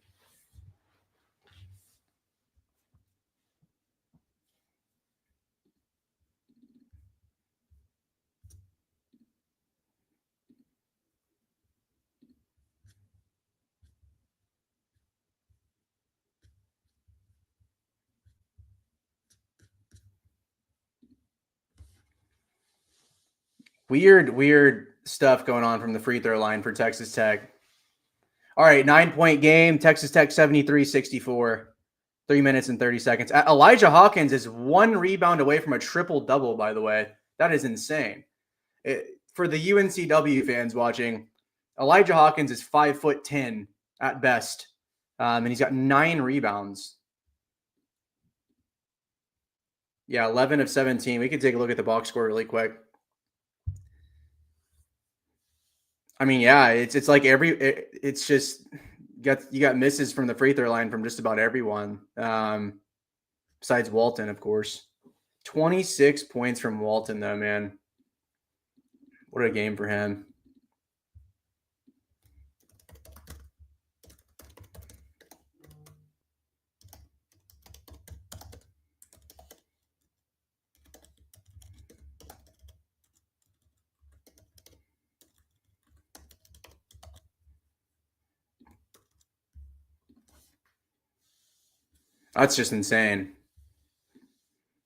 Weird stuff going on from the free throw line for Texas Tech. All right, 9-point game. Texas Tech 73-64. 3 minutes and 30 seconds. Elijah Hawkins is 1 rebound away from a triple-double, by the way. That is insane. For the UNCW fans watching, Elijah Hawkins is 5'10" at best, and he's got 9 rebounds. Yeah, 11 of 17. We could take a look at the box score really quick. I mean, yeah, it's like it's just you got misses from the free throw line from just about everyone, besides Walton, of course. 26 points from Walton, though, man. What a game for him. That's just insane.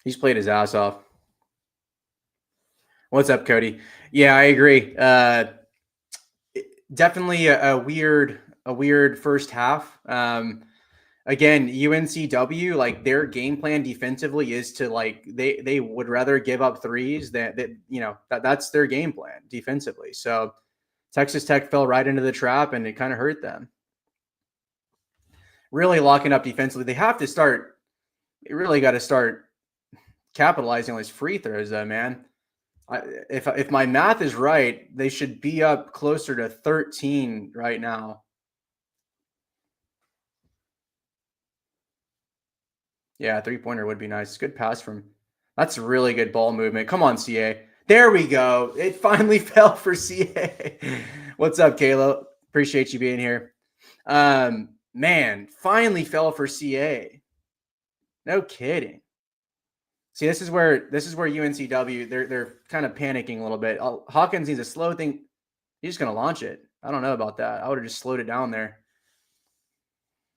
He's played his ass off. What's up, Cody? Yeah, I agree. Definitely a weird first half. Again, UNCW, like their game plan defensively is to like they would rather give up threes that's their game plan defensively. So Texas Tech fell right into the trap and it kind of hurt them. Really locking up defensively. They really got to start capitalizing on these free throws, though, man. If my math is right, they should be up closer to 13 right now. Yeah, 3-pointer would be nice. Good pass from. That's really good ball movement. Come on, CA. There we go. It finally fell for CA. What's up, Kayla? Appreciate you being here. Man, finally fell for CA. No kidding. See, this is where UNCW they're kind of panicking a little bit. Hawkins needs a slow thing. He's just gonna launch it. I don't know about that. I would have just slowed it down there.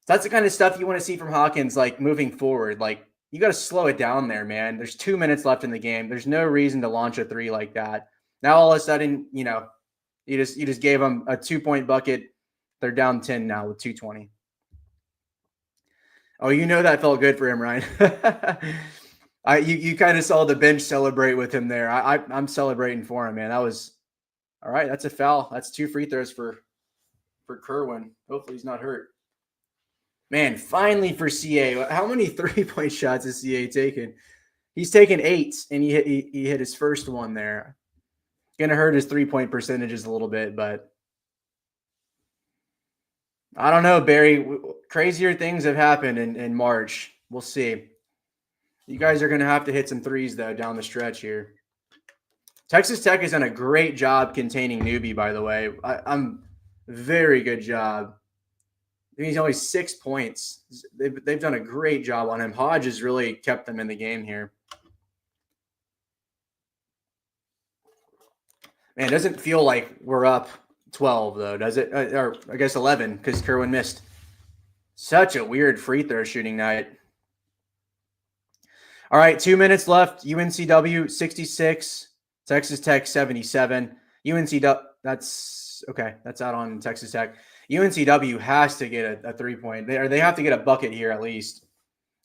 That's the kind of stuff you want to see from Hawkins, like moving forward. Like you got to slow it down there, man. There's 2 minutes left in the game. There's no reason to launch a 3 like that. Now all of a sudden, you just gave them a 2-point bucket. They're down 10 now with 2:20. Oh, that felt good for him, Ryan. You kind of saw the bench celebrate with him there. I'm celebrating for him, man. That was all right. That's a foul. That's 2 free throws for Kerwin. Hopefully he's not hurt. Man, finally for CA. How many 3-point shots has CA taken? He's taken 8, and he hit his first one there. Gonna hurt his 3-point percentages a little bit, but I don't know, Barry. Crazier things have happened in March. We'll see. You guys are gonna have to hit some threes though down the stretch here. Texas Tech has done a great job containing Newbie, by the way. I'm very good job. I mean, he's only 6 points. They've done a great job on him. Hodge has really kept them in the game here. Man, it doesn't feel like we're up 12, though, does it? Or I guess 11, because Kerwin missed. Such a weird free throw shooting night. All right, 2 minutes left. UNCW 66, Texas Tech 77. UNCW, that's okay. That's out on Texas Tech. UNCW has to get a 3-point. They have to get a bucket here at least.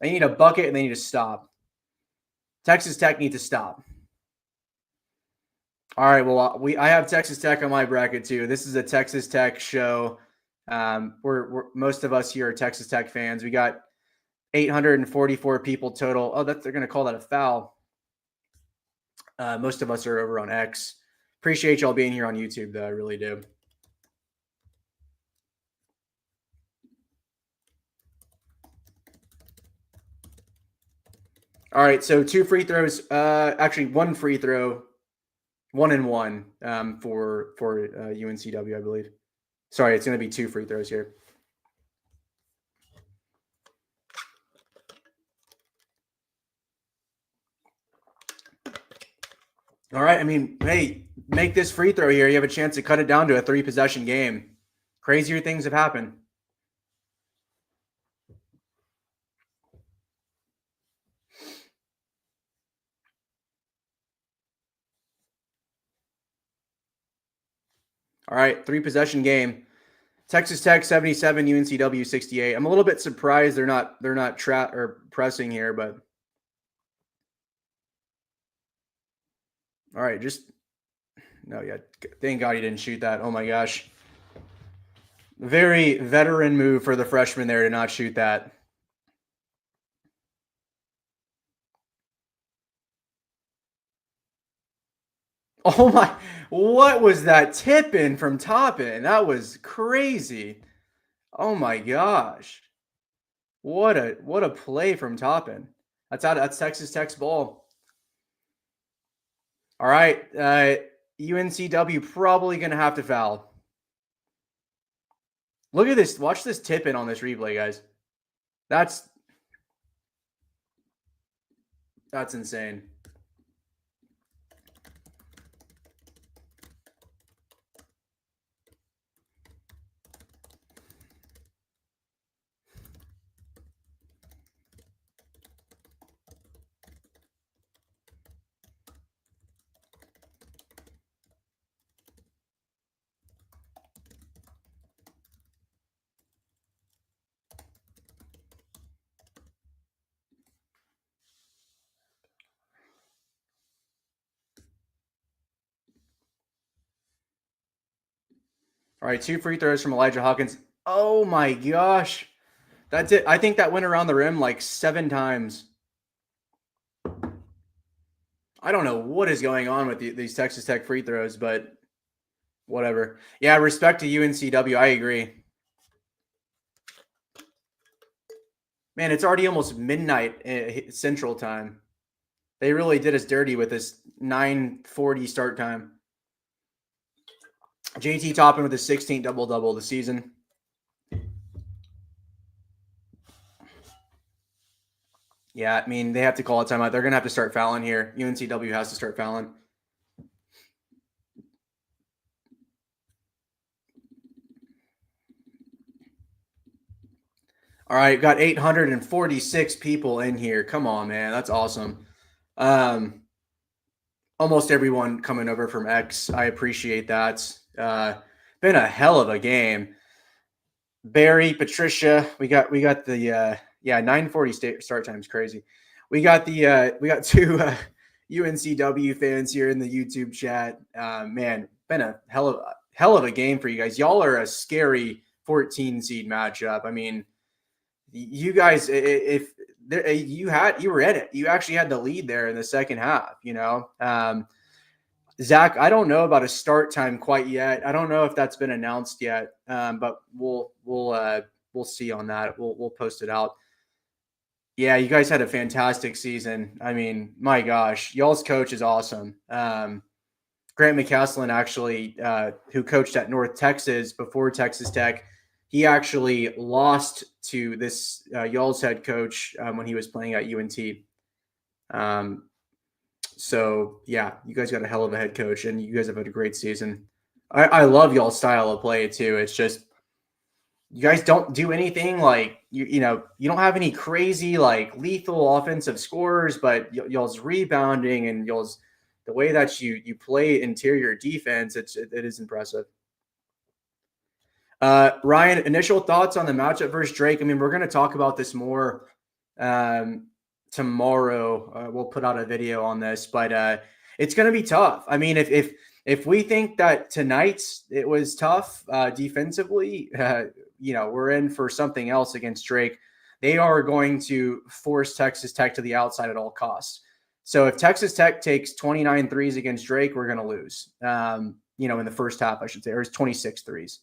They need a bucket and they need to stop. Texas Tech needs to stop. All right, well, I have Texas Tech on my bracket too. This is a Texas Tech show. We're most of us here are Texas Tech fans. We got 844 people total. Oh, they're going to call that a foul. Most of us are over on X. Appreciate y'all being here on YouTube, though. I really do. All right, so 2 free throws. Actually, 1 free throw, 1-1 for UNCW, I believe. Sorry, it's going to be 2 free throws here. All right, I mean, hey, make this free throw here. You have a chance to cut it down to a 3-possession game. Crazier things have happened. All right, 3-possession game. Texas Tech 77, UNCW 68. I'm a little bit surprised they're not pressing here, but all right, thank God he didn't shoot that. Oh my gosh. Very veteran move for the freshman there to not shoot that. Oh my, what was that tip in from Toppin? That was crazy. Oh my gosh. What a play from Toppin. That's Texas Tech's ball. All right, UNCW probably going to have to foul. Look at this. Watch this tip in on this replay, guys. That's insane. All right, 2 free throws from Elijah Hawkins. Oh my gosh. That's it. I think that went around the rim like 7 times. I don't know what is going on with these Texas Tech free throws, but whatever. Yeah, respect to UNCW. I agree. Man, it's already almost midnight Central Time. They really did us dirty with this 9:40 start time. JT Toppin with his 16th double-double of the season. Yeah, I mean, they have to call a timeout. They're going to have to start fouling here. UNCW has to start fouling. All right, got 846 people in here. Come on, man. That's awesome. Almost everyone coming over from X. I appreciate that. Been a hell of a game. Barry, Patricia, we got the 9:40 start time is crazy. We got 2 UNCW fans here in the YouTube chat. Man, been a hell of a game for you guys. Y'all are a scary 14 seed matchup. I mean, you guys, if you were in it, you actually had the lead there in the second half. Zach, I don't know about a start time quite yet. I don't know if that's been announced yet, but we'll see on that. We'll post it out. Yeah, you guys had a fantastic season. I mean, my gosh, y'all's coach is awesome. Grant McCaslin, actually, who coached at North Texas before Texas Tech, he actually lost to this y'all's head coach when he was playing at UNT. So, yeah, you guys got a hell of a head coach, and you guys have had a great season. I love y'all's style of play, too. It's just you guys don't do anything like, you don't have any crazy, like, lethal offensive scorers, but y'all's rebounding and y'all's the way that you play interior defense, it is impressive. Ryan, initial thoughts on the matchup versus Drake? I mean, we're going to talk about this more tomorrow. We'll put out a video on this, but it's going to be tough. I mean, if we think that tonight it was tough defensively, we're in for something else against Drake. They are going to force Texas Tech to the outside at all costs. So if Texas Tech takes 29 threes against Drake, we're going to lose. In the first half, I should say, or it's 26 threes.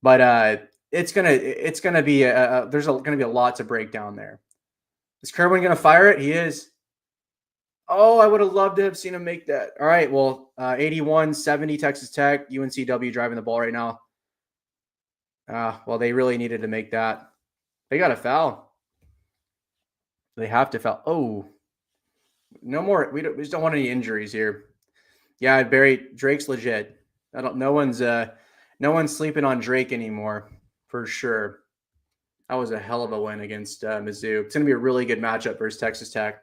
But it's gonna be there's gonna be a lot to break down there. Is Kerwin gonna fire it? He is. Oh, I would have loved to have seen him make that. All right, well, 81-70 Texas Tech, UNCW driving the ball right now. Well, they really needed to make that. They got a foul. They have to foul. Oh, no more. We just don't want any injuries here. Yeah, Barry, Drake's legit. No one's sleeping on Drake anymore, for sure. That was a hell of a win against Mizzou. It's going to be a really good matchup versus Texas Tech.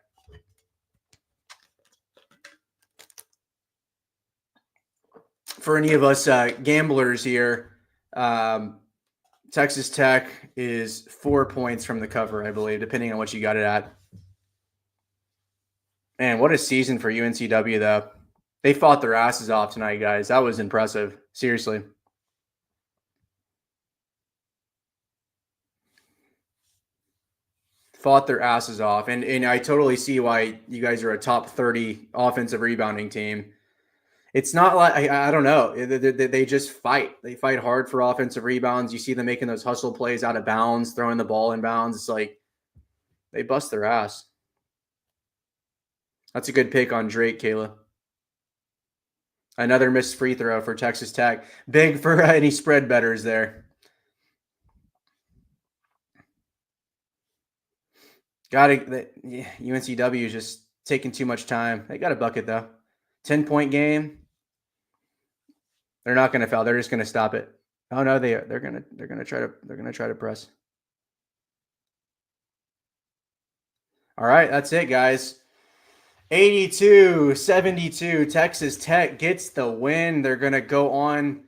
for any of us gamblers here, Texas Tech is 4 points from the cover, I believe, depending on what you got it at. Man, what a season for UNCW, though. They fought their asses off tonight, guys. That was impressive. Seriously. Fought their asses off. And I totally see why you guys are a top 30 offensive rebounding team. It's not like, I don't know. They just fight. They fight hard for offensive rebounds. You see them making those hustle plays out of bounds, throwing the ball in bounds. It's like they bust their ass. That's a good pick on Drake, Kayla. Another missed free throw for Texas Tech. Big for any spread bettors there. UNCW is just taking too much time. They got a bucket though. 10-point game. They're not going to foul. They're just going to stop it. Oh no, they're going to try to press. All right, that's it, guys. 82-72. Texas Tech gets the win. They're going to go on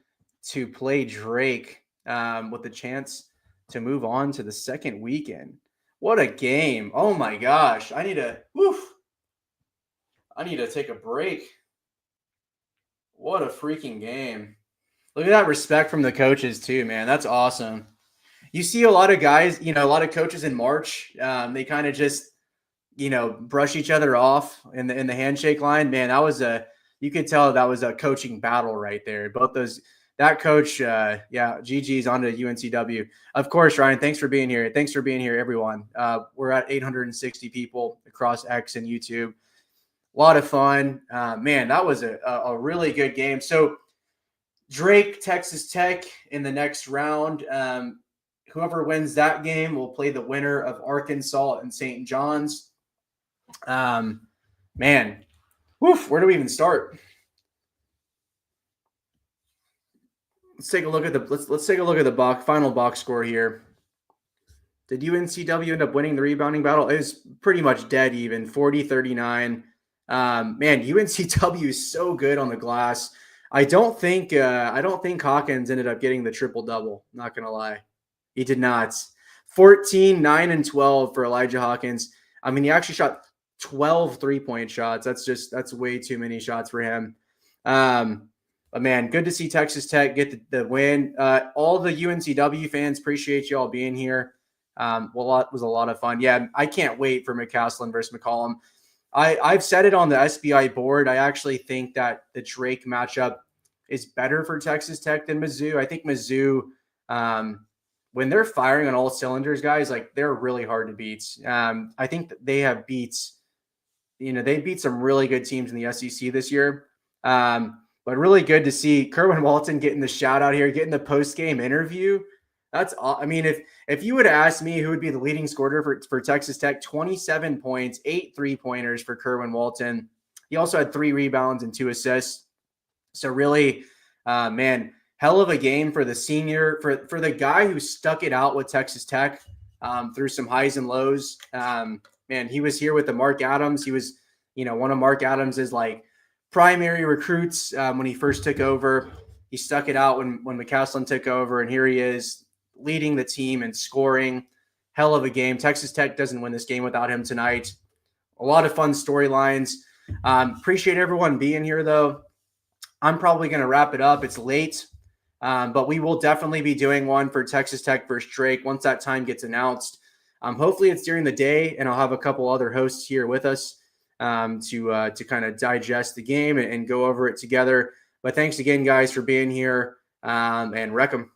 to play Drake with the chance to move on to the second weekend. What a game. Oh my gosh. I need to take a break. What a freaking game. Look at that respect from the coaches too, man. That's awesome. You see a lot of guys, a lot of coaches in March, they kind of just, brush each other off in the handshake line. Man, you could tell that was a coaching battle right there. Both that coach, GG's on to UNCW. Of course, Ryan, thanks for being here. Thanks for being here, everyone. We're at 860 people across X and YouTube. A lot of fun. Man, that was a really good game. So Drake, Texas Tech in the next round. Whoever wins that game will play the winner of Arkansas and St. John's. Man, where do we even start? Let's take a look at the final box score here. Did UNCW end up winning the rebounding battle? It was pretty much dead even, 40-39. Man, UNCW is so good on the glass. I don't think Hawkins ended up getting the triple-double, not going to lie. He did not. 14, 9, and 12 for Elijah Hawkins. I mean, he actually shot 12 three-point shots. That's way too many shots for him. But man, good to see Texas Tech get the win. All the UNCW fans, appreciate you all being here. Was a lot of fun. Yeah, I can't wait for McCaslin versus McCollum. I've said it on the SBI board. I actually think that the Drake matchup is better for Texas Tech than Mizzou. I think Mizzou, when they're firing on all cylinders, guys, like they're really hard to beat. I think that they have they beat some really good teams in the SEC this year. But really good to see Kerwin Walton getting the shout out here, getting the post-game interview. I mean, if you would ask me who would be the leading scorer for Texas Tech, 27 points, 8 3-pointers for Kerwin Walton. He also had 3 rebounds and 2 assists. So really, man, hell of a game for the senior, for the guy who stuck it out with Texas Tech through some highs and lows. Man, he was here with the Mark Adams. He was, one of Mark Adams's primary recruits when he first took over. He stuck it out when McCaslin took over, and here he is leading the team and scoring. Hell of a game. Texas Tech doesn't win this game without him tonight. A lot of fun storylines. Appreciate everyone being here, though. I'm probably going to wrap it up. It's late, but we will definitely be doing one for Texas Tech versus Drake once that time gets announced. Hopefully it's during the day, and I'll have a couple other hosts here with us to kind of digest the game and go over it together. But thanks again, guys, for being here, and wreck 'em.